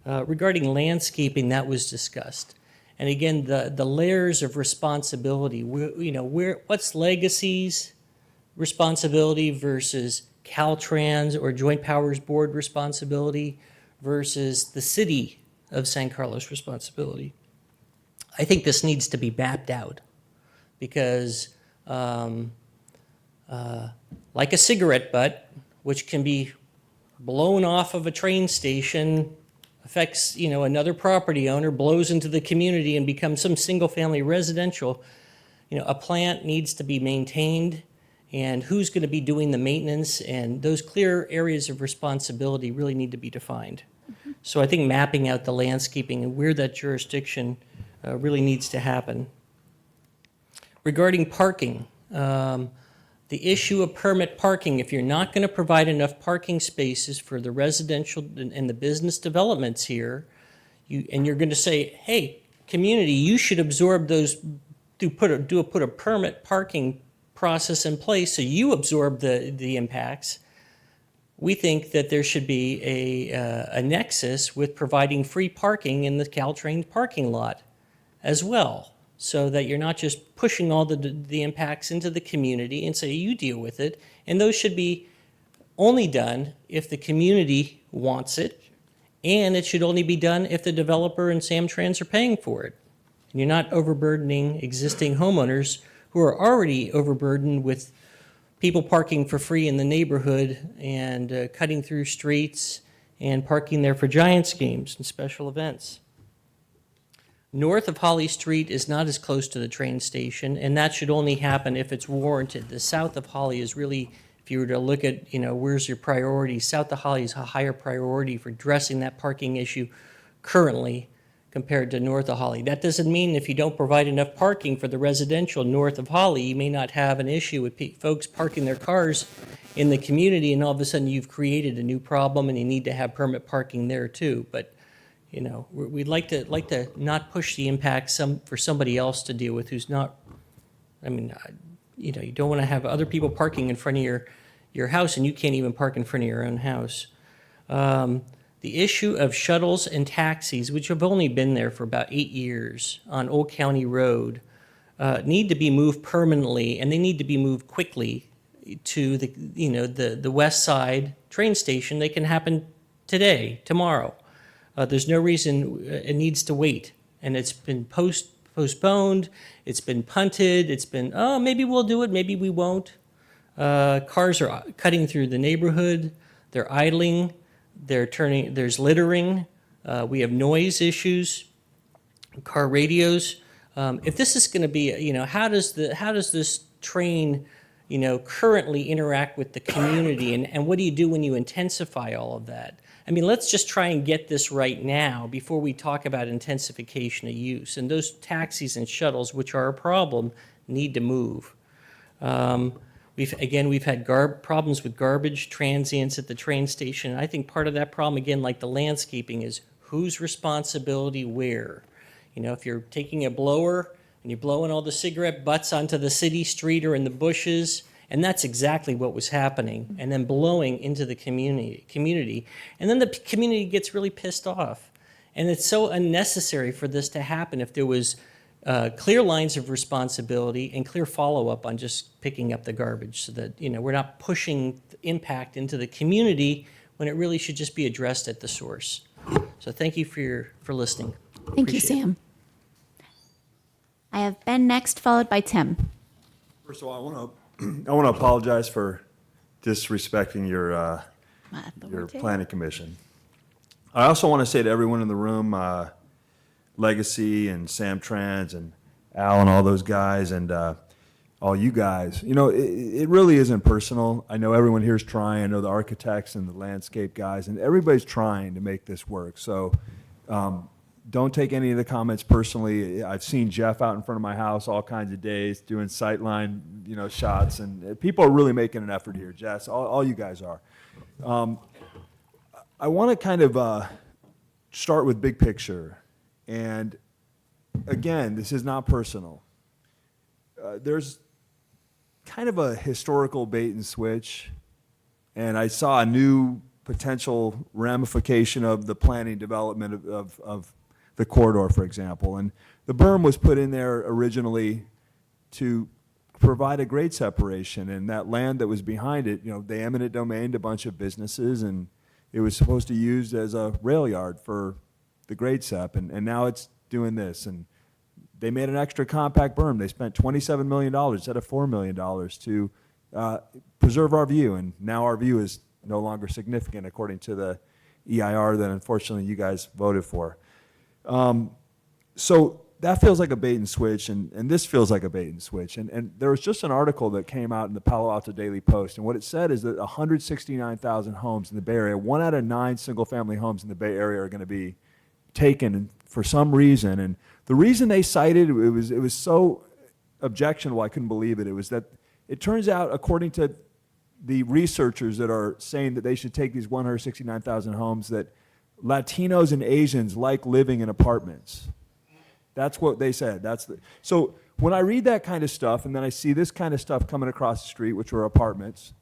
Regarding landscaping, that was discussed. And again, the layers of responsibility, what's Legacy's responsibility versus Caltrans or Joint Powers Board responsibility versus the city of San Carlos responsibility. I think this needs to be mapped out because like a cigarette butt, which can be blown off of a train station, affects, another property owner, blows into the community and becomes some single-family residential, a plant needs to be maintained, and who's going to be doing the maintenance, and those clear areas of responsibility really need to be defined. So I think mapping out the landscaping and where that jurisdiction really needs to happen. Regarding parking, the issue of permit parking, if you're not going to provide enough parking spaces for the residential and the business developments here, and you're going to say, hey, community, you should absorb those, put a permit parking process in place so you absorb the impacts. We think that there should be a nexus with providing free parking in the Caltrain parking lot as well, so that you're not just pushing all the impacts into the community and say you deal with it. And those should be only done if the community wants it, and it should only be done if the developer and Samtrans are paying for it. And you're not overburdening existing homeowners who are already overburdened with people parking for free in the neighborhood and cutting through streets and parking there for Giants games and special events. North of Holly Street is not as close to the train station, and that should only happen if it's warranted. The south of Holly is really, if you were to look at, where's your priority, south of Holly is a higher priority for addressing that parking issue currently compared to north of Holly. That doesn't mean if you don't provide enough parking for the residential north of Holly, you may not have an issue with folks parking their cars in the community, and all of a sudden you've created a new problem and you need to have permit parking there too. But we'd like to not push the impact for somebody else to deal with who's not. You don't want to have other people parking in front of your house and you can't even park in front of your own house. The issue of shuttles and taxis, which have only been there for about 8 years on Old County Road, need to be moved permanently, and they need to be moved quickly to the west side train station. They can happen today, tomorrow. There's no reason it needs to wait, and it's been postponed, it's been punted, it's been, oh, maybe we'll do it, maybe we won't. Cars are cutting through the neighborhood, they're idling, there's littering, we have noise issues, car radios. If this is going to be, how does this train, currently interact with the community, and what do you do when you intensify all of that? I mean, let's just try and get this right now before we talk about intensification of use. And those taxis and shuttles, which are a problem, need to move. We've had problems with garbage transients at the train station. And I think part of that problem, again, like the landscaping, is whose responsibility where. If you're taking a blower and you're blowing all the cigarette butts onto the city street or in the bushes, and that's exactly what was happening, and then blowing into the community. And then the community gets really pissed off. And it's so unnecessary for this to happen if there was clear lines of responsibility and clear follow-up on just picking up the garbage so that, we're not pushing impact into the community when it really should just be addressed at the source. So thank you for listening. Thank you, Appreciate it. Sam. I have Ben next, followed by Tim. First of all, I want to apologize for disrespecting your planning commission. I also want to say to everyone in the room, Legacy and Sam Trans and Al and all those guys and all you guys, it really isn't personal. I know everyone here is trying. I know the architects and the landscape guys, and everybody's trying to make this work. So don't take any of the comments personally. I've seen Jeff out in front of my house all kinds of days doing sightline, shots, and people are really making an effort here. Jess, all you guys are. I want to kind of start with big picture, and again, this is not personal. There's kind of a historical bait and switch, and I saw a new potential ramification of the planning development of the corridor, for example. And the berm was put in there originally to provide a grade separation, and that land that was behind it, they eminent domained a bunch of businesses, and it was supposed to be used as a rail yard for the grade sep, and now it's doing this. And they made an extra compact berm. They spent $27 million instead of $4 million to preserve our view, and now our view is no longer significant according to the EIR that unfortunately you guys voted for. So that feels like a bait and switch, and this feels like a bait and switch. And there was just an article that came out in the Palo Alto Daily Post, and what it said is that 169,000 homes in the Bay Area, 1 out of 9 single-family homes in the Bay Area are going to be taken for some reason. And the reason they cited, it was so objectionable, I couldn't believe it. It was that it turns out, according to the researchers that are saying that they should take these 169,000 homes, that Latinos and Asians like living in apartments. That's what they said. So when I read that kind of stuff, and then I see this kind of stuff coming across the street, which are apartments,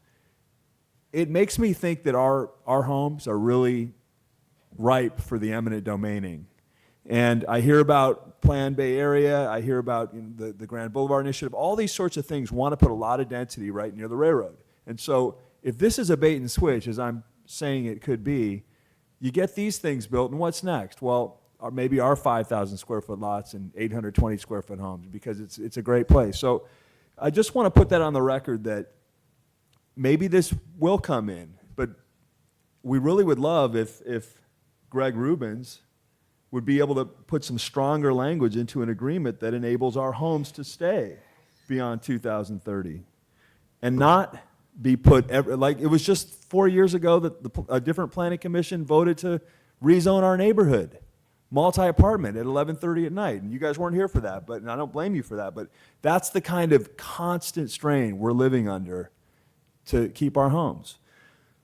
it makes me think that our homes are really ripe for the eminent domaining. And I hear about Plan Bay Area, I hear about the Grand Boulevard Initiative, all these sorts of things want to put a lot of density right near the railroad. And so if this is a bait and switch, as I'm saying it could be, you get these things built, and what's next? Well, maybe our 5,000 square foot lots and 820 square foot homes, because it's a great place. So I just want to put that on the record that maybe this will come in, but we really would love if Greg Rubens would be able to put some stronger language into an agreement that enables our homes to stay beyond 2030 and not be put, like it was just 4 years ago that a different planning commission voted to rezone our neighborhood, multi-apartment at 11:30 at night. And you guys weren't here for that, and I don't blame you for that, but that's the kind of constant strain we're living under to keep our homes.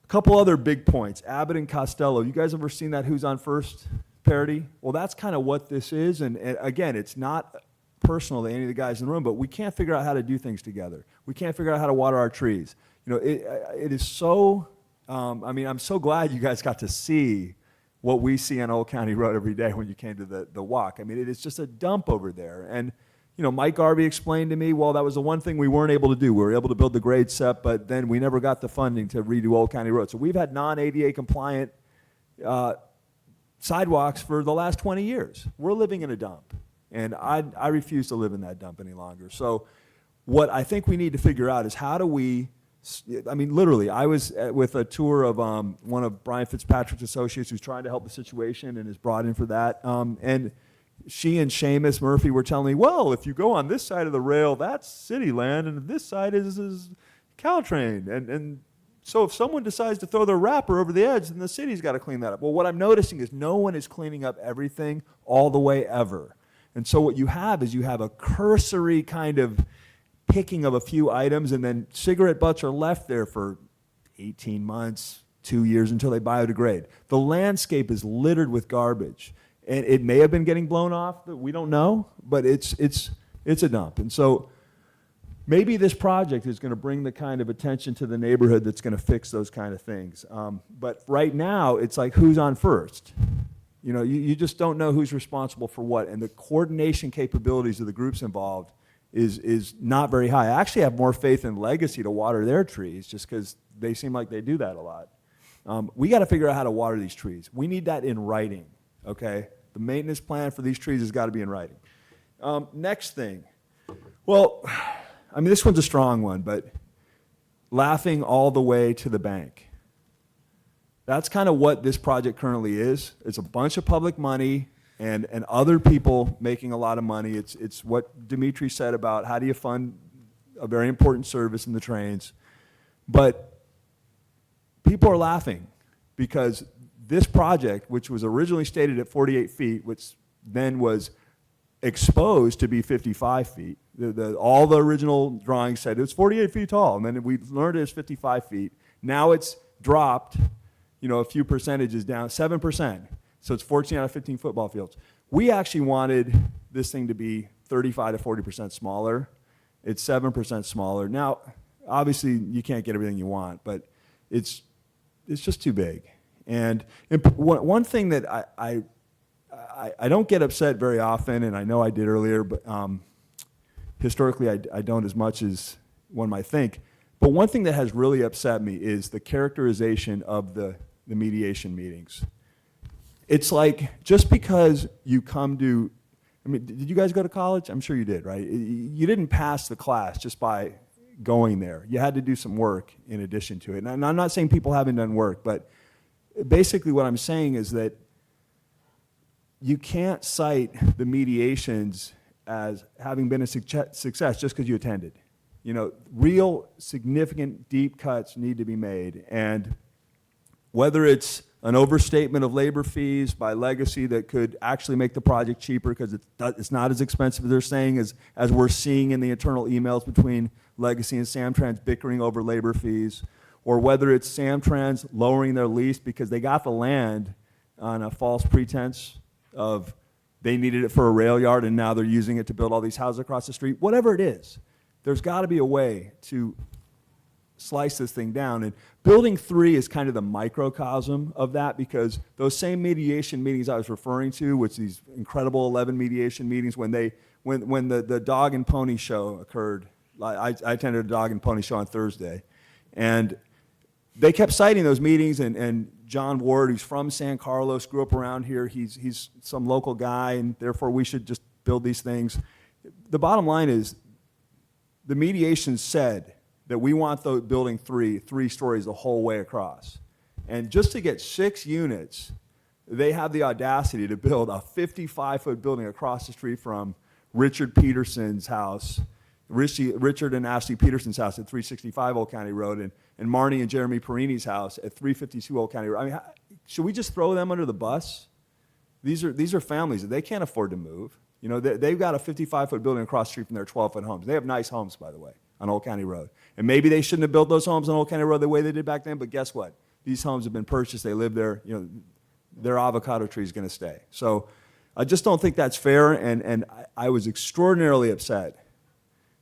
A couple other big points. Abbott and Costello. You guys ever seen that Who's on First parody? Well, that's kind of what this is. And again, it's not personal to any of the guys in the room, but we can't figure out how to do things together. We can't figure out how to water our trees. It is so, I'm so glad you guys got to see what we see on Old County Road every day when you came to the walk. I mean, it is just a dump over there. And, Mike Garvey explained to me, well, that was the one thing we weren't able to do. We were able to build the grade SEP, but then we never got the funding to redo Old County Road. So we've had non-ADA compliant sidewalks for the last 20 years. We're living in a dump. And I refuse to live in that dump any longer. So what I think we need to figure out is how do we, I mean, literally, I was with a tour of one of Brian Fitzpatrick's associates who's trying to help the situation and is brought in for that. And she and Seamus Murphy were telling me, well, if you go on this side of the rail, that's city land, and this side is Caltrain. And so if someone decides to throw their wrapper over the edge, then the city's got to clean that up. Well, what I'm noticing is no one is cleaning up everything all the way ever. And so what you have is you have a cursory kind of picking of a few items, and then cigarette butts are left there for 18 months, 2 years until they biodegrade. The landscape is littered with garbage. And it may have been getting blown off, we don't know, but it's a dump. And so maybe this project is going to bring the kind of attention to the neighborhood that's going to fix those kind of things. But right now, it's like, who's on first? You know, you just don't know who's responsible for what. And the coordination capabilities of the groups involved is not very high. I actually have more faith in Legacy to water their trees just because they seem like they do that a lot. We got to figure out how to water these trees. We need that in writing, okay? The maintenance plan for these trees has got to be in writing. Next thing. Well, I mean, this one's a strong one, but laughing all the way to the bank. That's kind of what this project currently is. It's a bunch of public money and other people making a lot of money. It's what Dimitri said about how do you fund a very important service in the trains. But people are laughing because this project, which was originally stated at 48 feet, which then was exposed to be 55 feet. All the original drawings said it was 48 feet tall, and then we learned it was 55 feet. Now it's dropped, you know, a few percentages down, 7%. So it's 14 out of 15 football fields. We actually wanted this thing to be 35 to 40% smaller. It's 7% smaller. Now, obviously, you can't get everything you want, but it's just too big. And one thing that I don't get upset very often, and I know I did earlier, but historically I don't as much as one might think. But one thing that has really upset me is the characterization of the mediation meetings. It's like just because you come to, I mean, did you guys go to college? I'm sure you did, right? You didn't pass the class just by going there. You had to do some work in addition to it. And I'm not saying people haven't done work, but basically what I'm saying is that you can't cite the mediations as having been a success just because you attended. You know, real significant deep cuts need to be made. And whether it's an overstatement of labor fees by Legacy that could actually make the project cheaper because it's not as expensive as they're saying, as we're seeing in the internal emails between Legacy and Samtrans bickering over labor fees, or whether it's Samtrans lowering their lease because they got the land on a false pretense of they needed it for a rail yard and now they're using it to build all these houses across the street. Whatever it is, there's got to be a way to slice this thing down. And Building 3 is kind of the microcosm of that because those same mediation meetings I was referring to, which these incredible 11 mediation meetings when the dog and pony show occurred, I attended a dog and pony show on Thursday, and they kept citing those meetings, and John Ward, who's from San Carlos, grew up around here, he's some local guy, and therefore we should just build these things. The bottom line is the mediation said that we want the Building 3 stories the whole way across. And just to get 6 units, they have the audacity to build a 55-foot building across the street from Richard Peterson's house, Richard and Ashley Peterson's house at 365 Old County Road, and Marnie and Jeremy Perini's house at 352 Old County Road. I mean, should we just throw them under the bus? These are families that they can't afford to move. You know, they've got a 55-foot building across the street from their 12-foot homes. They have nice homes, by the way, on Old County Road. And maybe they shouldn't have built those homes on Old County Road the way they did back then, but guess what? These homes have been purchased. They live there. You know, their avocado tree is going to stay. So I just don't think that's fair, and I was extraordinarily upset.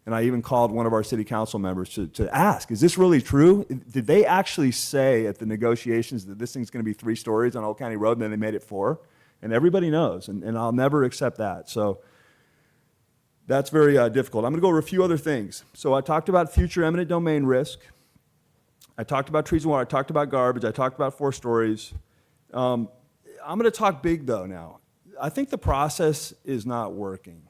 And I even called one of our city council members to ask, is this really true? Did they actually say at the negotiations that this thing's going to be 3 stories on Old County Road, and then they made it 4? And everybody knows, and I'll never accept that. So that's very difficult. I'm going to go over a few other things. So I talked about future eminent domain risk. I talked about trees and water. I talked about garbage. I talked about 4 stories. I'm going to talk big, though, now. I think the process is not working.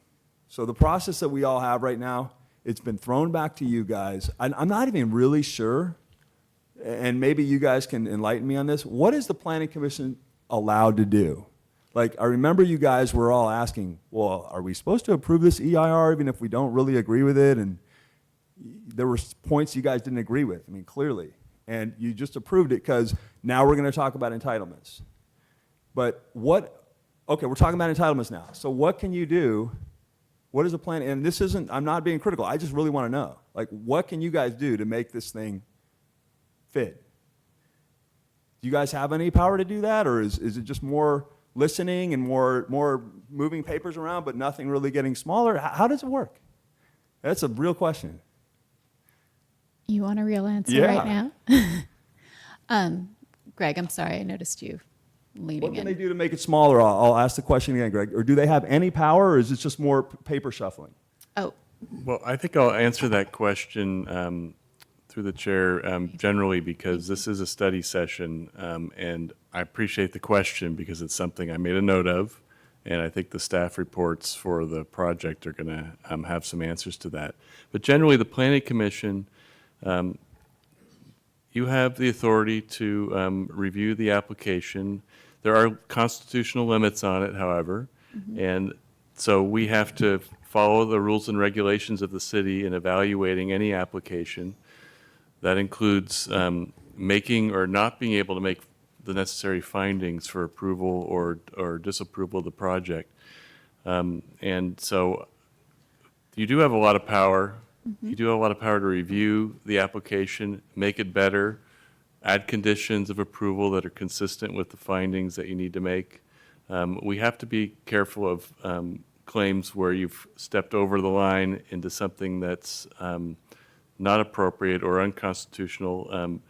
So the process that we all have right now, it's been thrown back to you guys. I'm not even really sure, and maybe you guys can enlighten me on this. What is the Planning Commission allowed to do? Like, I remember you guys were all asking, well, are we supposed to approve this EIR even if we don't really agree with it? And there were points you guys didn't agree with, I mean, clearly. And you just approved it because now we're going to talk about entitlements. But okay, we're talking about entitlements now. So what can you do? What is the plan? And this isn't, I'm not being critical. I just really want to know. Like, what can you guys do to make this thing fit? Do you guys have any power to do that? Or is it just more listening and more moving papers around, but nothing really getting smaller? How does it work? That's a real question. You want a real answer Yeah. right now? Greg, I'm sorry, I noticed you leaning What can in. they do to make it smaller? I'll ask the question again, Greg. Or do they have any power, or is it just more paper shuffling? Oh, Well, I think I'll answer that question through the chair generally because this is a study session, and I appreciate the question because it's something I made a note of, and I think the staff reports for the project are going to have some answers to that. But generally, the Planning Commission, you have the authority to review the application. There are constitutional limits on it, however, and so we have to follow the rules and regulations of the city in evaluating any application. That includes making or not being able to make the necessary findings for approval or disapproval of the project. And so you do have a lot of power. You do have a lot of power to review the application, make it better, add conditions of approval that are consistent with the findings that you need to make. We have to be careful of claims where you've stepped over the line into something that's not appropriate or unconstitutional. An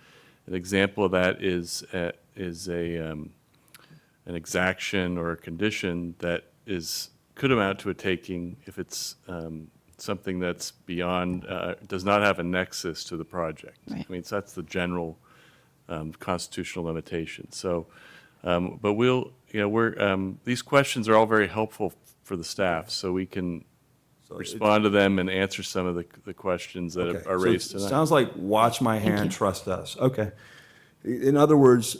example of that is an exaction or a condition that could amount to a taking if it's something that's beyond, does not have a nexus to the project. Right. I mean, so that's the general constitutional limitation. So, but these questions are all very helpful for the staff, so we can respond to them and answer some of the questions that Okay, are so raised it tonight. sounds like watch my hand, trust us. Okay. In other words,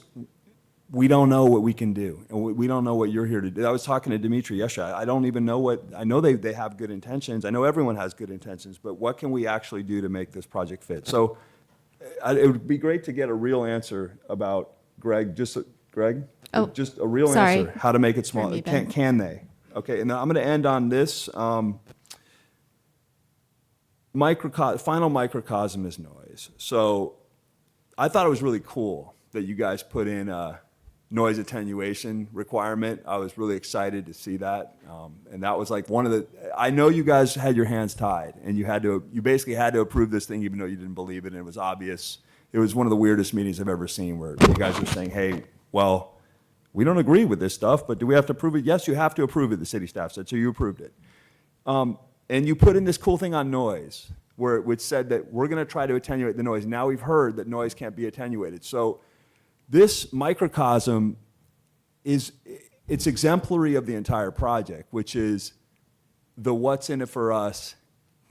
we don't know what we can do, and we don't know what you're here to do. I was talking to Dimitri yesterday. I don't even know I know they have good intentions. I know everyone has good intentions, but what can we actually do to make this project fit? So it would be great to get a real answer about Greg, Greg? Oh, Just a real sorry. answer, how to make it smaller. Turn me back. Can they? Okay, and I'm going to end on this. Final microcosm is noise. So I thought it was really cool that you guys put in a noise attenuation requirement. I was really excited to see that. And that was like I know you guys had your hands tied and you basically had to approve this thing even though you didn't believe it and it was obvious. It was one of the weirdest meetings I've ever seen where you guys were saying, hey, well, we don't agree with this stuff, but do we have to approve it? Yes, you have to approve it, the city staff said, so you approved it. And you put in this cool thing on noise, which said that we're going to try to attenuate the noise. Now we've heard that noise can't be attenuated. So this microcosm it's exemplary of the entire project, which is the what's in it for us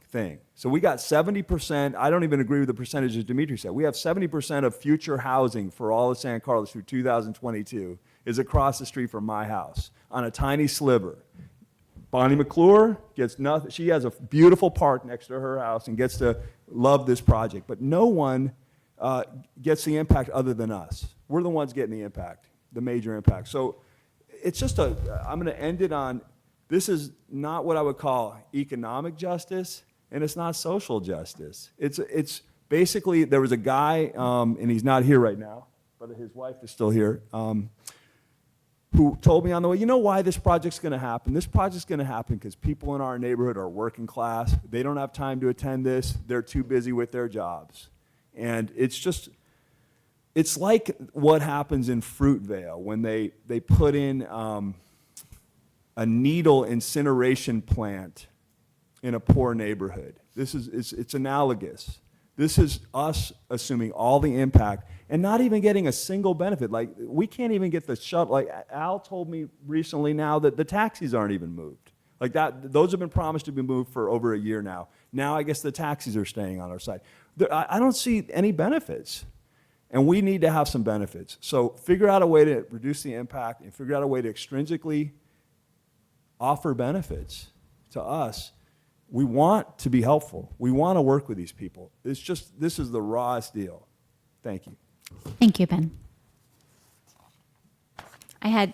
thing. So we got 70%, I don't even agree with the percentages Dimitri said. We have 70% of future housing for all of San Carlos through 2022 is across the street from my house on a tiny sliver. Bonnie McClure gets nothing. She has a beautiful park next to her house and gets to love this project. But no one gets the impact other than us. We're the ones getting the impact, the major impact. So it's just I'm going to end it on, this is not what I would call economic justice, and it's not social justice. It's basically, there was a guy, and he's not here right now, but his wife is still here, who told me on the way, you know why this project's going to happen? This project's going to happen because people in our neighborhood are working class. They don't have time to attend this. They're too busy with their jobs. And it's like what happens in Fruitvale when they put in a needle incineration plant in a poor neighborhood. It's analogous. This is us assuming all the impact and not even getting a single benefit. Like, we can't even get the shuttle. Like, Al told me recently now that the taxis aren't even moved. Like that, those have been promised to be moved for over a year now. Now I guess the taxis are staying on our side. I don't see any benefits. And we need to have some benefits. So figure out a way to reduce the impact and figure out a way to extrinsically offer benefits to us. We want to be helpful. We want to work with these people. It's just, this is the rawest deal. Thank you. Thank you, Ben. I had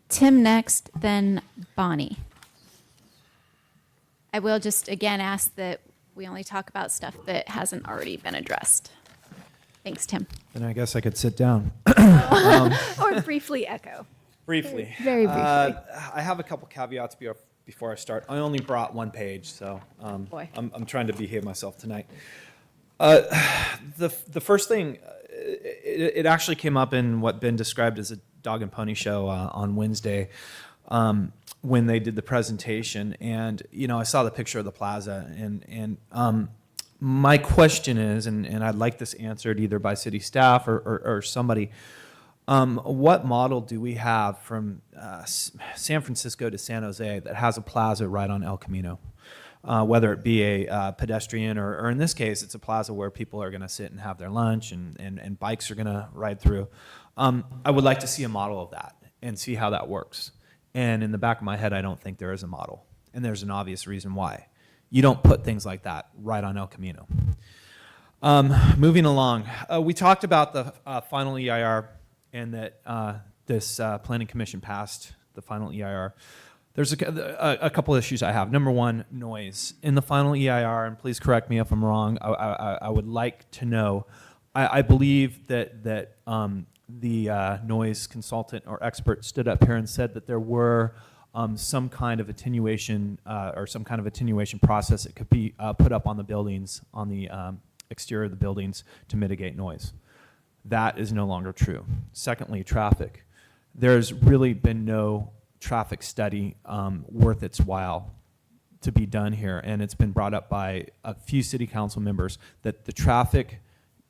Tim next, then Bonnie. I will just again ask that we only talk about stuff that hasn't already been addressed. Thanks, Tim. Then I guess I could sit down. Or briefly echo. Briefly. Very briefly. I have a couple caveats before I start. I only brought one page, so Boy. I'm trying to behave myself tonight. The first thing, it actually came up in what Ben described as a dog and pony show on Wednesday when they did the presentation. And, you know, I saw the picture of the plaza. And my question is, and I'd like this answered either by city staff or somebody, what model do we have from San Francisco to San Jose that has a plaza right on El Camino? Whether it be a pedestrian or in this case, it's a plaza where people are going to sit and have their lunch and bikes are going to ride through. I would like to see a model of that and see how that works. And in the back of my head, I don't think there is a model. And there's an obvious reason why. You don't put things like that right on El Camino. Moving along, we talked about the final EIR and that this Planning Commission passed the final EIR. There's a couple issues I have. Number one, noise. In the final EIR, and please correct me if I'm wrong, I would like to know, I believe that the noise consultant or expert stood up here and said that there were some kind of attenuation or some kind of attenuation process that could be put up on the buildings, on the exterior of the buildings to mitigate noise. That is no longer true. Secondly, traffic. There's really been no traffic study worth its while to be done here, and it's been brought up by a few city council members that the traffic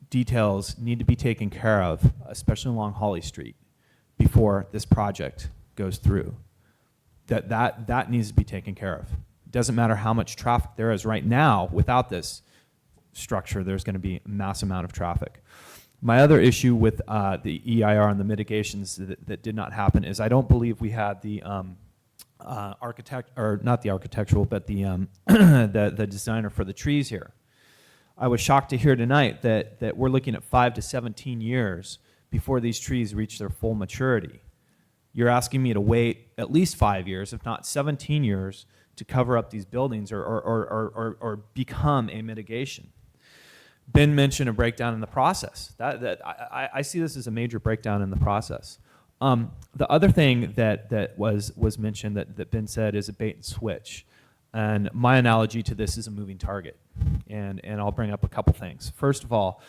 details need to be taken care of, especially along Holly Street, before this project goes through. That needs to be taken care of. It doesn't matter how much traffic there is right now. Without this structure, there's going to be a mass amount of traffic. My other issue with the EIR and the mitigations that did not happen is I don't believe we had the architect, or not the architectural, but the the designer for the trees here. I was shocked to hear tonight that we're looking at 5 to 17 years before these trees reach their full maturity. You're asking me to wait at least 5 years, if not 17 years, to cover up these buildings or become a mitigation. Ben mentioned a breakdown in the process. I see this as a major breakdown in the process. The other thing that was mentioned that Ben said is a bait and switch. And my analogy to this is a moving target. And I'll bring up a couple things. First of all,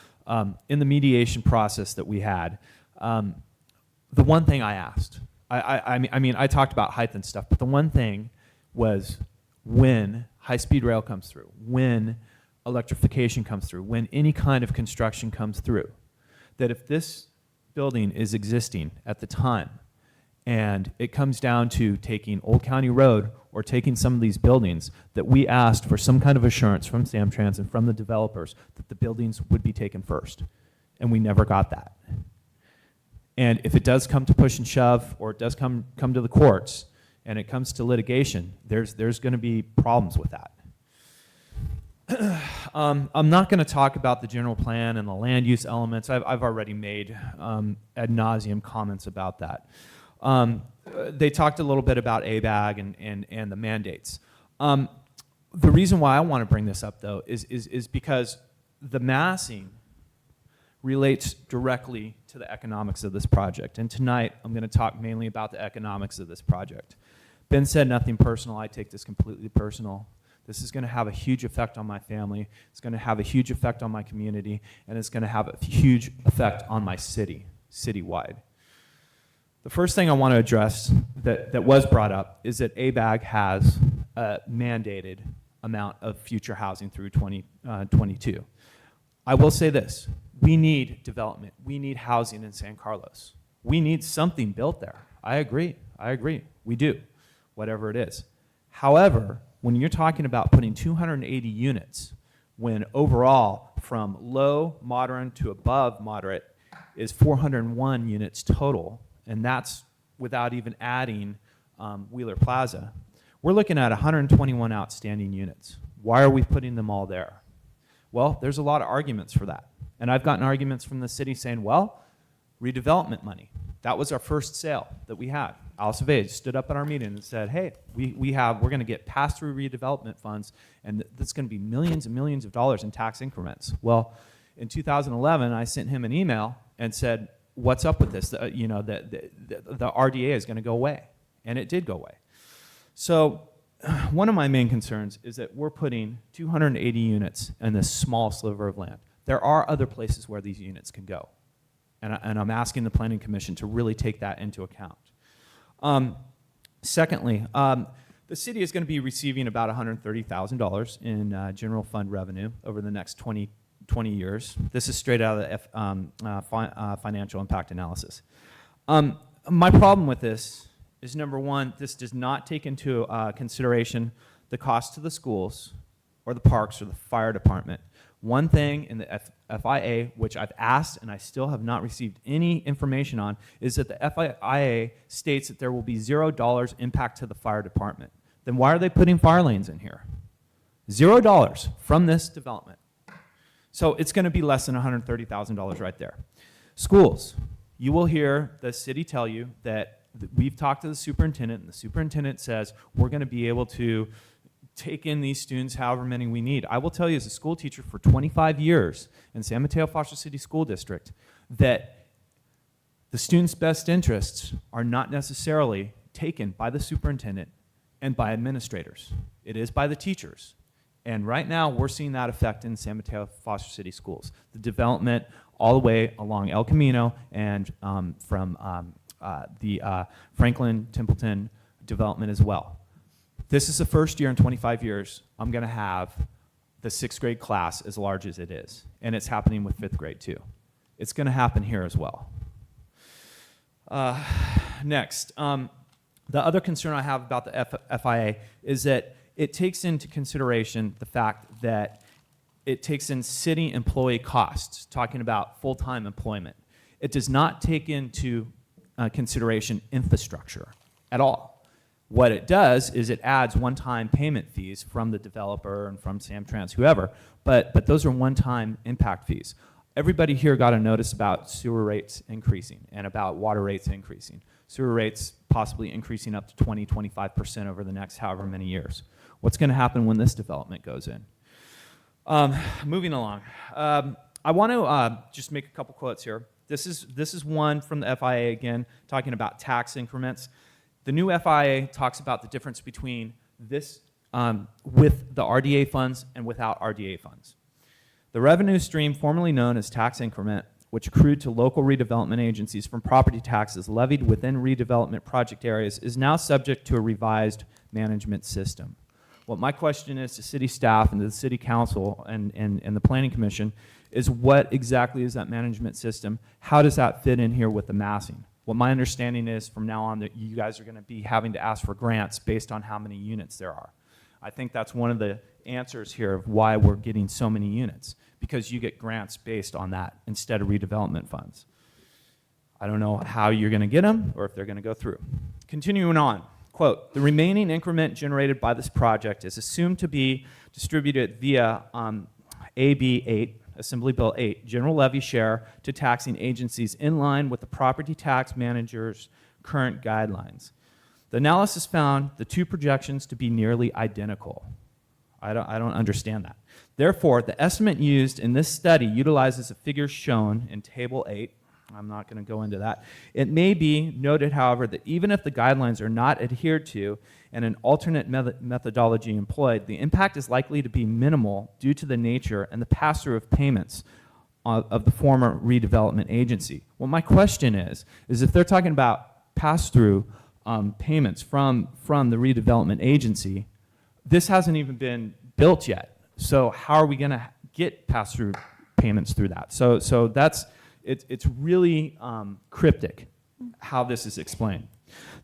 in the mediation process that we had, the one thing I asked, I mean, I talked about height and stuff, but the one thing was when high-speed rail comes through, when electrification comes through, when any kind of construction comes through, that if this building is existing at the time and it comes down to taking Old County Road or taking some of these buildings, that we asked for some kind of assurance from Samtrans and from the developers that the buildings would be taken first. And we never got that. And if it does come to push and shove, or it does come to the courts, and it comes to litigation, there's going to be problems with that. I'm not going to talk about the general plan and the land use elements. I've already made ad nauseum comments about that. They talked a little bit about ABAG and the mandates. The reason why I want to bring this up, though, is because the massing relates directly to the economics of this project. And tonight, I'm going to talk mainly about the economics of this project. Ben said nothing personal. I take this completely personal. This is going to have a huge effect on my family. It's going to have a huge effect on my community, and it's going to have a huge effect on my city, citywide. The first thing I want to address that was brought up is that ABAG has a mandated amount of future housing through 2022. I will say this, we need development. We need housing in San Carlos. We need something built there. I agree. We do, whatever it is. However, when you're talking about putting 280 units, when overall from low, moderate to above moderate is 401 units total, and that's without even adding Wheeler Plaza, we're looking at 121 outstanding units. Why are we putting them all there? Well, there's a lot of arguments for that. And I've gotten arguments from the city saying, well, redevelopment money. That was our first sale that we had. Alice of Age stood up at our meeting and said, hey, we're going to get pass-through redevelopment funds, and that's going to be millions and millions of dollars in tax increments. Well, in 2011, I sent him an email and said, what's up with this? The RDA is going to go away. And it did go away. So one of my main concerns is that we're putting 280 units in this small sliver of land. There are other places where these units can go. And I'm asking the Planning Commission to really take that into account. Secondly, the city is going to be receiving about $130,000 in general fund revenue over the next 20 years. This is straight out of the financial impact analysis. My problem with this is, number one, this does not take into consideration the cost to the schools or the parks or the fire department. One thing in the FIA, which I've asked and I still have not received any information on, is that the FIA states that there will be $0 impact to the fire department. Then why are they putting fire lanes in here? $0 from this development. So it's going to be less than $130,000 right there. Schools, you will hear the city tell you that we've talked to the superintendent, and the superintendent says we're going to be able to take in these students however many we need. I will tell you as a school teacher for 25 years in San Mateo Foster City School District that the students' best interests are not necessarily taken by the superintendent and by administrators. It is by the teachers. And right now we're seeing that effect in San Mateo Foster City Schools. The development all the way along El Camino and from the Franklin Templeton development as well. This is the first year in 25 years I'm going to have the 6th grade class as large as it is. And it's happening with 5th grade too. It's going to happen here as well. Next, the other concern I have about the FIA is that it takes into consideration the fact that it takes in city employee costs, talking about full-time employment. It does not take into consideration infrastructure at all. What it does is it adds one-time payment fees from the developer and from Samtrans, whoever, but those are one-time impact fees. Everybody here got a notice about sewer rates increasing and about water rates increasing. Sewer rates possibly increasing up to 20-25% over the next however many years. What's going to happen when this development goes in? Moving along. I want to just make a couple quotes here. This is one from the FIA again, talking about tax increments. The new FIA talks about the difference between this with the RDA funds and without RDA funds. The revenue stream formerly known as tax increment, which accrued to local redevelopment agencies from property taxes levied within redevelopment project areas, is now subject to a revised management system. What my question is to city staff and to the city council and the planning commission is, what exactly is that management system? How does that fit in here with the massing? What my understanding is from now on that you guys are going to be having to ask for grants based on how many units there are. I think that's one of the answers here of why we're getting so many units, because you get grants based on that instead of redevelopment funds. I don't know how you're going to get them or if they're going to go through. Continuing on, quote, the remaining increment generated by this project is assumed to be distributed via AB 8, Assembly Bill 8, general levy share to taxing agencies in line with the property tax manager's current guidelines. The analysis found the two projections to be nearly identical. I don't understand that. Therefore, the estimate used in this study utilizes the figures shown in Table 8. I'm not going to go into that. It may be noted, however, that even if the guidelines are not adhered to and an alternate methodology employed, the impact is likely to be minimal due to the nature and the pass-through of payments of the former redevelopment agency. Well, my question is if they're talking about pass-through payments from the redevelopment agency, this hasn't even been built yet. So how are we going to get pass-through payments through that. So that's, it's really cryptic how this is explained.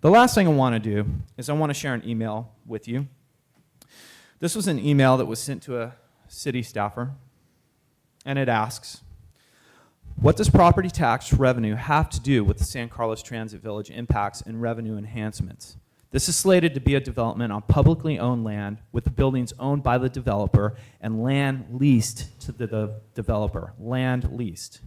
The last thing I want to do is I want to share an email with you. This was an email that was sent to a city staffer, and it asks, what does property tax revenue have to do with the San Carlos Transit Village impacts and revenue enhancements? This is slated to be a development on publicly owned land with the buildings owned by the developer and land leased to the developer. Land leased.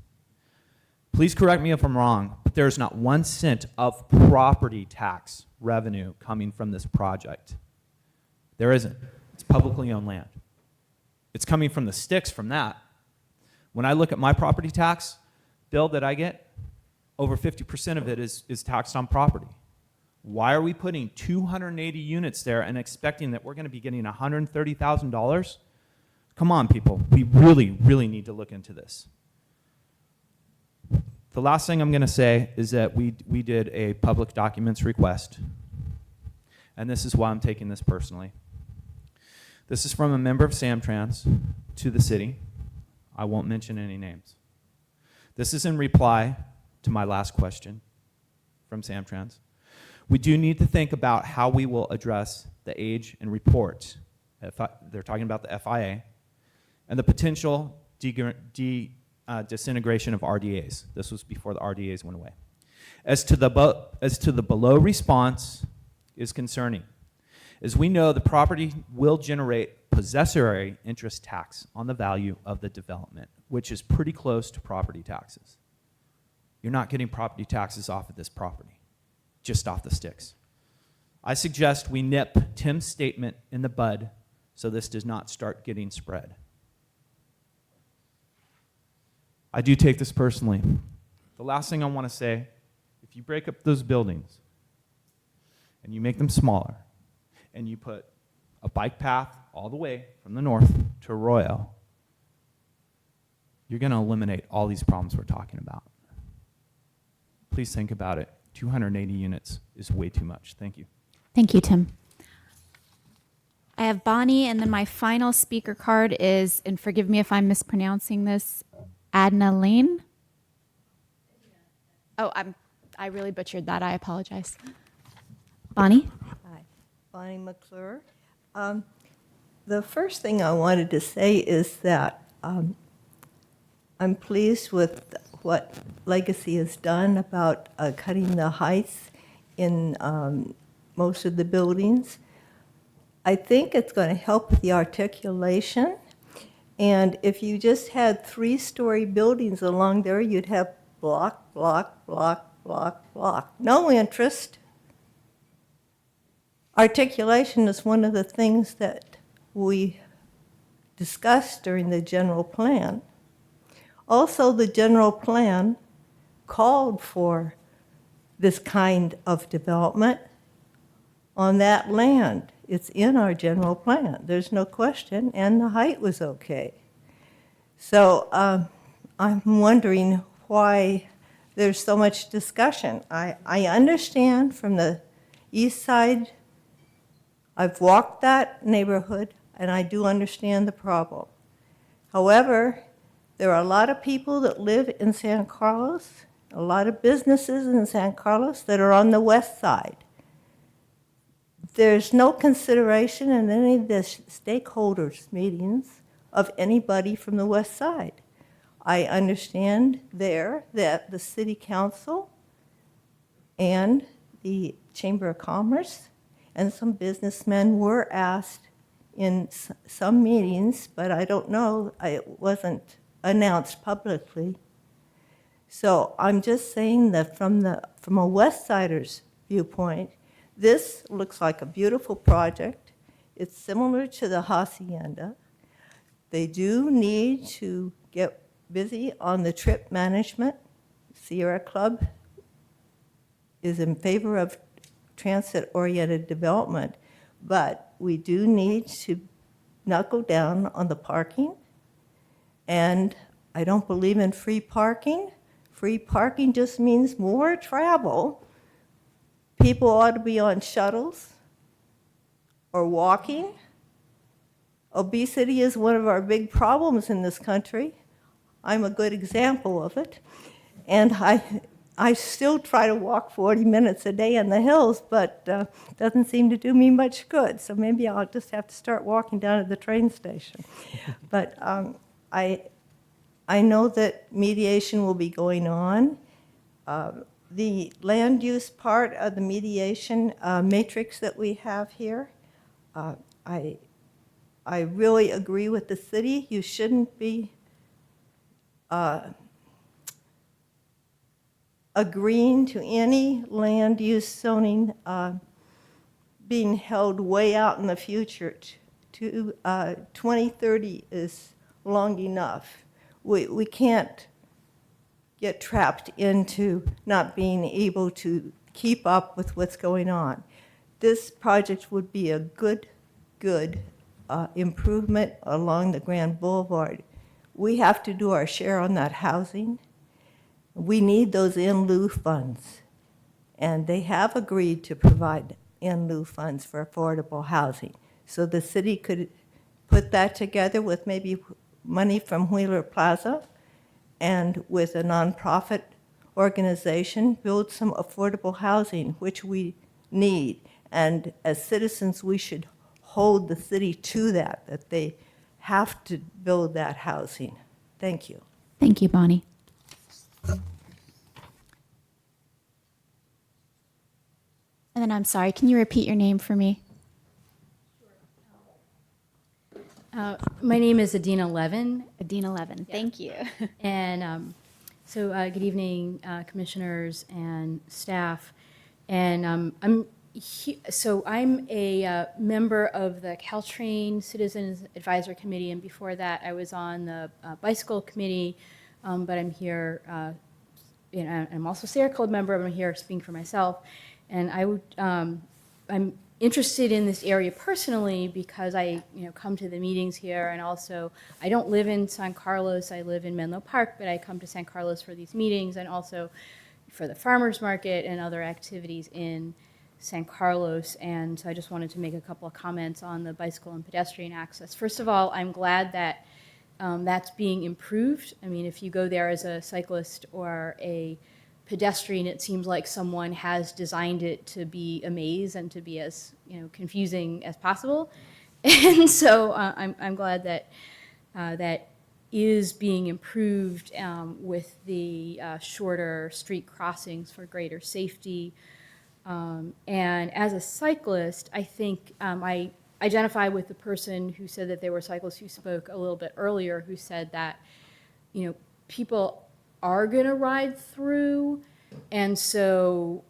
Please correct me if I'm wrong, but there's not 1 cent of property tax revenue coming from this project. There isn't. It's publicly owned land. It's coming from the sticks from that. When I look at my property tax bill that I get, over 50% of it is taxed on property. Why are we putting 280 units there and expecting that we're going to be getting $130,000? Come on, people. We really, really need to look into this. The last thing I'm going to say is that we did a public documents request, and this is why I'm taking this personally. This is from a member of Samtrans to the city. I won't mention any names. This is in reply to my last question from Samtrans. We do need to think about how we will address the age and report. They're talking about the FIA and the potential disintegration of RDAs. This was before the RDAs went away. As to the below response is concerning. As we know, the property will generate possessory interest tax on the value of the development, which is pretty close to property taxes. You're not getting property taxes off of this property, just off the sticks. I suggest we nip Tim's statement in the bud so this does not start getting spread. I do take this personally. The last thing I want to say, if you break up those buildings and you make them smaller and you put a bike path all the way from the north to Arroyo, you're going to eliminate all these problems we're talking about. Please think about it. 280 units is way too much. Thank you. Thank you, Tim. I have Bonnie, and then my final speaker card is, and forgive me if I'm mispronouncing this, Adna Lane. Oh, I really butchered that. I apologize. Bonnie? Hi, Bonnie McClure. The first thing I wanted to say is that I'm pleased with what Legacy has done about cutting the heights in most of the buildings. I think it's going to help with the articulation. And if you just had 3-story buildings along there, you'd have block, block, block, block, block. No interest. Articulation is one of the things that we discussed during the general plan. Also, the general plan called for this kind of development on that land. It's in our general plan. There's no question, and the height was okay. So I'm wondering why there's so much discussion. I understand from the east side. I've walked that neighborhood, and I do understand the problem. However, there are a lot of people that live in San Carlos, a lot of businesses in San Carlos that are on the west side. There's no consideration in any of the stakeholders' meetings of anybody from the west side. I understand there that the city council and the Chamber of Commerce and some businessmen were asked in some meetings, but I don't know, it wasn't announced publicly. So I'm just saying that from a West Sider's viewpoint, this looks like a beautiful project. It's similar to the Hacienda. They do need to get busy on the trip management. Sierra Club is in favor of transit-oriented development, but we do need to knuckle down on the parking. And I don't believe in free parking. Free parking just means more travel. People ought to be on shuttles or walking. Obesity is one of our big problems in this country. I'm a good example of it. And I still try to walk 40 minutes a day in the hills, but doesn't seem to do me much good. So maybe I'll just have to start walking down to the train station. But I know that mediation will be going on. The land use part of the mediation matrix that we have here, I really agree with the city. You shouldn't be agreeing to any land use zoning being held way out in the future. 2030 is long enough. We can't get trapped into not being able to keep up with what's going on. This project would be a good improvement along the Grand Boulevard. We have to do our share on that housing. We need those in lieu funds. And they have agreed to provide in lieu funds for affordable housing. So the city could put that together with maybe money from Wheeler Plaza and with a nonprofit organization, build some affordable housing, which we need. And as citizens, we should hold the city to that they have to build that housing. Thank you. Thank you, Bonnie. And then I'm sorry, can you repeat your name for me? My name is Adina Levin. Adina Levin, thank you. And good evening, commissioners and staff. And I'm a member of the Caltrain Citizens Advisory Committee, and before that, I was on the Bicycle Committee. But I'm here. I'm also a Sierra Club member. But I'm here speaking for myself, and I'm interested in this area personally because I come to the meetings here, and also I don't live in San Carlos. I live in Menlo Park, but I come to San Carlos for these meetings and also for the farmers market and other activities in San Carlos. And so I just wanted to make a couple of comments on the bicycle and pedestrian access. First of all, I'm glad that that's being improved. I mean, if you go there as a cyclist or a pedestrian, it seems like someone has designed it to be a maze and to be as confusing as possible. And so I'm glad that that is being improved with the shorter street crossings for greater safety. And as a cyclist, I think I identify with the person who said that there were cyclists who spoke a little bit earlier who said that people are going to ride through, and so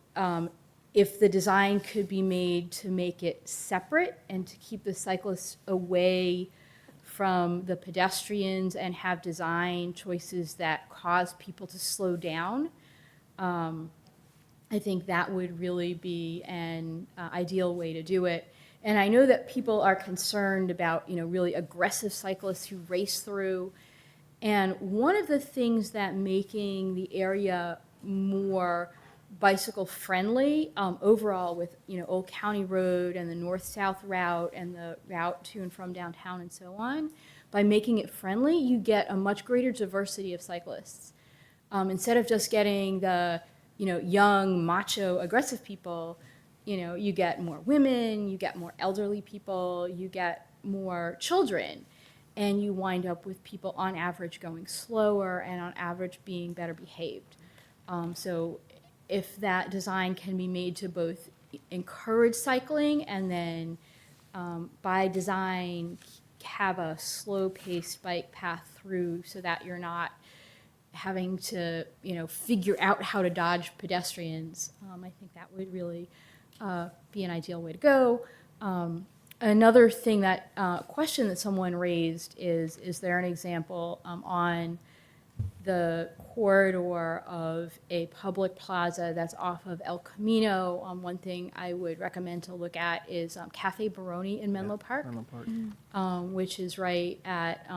if the design could be made to make it separate and to keep the cyclists away from the pedestrians and have design choices that cause people to slow down, I think that would really be an ideal way to do it. And I know that people are concerned about really aggressive cyclists who race through. And one of the things that making the area more bicycle friendly overall with Old County Road and the north-south route and the route to and from downtown and so on, by making it friendly, you get a much greater diversity of cyclists. Instead of just getting the young, macho, aggressive people, you get more women, you get more elderly people, you get more children. And you wind up with people on average going slower and on average being better behaved. So if that design can be made to both encourage cycling and then by design have a slow-paced bike path through so that you're not having to figure out how to dodge pedestrians, I think that would really be an ideal way to go. Another thing that question that someone raised is there an example on the corridor of a public plaza that's off of El Camino? One thing I would recommend to look at is Cafe Baroni in Menlo Park, which is right at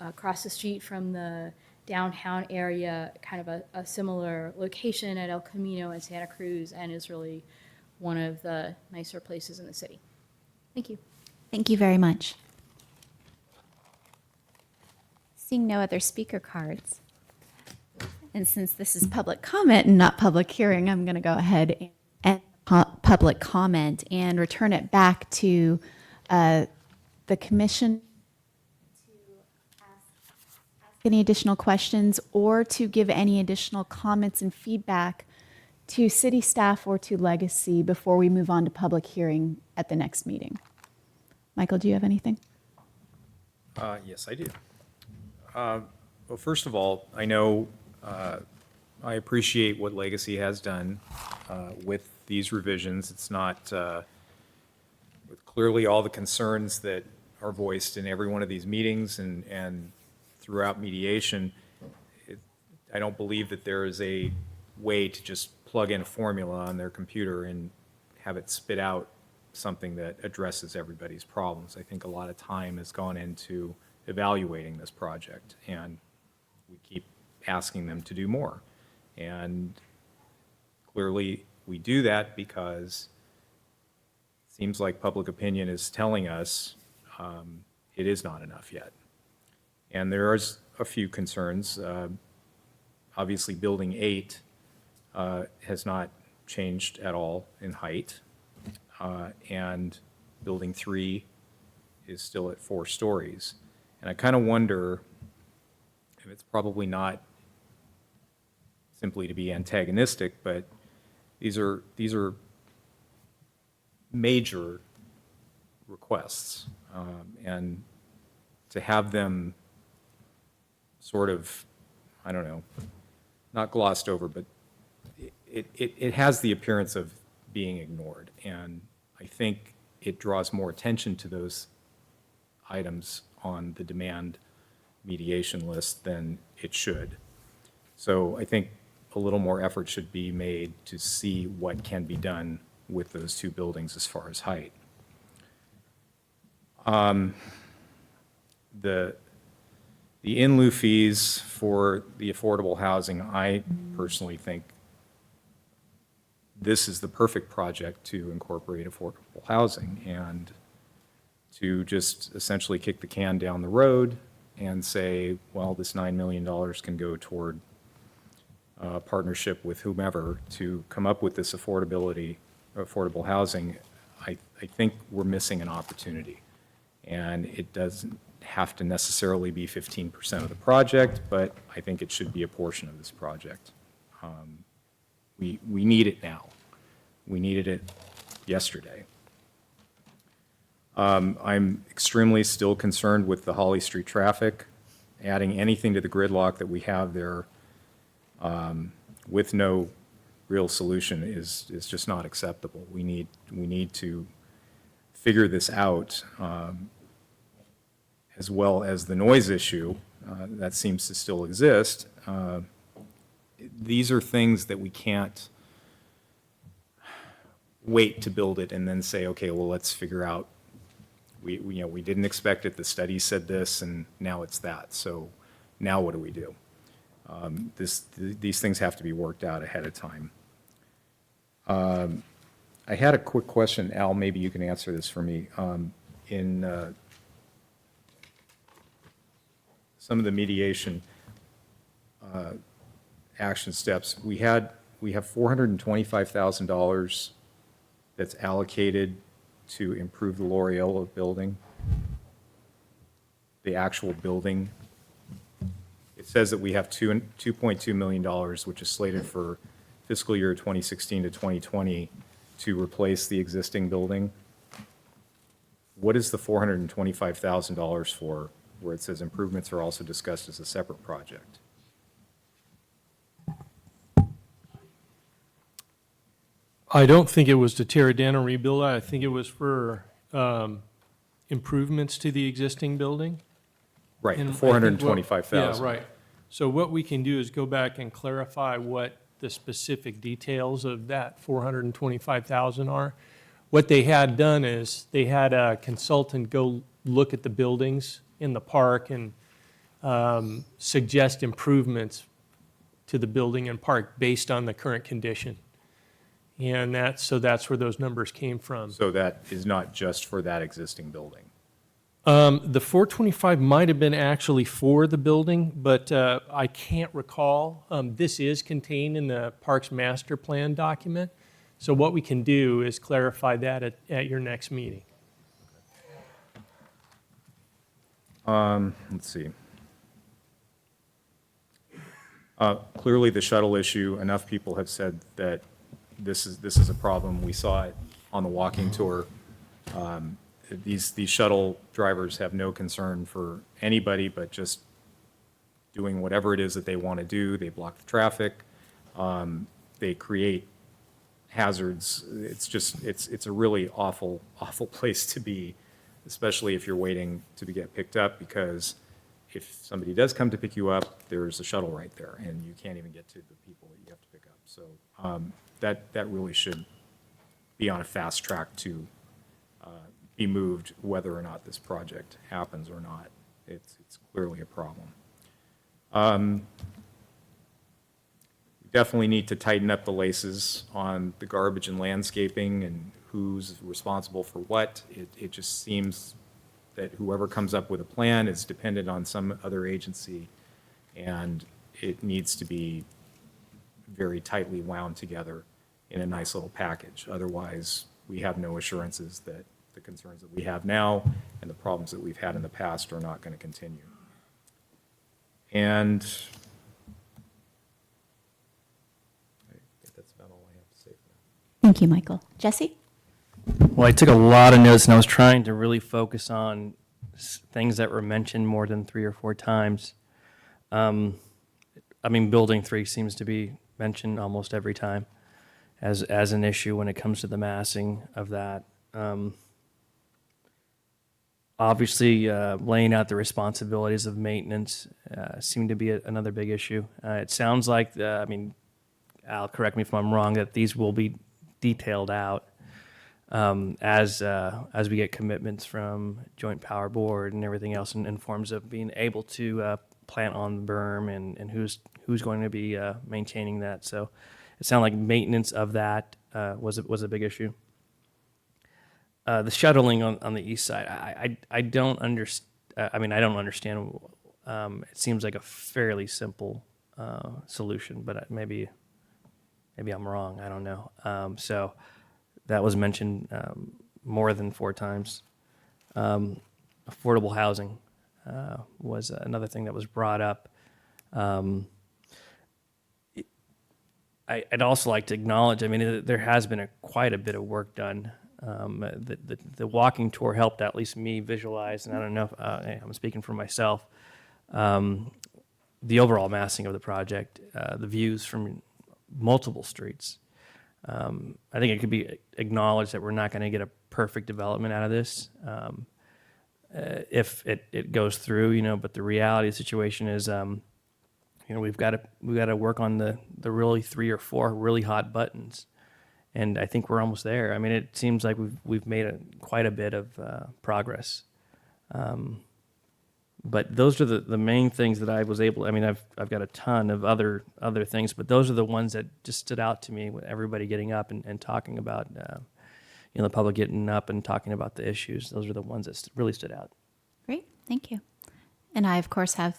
across the street from the downtown area, kind of a similar location at El Camino and Santa Cruz, and is really one of the nicer places in the city. Thank you. Thank you very much. Seeing no other speaker cards, and since this is public comment and not public hearing, I'm going to go ahead and end public comment and return it back to the commission to ask any additional questions or to give any additional comments and feedback to city staff or to Legacy before we move on to public hearing at the next meeting. Michael, do you have anything? Yes, I do. Well, first of all, I know I appreciate what Legacy has done with these revisions. It's not, with clearly all the concerns that are voiced in every one of these meetings and throughout mediation, I don't believe that there is a way to just plug in a formula on their computer and have it spit out something that addresses everybody's problems. I think a lot of time has gone into evaluating this project, and we keep asking them to do more. And clearly, we do that because it seems like public opinion is telling us it is not enough yet. And there is a few concerns. Obviously, Building 8 has not changed at all in height. And Building 3 is still at 4 stories. And I kind of wonder if it's probably not simply to be antagonistic, but these are major requests. And to have them sort of, I don't know, not glossed over, but it has the appearance of being ignored. And I think it draws more attention to those items on the demand mediation list than it should. So I think a little more effort should be made to see what can be done with those two buildings as far as height. The in lieu fees for the affordable housing, I personally think this is the perfect project to incorporate affordable housing and to just essentially kick the can down the road and say, well, this $9 million can go toward a partnership with whomever to come up with this affordable housing. I think we're missing an opportunity. And it doesn't have to necessarily be 15% of the project, but I think it should be a portion of this project. We need it now. We needed it yesterday. I'm extremely still concerned with the Holly Street traffic. Adding anything to the gridlock that we have there with no real solution is just not acceptable. We need to figure this out, as well as the noise issue that seems to still exist. These are things that we can't wait to build it and then say, okay, well, let's figure out. We didn't expect it. The study said this, and now it's that. So now what do we do? These things have to be worked out ahead of time. I had a quick question, Al. Maybe you can answer this for me. In some of the mediation action steps, we have $425,000 that's allocated to improve the L'Oreal building, the actual building. It says that we have $2.2 million, which is slated for fiscal year 2016 to 2020 to replace the existing building. What is the $425,000 for, where it says improvements are also discussed as a separate project? I don't think it was to tear it down and rebuild it. I think it was for improvements to the existing building. Right, And the I think what- $425,000. Yeah, right. So what we can do is go back and clarify what the specific details of that $425,000 are. What they had done is they had a consultant go look at the buildings in the park and suggest improvements to the building and park based on the current condition. And that's where those numbers came from. So that is not just for that existing building? The 425 might have been actually for the building, but I can't recall. This is contained in the Parks Master Plan document. So what we can do is clarify that at your next meeting. Let's see. Clearly, the shuttle issue, enough people have said that this is a problem. We saw it on the walking tour. These shuttle drivers have no concern for anybody but just doing whatever it is that they want to do. They block the traffic. They create hazards. It's a really awful place to be, especially if you're waiting to get picked up, because if somebody does come to pick you up, there's a shuttle right there, and you can't even get to the people that you have to pick up. So that really should be on a fast track to be moved, whether or not this project happens or not. It's clearly a problem. We definitely need to tighten up the laces on the garbage and landscaping and who's responsible for what. It just seems that whoever comes up with a plan is dependent on some other agency, and it needs to be very tightly wound together in a nice little package. Otherwise, we have no assurances that the concerns that we have now and the problems that we've had in the past are not going to continue. And I think that's about all I have to say for now. Thank you, Michael. Jesse? Well, I took a lot of notes, and I was trying to really focus on things that were mentioned more than 3 or 4 times. I mean, Building 3 seems to be mentioned almost every time as an issue when it comes to the massing of that. Obviously, laying out the responsibilities of maintenance seem to be another big issue. It sounds like, I mean, Al, correct me if I'm wrong, that these will be detailed out as we get commitments from Joint Power Board and everything else in forms of being able to plant on the berm and who's going to be maintaining that. So it sounded like maintenance of that was a big issue. The shuttling on the east side, I don't understand. I mean, I don't understand. It seems like a fairly simple solution, but maybe I'm wrong. I don't know. So that was mentioned more than 4 times. Affordable housing was another thing that was brought up. I'd also like to acknowledge, I mean, there has been quite a bit of work done. The walking tour helped at least me visualize, and I don't know if I'm speaking for myself, the overall massing of the project, the views from multiple streets. I think it could be acknowledged that we're not going to get a perfect development out of this if it goes through, but the reality of the situation is, we've got to work on the really 3 or 4 really hot buttons. And I think we're almost there. I mean, it seems like we've made quite a bit of progress. But those are the main things that I was able. I mean, I've got a ton of other things, but those are the ones that just stood out to me. With everybody getting up and talking about, the public getting up and talking about the issues. Those are the ones that really stood out. Great, thank you. And I, of course, have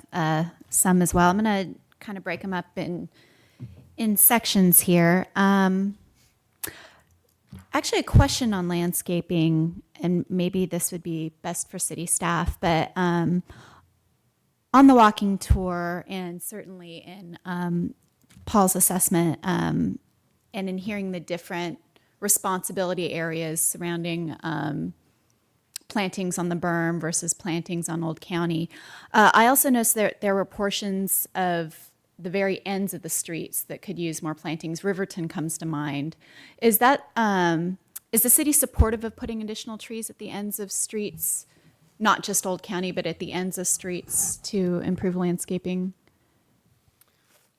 some as well. I'm going to kind of break them up in sections here. Actually, a question on landscaping, and maybe this would be best for city staff, but on the walking tour, and certainly in Paul's assessment, and in hearing the different responsibility areas surrounding plantings on the berm versus plantings on Old County, I also noticed there were portions of the very ends of the streets that could use more plantings. Riverton comes to mind. Is that is the city supportive of putting additional trees at the ends of streets, not just Old County, but at the ends of streets to improve landscaping?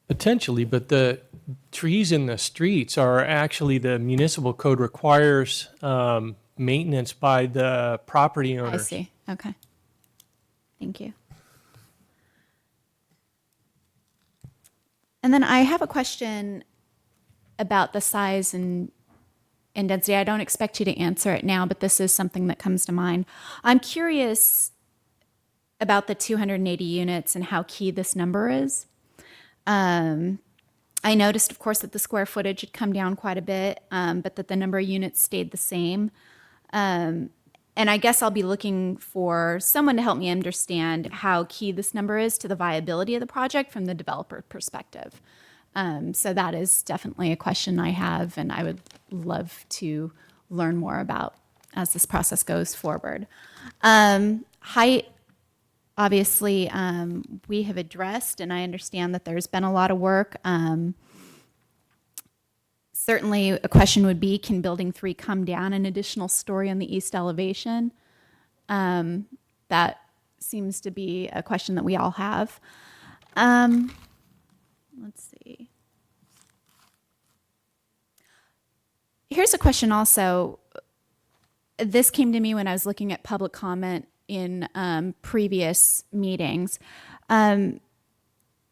Potentially, but the trees in the streets are actually, the municipal code requires maintenance by the property owners. I see. Okay. Thank you. And then I have a question about the size and in density. I don't expect you to answer it now, but this is something that comes to mind. I'm curious about the 280 units and how key this number is. I noticed, of course, that the square footage had come down quite a bit, but that the number of units stayed the same. And I guess I'll be looking for someone to help me understand how key this number is to the viability of the project from the developer perspective. So that is definitely a question I have, and I would love to learn more about as this process goes forward. Height, obviously, we have addressed, and I understand that there's been a lot of work. Certainly, a question would be, can Building 3 come down an additional story on the east elevation? That seems to be a question that we all have. Let's see. Here's a question also. This came to me when I was looking at public comment in previous meetings.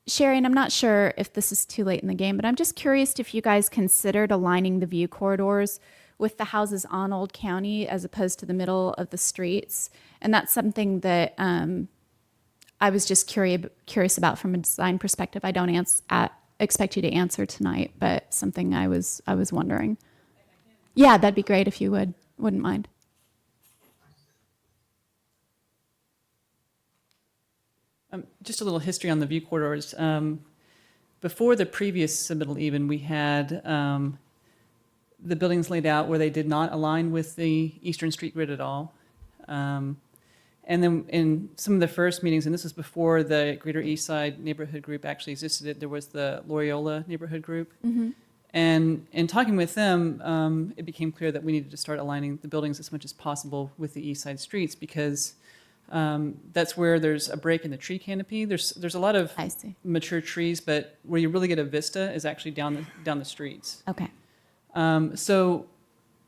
Sherry, and I'm not sure if this is too late in the game, but I'm just curious if you guys considered aligning the view corridors with the houses on Old County as opposed to the middle of the streets. And that's something that I was just curious about from a design perspective. I don't expect you to answer tonight, but something I was wondering. Yeah, that'd be great if you wouldn't mind. Just a little history on the view corridors. Before the previous submittal even, we had the buildings laid out where they did not align with the Eastern Street Grid at all. And then in some of the first meetings, and this was before the Greater East Side Neighborhood Group actually existed, there was the Loyola Neighborhood Group. Mm-hmm. And in talking with them, it became clear that we needed to start aligning the buildings as much as possible with the east side streets because that's where there's a break in the tree canopy. There's a lot of mature trees, but where you really get a vista is actually down the streets. Okay. So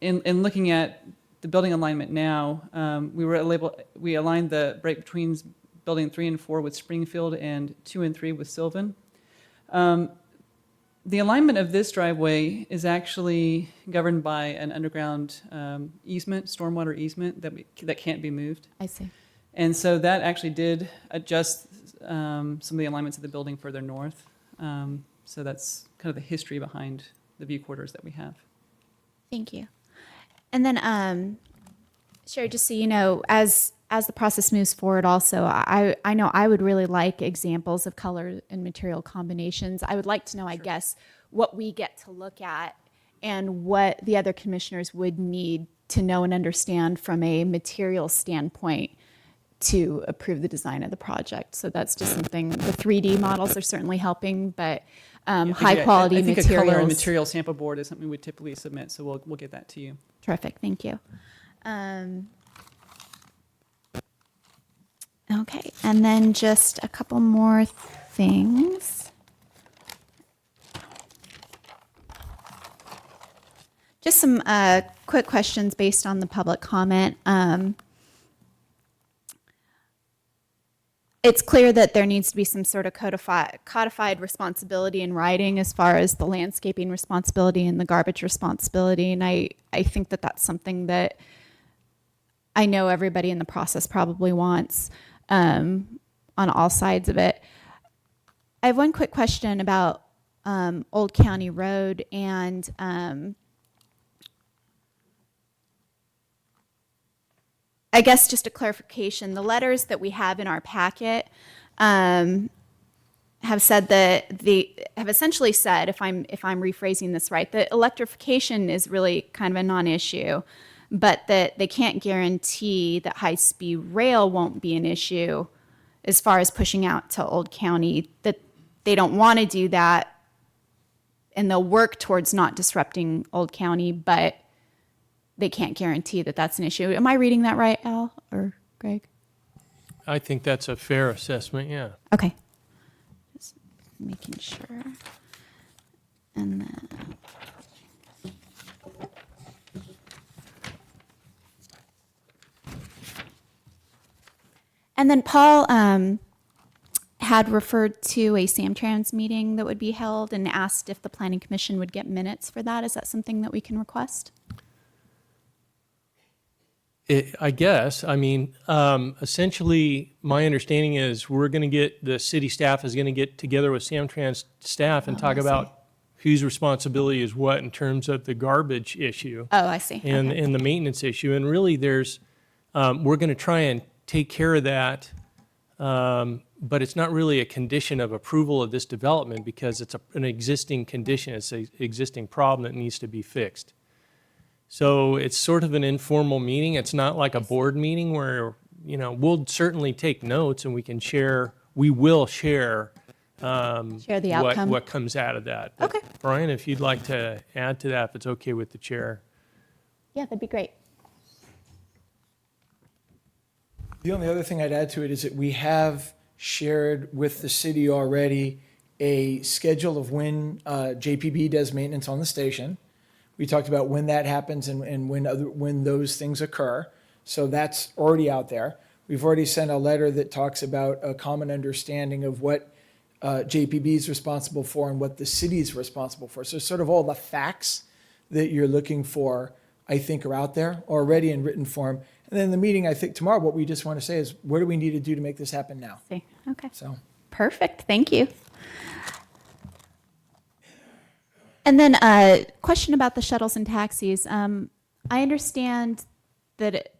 in looking at the building alignment now, we aligned the break between building 3 and 4 with Springfield and 2 and 3 with Sylvan. The alignment of this driveway is actually governed by an underground easement, stormwater easement that can't be moved. I see. And so that actually did adjust some of the alignments of the building further north. So that's kind of the history behind the view corridors that we have. Thank you. And then, Sherry, just so you know, as the process moves forward also, I know I would really like examples of color and material combinations. I would like to know, I guess, what we get to look at and what the other commissioners would need to know and understand from a material standpoint to approve the design of the project. So that's just something, the 3D models are certainly helping, but high quality I think materials. a color and material sample board is something we would typically submit, so we'll get that to you. Terrific, thank you. Okay, and then just a couple more things. Just some quick questions based on the public comment. It's clear that there needs to be some sort of codified responsibility in writing as far as the landscaping responsibility and the garbage responsibility. And I think that that's something that I know everybody in the process probably wants on all sides of it. I have one quick question about Old County Road and I guess just a clarification, the letters that we have in our packet have said that have essentially said, if I'm rephrasing this right, that electrification is really kind of a non-issue, but that they can't guarantee that high-speed rail won't be an issue as far as pushing out to Old County, that they don't want to do that and they'll work towards not disrupting Old County, but they can't guarantee that that's an issue. Am I reading that right, Al or Greg? I think that's a fair assessment, yeah. Okay. Just making sure. And then. And then Paul had referred to a Samtrans meeting that would be held and asked if the Planning Commission would get minutes for that. Is that something that we can request? I guess. I mean, essentially, my understanding is the city staff is going to get together with Samtrans staff and talk about whose responsibility is what in terms of the garbage issue. Oh, I see. And, Okay. and the maintenance issue. And really, we're going to try and take care of that, but it's not really a condition of approval of this development because it's an existing condition. It's an existing problem that needs to be fixed. So it's sort of an informal meeting. It's not like a board meeting where, we'll certainly take notes and we will share the outcome. what comes out of that. But Okay. Brian, if you'd like to add to that, if it's okay with the chair. Yeah, that'd be great. The only other thing I'd add to it is that we have shared with the city already a schedule of when JPB does maintenance on the station. We talked about when that happens and when those things occur. So that's already out there. We've already sent a letter that talks about a common understanding of what JPB is responsible for and what the city is responsible for. So sort of all the facts that you're looking for, I think, are out there already in written form. And then the meeting, I think tomorrow, what we just want to say is, what do we need to do to make this happen now? See. Okay. So. Perfect. Thank you. And then a question about the shuttles and taxis. I understand that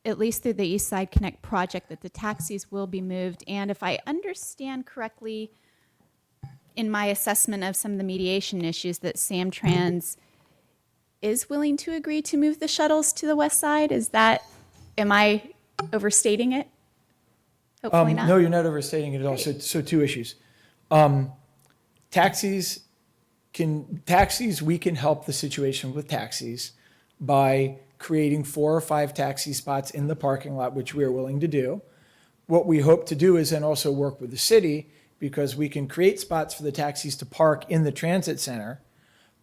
at least through the East Side Connect project, that the taxis will be moved. And if I understand correctly, in my assessment of some of the mediation issues, that Samtrans is willing to agree to move the shuttles to the west side. Am I overstating it? Hopefully not. No, you're not overstating it at all. So two issues. Taxis, we can help the situation with taxis by creating 4 or 5 taxi spots in the parking lot, which we are willing to do. What we hope to do is then also work with the city, because we can create spots for the taxis to park in the transit center,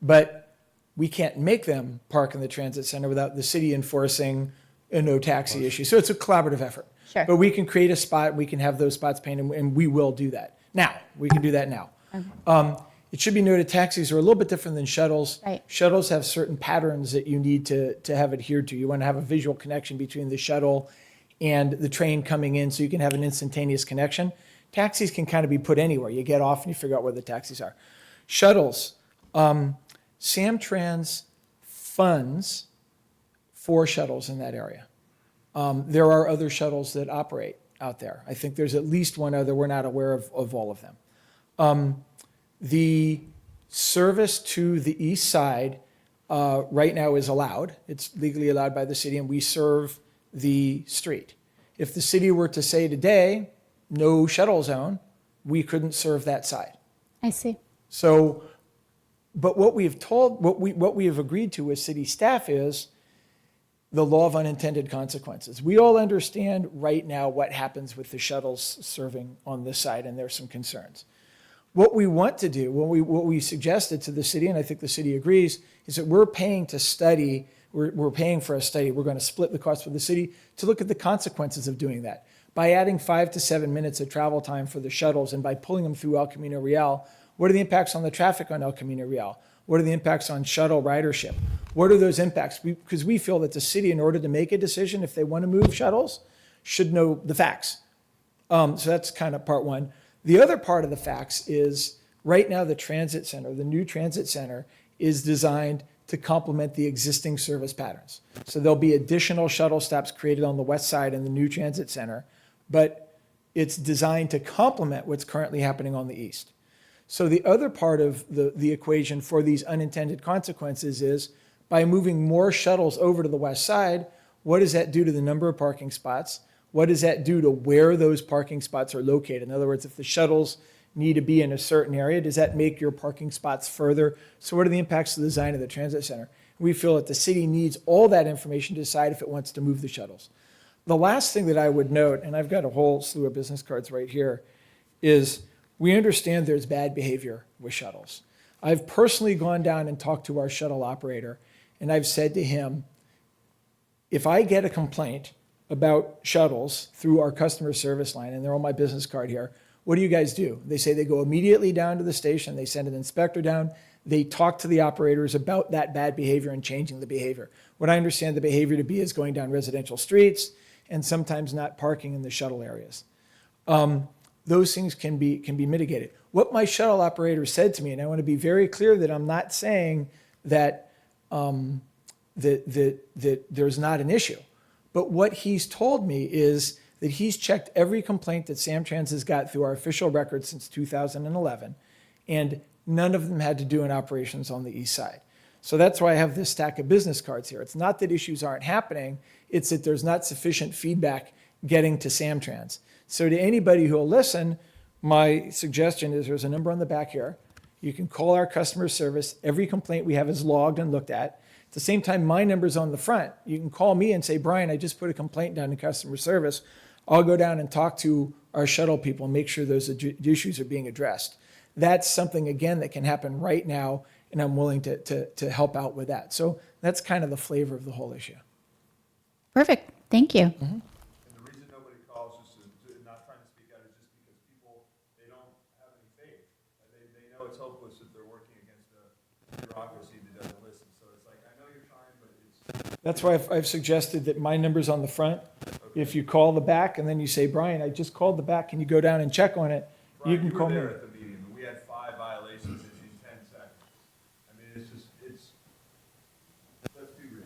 but we can't make them park in the transit center without the city enforcing a no taxi issue. So it's a collaborative effort. Sure. But we can create a spot, we can have those spots painted, and we will do that. Now, we can do that now. It should be noted, taxis are a little bit different than shuttles. Right. Shuttles have certain patterns that you need to have adhered to. You want to have a visual connection between the shuttle and the train coming in so you can have an instantaneous connection. Taxis can kind of be put anywhere. You get off and you figure out where the taxis are. Shuttles, Samtrans funds 4 shuttles in that area. There are other shuttles that operate out there. I think there's at least one other. We're not aware of all of them. The service to the east side right now is allowed. It's legally allowed by the city, and we serve the street. If the city were to say today, no shuttle zone, we couldn't serve that side. I see. So, but what we have agreed to with city staff is the law of unintended consequences. We all understand right now what happens with the shuttles serving on this side, and there's some concerns. What we want to do, what we suggested to the city, and I think the city agrees, is that we're paying to study, we're paying for a study, we're going to split the cost with the city to look at the consequences of doing that. By adding 5 to 7 minutes of travel time for the shuttles and by pulling them through El Camino Real, what are the impacts on the traffic on El Camino Real? What are the impacts on shuttle ridership? What are those impacts? Because we feel that the city, in order to make a decision if they want to move shuttles, should know the facts. So that's kind of part one. The other part of the facts is right now the transit center, the new transit center, is designed to complement the existing service patterns. So there'll be additional shuttle stops created on the west side in the new transit center, but it's designed to complement what's currently happening on the east. So the other part of the equation for these unintended consequences is by moving more shuttles over to the west side, what does that do to the number of parking spots? What does that do to where those parking spots are located? In other words, if the shuttles need to be in a certain area, does that make your parking spots further? So what are the impacts to the design of the transit center? We feel that the city needs all that information to decide if it wants to move the shuttles. The last thing that I would note, and I've got a whole slew of business cards right here, is we understand there's bad behavior with shuttles. I've personally gone down and talked to our shuttle operator, and I've said to him, if I get a complaint about shuttles through our customer service line, and they're on my business card here, what do you guys do? They say they go immediately down to the station, they send an inspector down, they talk to the operators about that bad behavior and changing the behavior. What I understand the behavior to be is going down residential streets and sometimes not parking in the shuttle areas. Those things can be mitigated. What my shuttle operator said to me, and I want to be very clear that I'm not saying that that there's not an issue, but what he's told me is that he's checked every complaint that Samtrans has got through our official records since 2011, and none of them had to do in operations on the east side. So that's why I have this stack of business cards here. It's not that issues aren't happening, it's that there's not sufficient feedback getting to Samtrans. So to anybody who will listen, my suggestion is there's a number on the back here. You can call our customer service. Every complaint we have is logged and looked at. At the same time, my number's on the front. You can call me and say, Brian, I just put a complaint down to customer service. I'll go down and talk to our shuttle people and make sure those issues are being addressed. That's something, again, that can happen right now, and I'm willing to help out with that. So that's kind of the flavor of the whole issue. Perfect. Thank you. And the reason nobody calls is not trying to speak out is just because people, they don't have any faith. They know it's hopeless if they're working against a bureaucracy that doesn't listen. So it's like, I know you're trying, but it's. That's why I've suggested that my number's on the front. If you call the back and then you say, Brian, I just called the back, can you go down and check on it? Brian, You can call me. were there at the meeting, and we had 5 violations in 10 seconds. I mean, it's just, let's be real.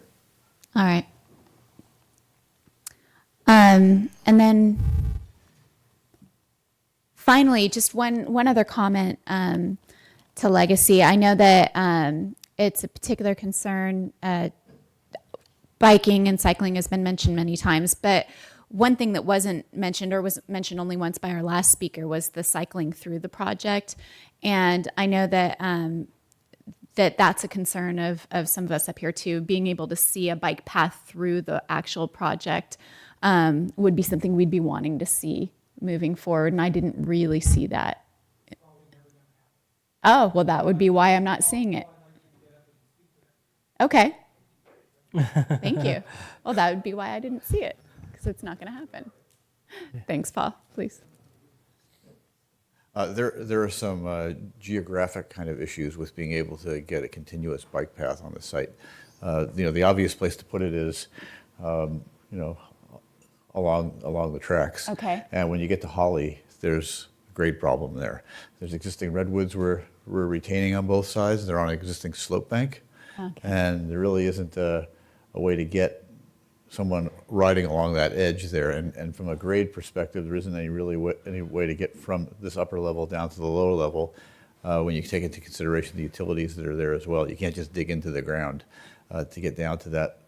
All right. And then finally, just one other comment to Legacy. I know that it's a particular concern. Biking and cycling has been mentioned many times, but one thing that wasn't mentioned or was mentioned only once by our last speaker was the cycling through the project. And I know that that's a concern of some of us up here too. Being able to see a bike path through the actual project would be something we'd be wanting to see moving forward. And I didn't really see that. Oh, well, that would be why I'm not seeing it. Okay. Thank you. Well, that would be why I didn't see it, because it's not going to happen. Thanks, Paul. Please. There are some geographic kind of issues with being able to get a continuous bike path on the site. The obvious place to put it is, along the tracks. Okay. And when you get to Holly, there's a grade problem there. There's existing redwoods we're retaining on both sides. They're on an existing slope bank. Okay. And there really isn't a way to get someone riding along that edge there. And from a grade perspective, there isn't any way to get from this upper level down to the lower level when you take into consideration the utilities that are there as well. You can't just dig into the ground to get down to that,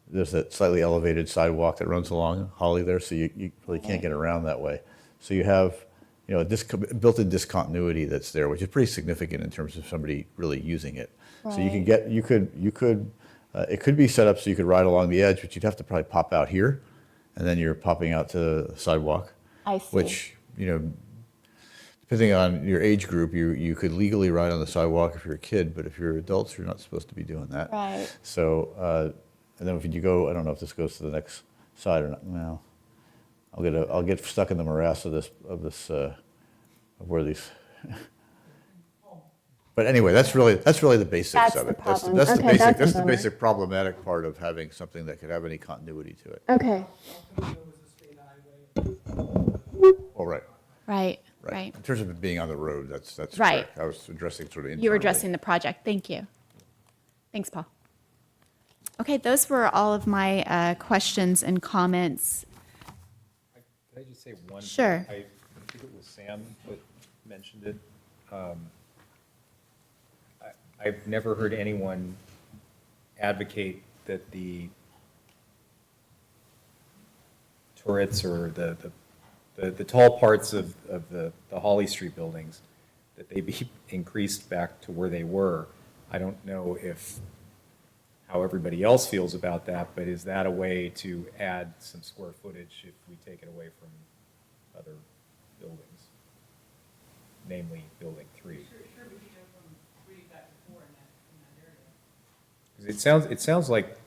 there's that slightly elevated sidewalk that runs along Holly there, so you really can't get around that way. So you have a built-in discontinuity that's there, which is pretty significant in terms of somebody really using it. Right. So it could be set up so you could ride along the edge, but you'd have to probably pop out here, and then you're popping out to the sidewalk. I see. Which, depending on your age group, you could legally ride on the sidewalk if you're a kid, but if you're adults, you're not supposed to be doing that. Right. So, and then if you go, I don't know if this goes to the next side or not. Well, I'll get stuck in the morass of where these. But anyway, that's really the basics That's of the it. problem. That's Okay, that's the the basic problematic part of having something that could have any continuity to it. Okay. All right. Right. In terms of it being on the road, that's Right. correct. I was addressing sort of internally. You were addressing the project. Thank you. Thanks, Paul. Okay, those were all of my questions and comments. Can I just say one? Sure. I think it was Sam that mentioned it. I've never heard anyone advocate that the turrets or the tall parts of the Holly Street buildings, that they be increased back to where they were. I don't know how everybody else feels about that, but is that a way to add some square footage if we take it away from other buildings, namely Building 3? Because it sounds like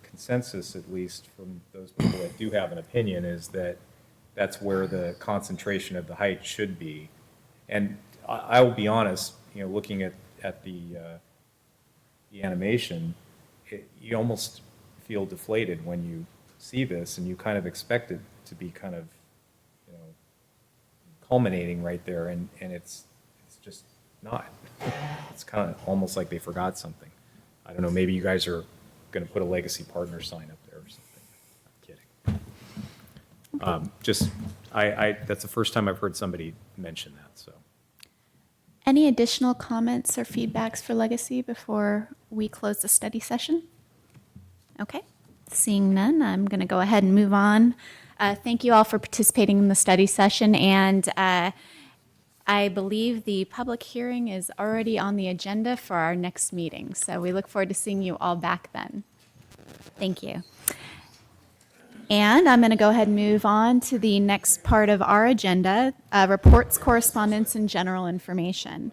consensus, at least from those people that do have an opinion, is that that's where the concentration of the height should be. And I will be honest, you know, looking at the animation, you almost feel deflated when you see this, and you kind of expect it to be kind of, you know, culminating right there, and it's just not. It's kind of almost like they forgot something. I don't know, maybe you guys are going to put a legacy partner sign up there or something. I'm kidding. Just, that's the first time I've heard somebody mention that, so. Any additional comments or feedbacks for Legacy before we close the study session? Okay, seeing none, I'm going to go ahead and move on. Thank you all for participating in the study session, and I believe the public hearing is already on the agenda for our next meeting, so we look forward to seeing you all back then. Thank you. And I'm going to go ahead and move on to the next part of our agenda, reports, correspondence, and general information.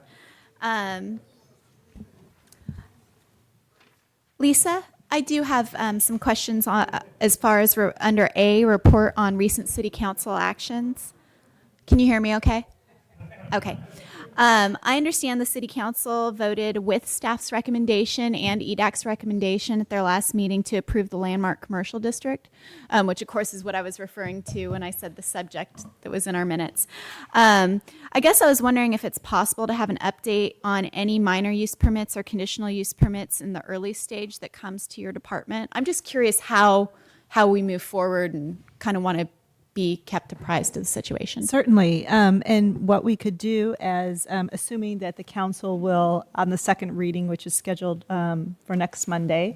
Lisa, I do have some questions as far as under A, report on recent city council actions. Can you hear me okay? Okay. I understand the city council voted with staff's recommendation and EDAC's recommendation at their last meeting to approve the landmark commercial district, which of course is what I was referring to when I said the subject that was in our minutes. I guess I was wondering if it's possible to have an update on any minor use permits or conditional use permits in the early stage that comes to your department. I'm just curious how we move forward and kind of want to be kept apprised of the situation. Certainly. And what we could do as, assuming that the council will, on the second reading, which is scheduled for next Monday,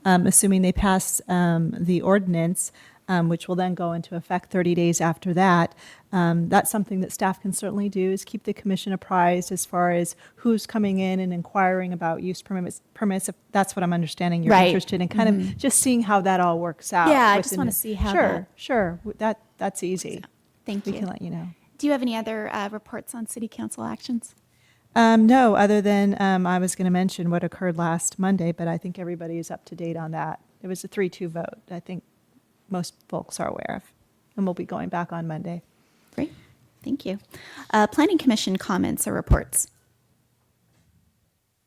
assuming they pass the ordinance, which will then go into effect 30 days after that, that's something that staff can certainly do, is keep the commission apprised as far as who's coming in and inquiring about use permits, if that's what I'm understanding you're Right. interested in, kind of just seeing how that all works out. Yeah, I just within wanna the- see how Sure, sure. That's easy. Thank We you. can let you know. Do you have any other reports on city council actions? No, other than I was going to mention what occurred last Monday, but I think everybody is up to date on that. It was a 3-2 vote. I think most folks are aware of, and we'll be going back on Monday. Great, thank you. Planning Commission comments or reports?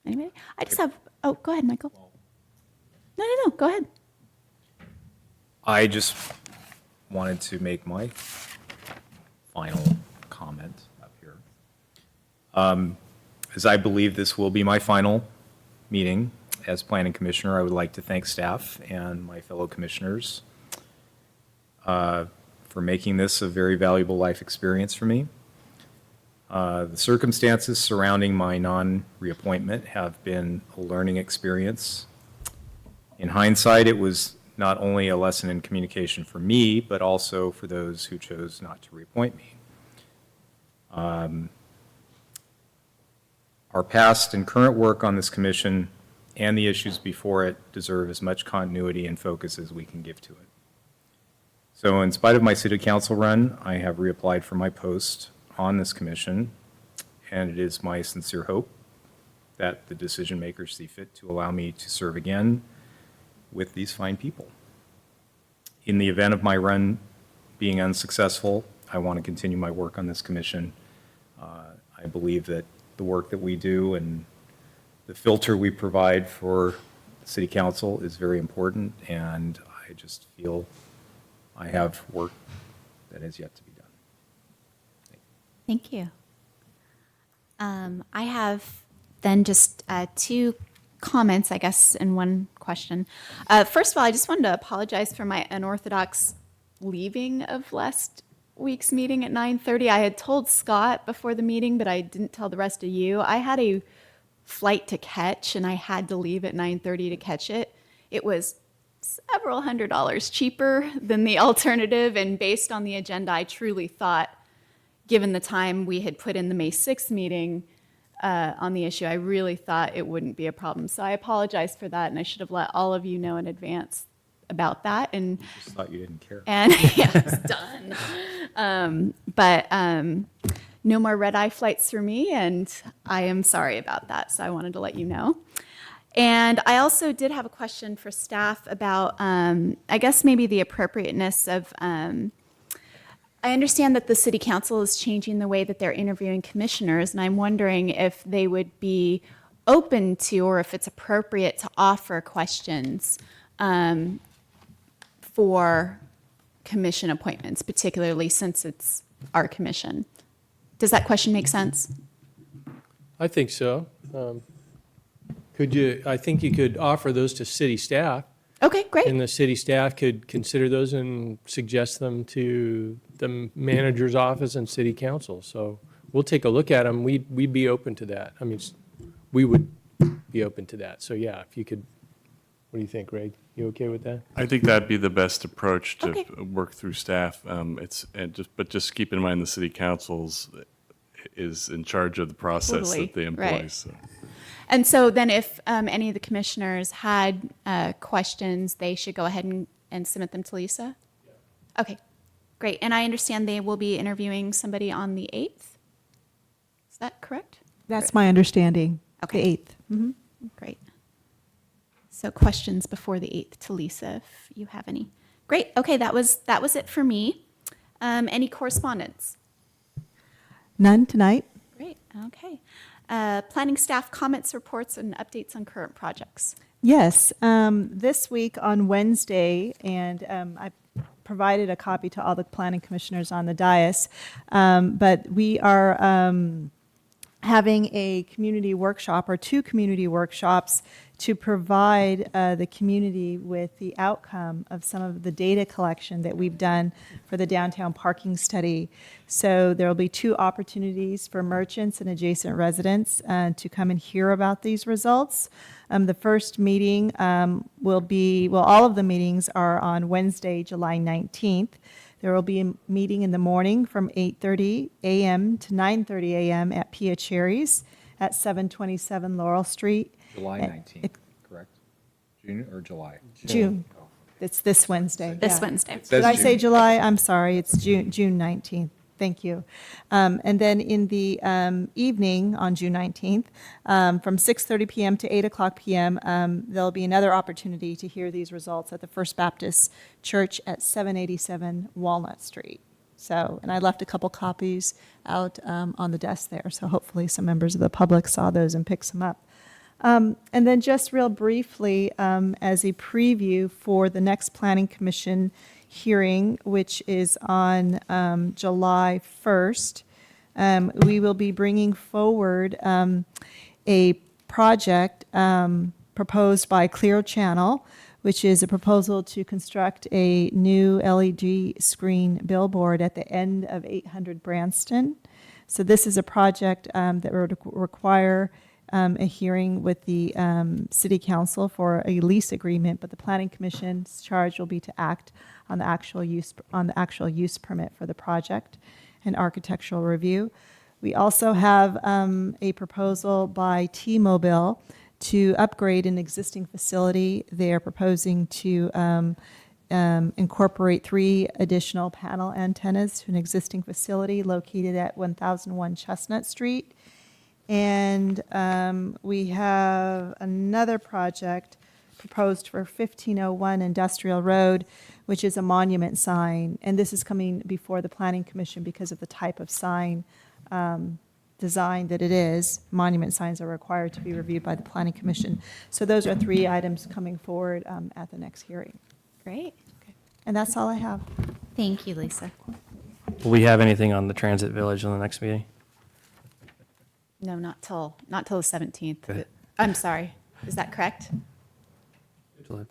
Anybody? I just have, oh, go ahead, Michael. No, go ahead. I just wanted to make my final comment up here. As I believe this will be my final meeting as planning commissioner, I would like to thank staff and my fellow commissioners for making this a very valuable life experience for me. The circumstances surrounding my non-reappointment have been a learning experience. In hindsight, it was not only a lesson in communication for me, but also for those who chose not to reappoint me. Our past and current work on this commission and the issues before it deserve as much continuity and focus as we can give to it. So in spite of my city council run, I have reapplied for my post on this commission, and it is my sincere hope that the decision makers see fit to allow me to serve again with these fine people. In the event of my run being unsuccessful, I want to continue my work on this commission. I believe that the work that we do and the filter we provide for city council is very important, and I just feel I have work that has yet to be done. Thank you. I have then just 2 comments, I guess, and 1 question. First of all, I just wanted to apologize for my unorthodox leaving of last week's meeting at 9:30. I had told Scott before the meeting, but I didn't tell the rest of you. I had a flight to catch, and I had to leave at 9:30 to catch it. It was several $100s cheaper than the alternative, and based on the agenda, I truly thought, given the time we had put in the May 6th meeting on the issue, I really thought it wouldn't be a problem. So I apologize for that, and I should have let all of you know in advance about that. And Just thought you didn't care. And yeah, it's done. But no more red-eye flights for me, and I am sorry about that. So I wanted to let you know. And I also did have a question for staff about, I guess maybe the appropriateness of I understand that the city council is changing the way that they're interviewing commissioners, and I'm wondering if they would be open to, or if it's appropriate to offer questions for commission appointments, particularly since it's our commission. Does that question make sense? I think so. I think you could offer those to city staff, Okay, great. and the city staff could consider those and suggest them to the manager's office and city council. So we'll take a look at them. We'd be open to that. I mean, we would be open to that. So yeah, if you could, what do you think, Greg? You okay with that? I think that'd be the best approach to Okay. work through staff. But just keep in mind the city council's is in charge of the process Totally, that they employ. right. So. And so then if any of the commissioners had questions, they should go ahead and submit them to Lisa? Okay, great. And I understand they will be interviewing somebody on the 8th? Is that correct? That's my understanding. Okay. The 8th. Mhm. Great. So questions before the 8th to Lisa, if you have any. Great, okay, that was it for me. Any correspondence? None tonight? Great, okay. Planning staff comments, reports, and updates on current projects. Yes, this week on Wednesday, and I provided a copy to all the planning commissioners on the dais, but we are having a community workshop, or 2 community workshops, to provide the community with the outcome of some of the data collection that we've done for the downtown parking study. So there will be 2 opportunities for merchants and adjacent residents to come and hear about these results. The first meeting all of the meetings are on Wednesday, July 19th. There will be a meeting in the morning from 8:30 a.m. to 9:30 a.m. at Pia Cherry's at 727 Laurel Street. July 19th, correct? June or July? June. It's this Wednesday. This yeah. Wednesday. It says Did I say June. July? I'm sorry, it's June 19th. Thank you. And then in the evening on June 19th, from 6:30 p.m. to 8 o'clock p.m., there'll be another opportunity to hear these results at the First Baptist Church at 787 Walnut Street. So, and I left a couple copies out on the desk there, so hopefully some members of the public saw those and picked some up. And then just real briefly, as a preview for the next Planning Commission hearing, which is on July 1st, we will be bringing forward a project proposed by Clear Channel, which is a proposal to construct a new LED screen billboard at the end of 800 Branston. So this is a project that would require a hearing with the city council for a lease agreement, but the planning commission's charge will be to act on the actual use permit for the project and architectural review. We also have a proposal by T-Mobile to upgrade an existing facility. They are proposing to incorporate 3 additional panel antennas to an existing facility located at 1001 Chestnut Street. And we have another project proposed for 1501 Industrial Road, which is a monument sign. And this is coming before the Planning Commission because of the type of sign design that it is. Monument signs are required to be reviewed by the Planning Commission. So those are 3 items coming forward at the next hearing. Great. And that's all I have. Thank you, Lisa. Will we have anything on the Transit Village in the next meeting? No, not till the 17th. Okay. I'm sorry. Is that correct? July.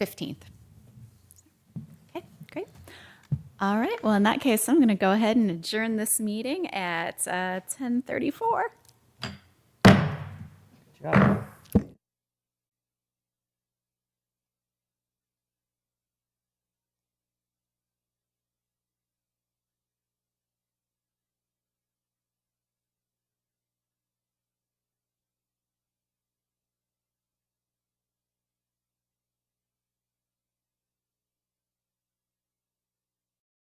15th. Okay, great. All right. Well, in that case, I'm going to go ahead and adjourn this meeting at 10:34. Good job.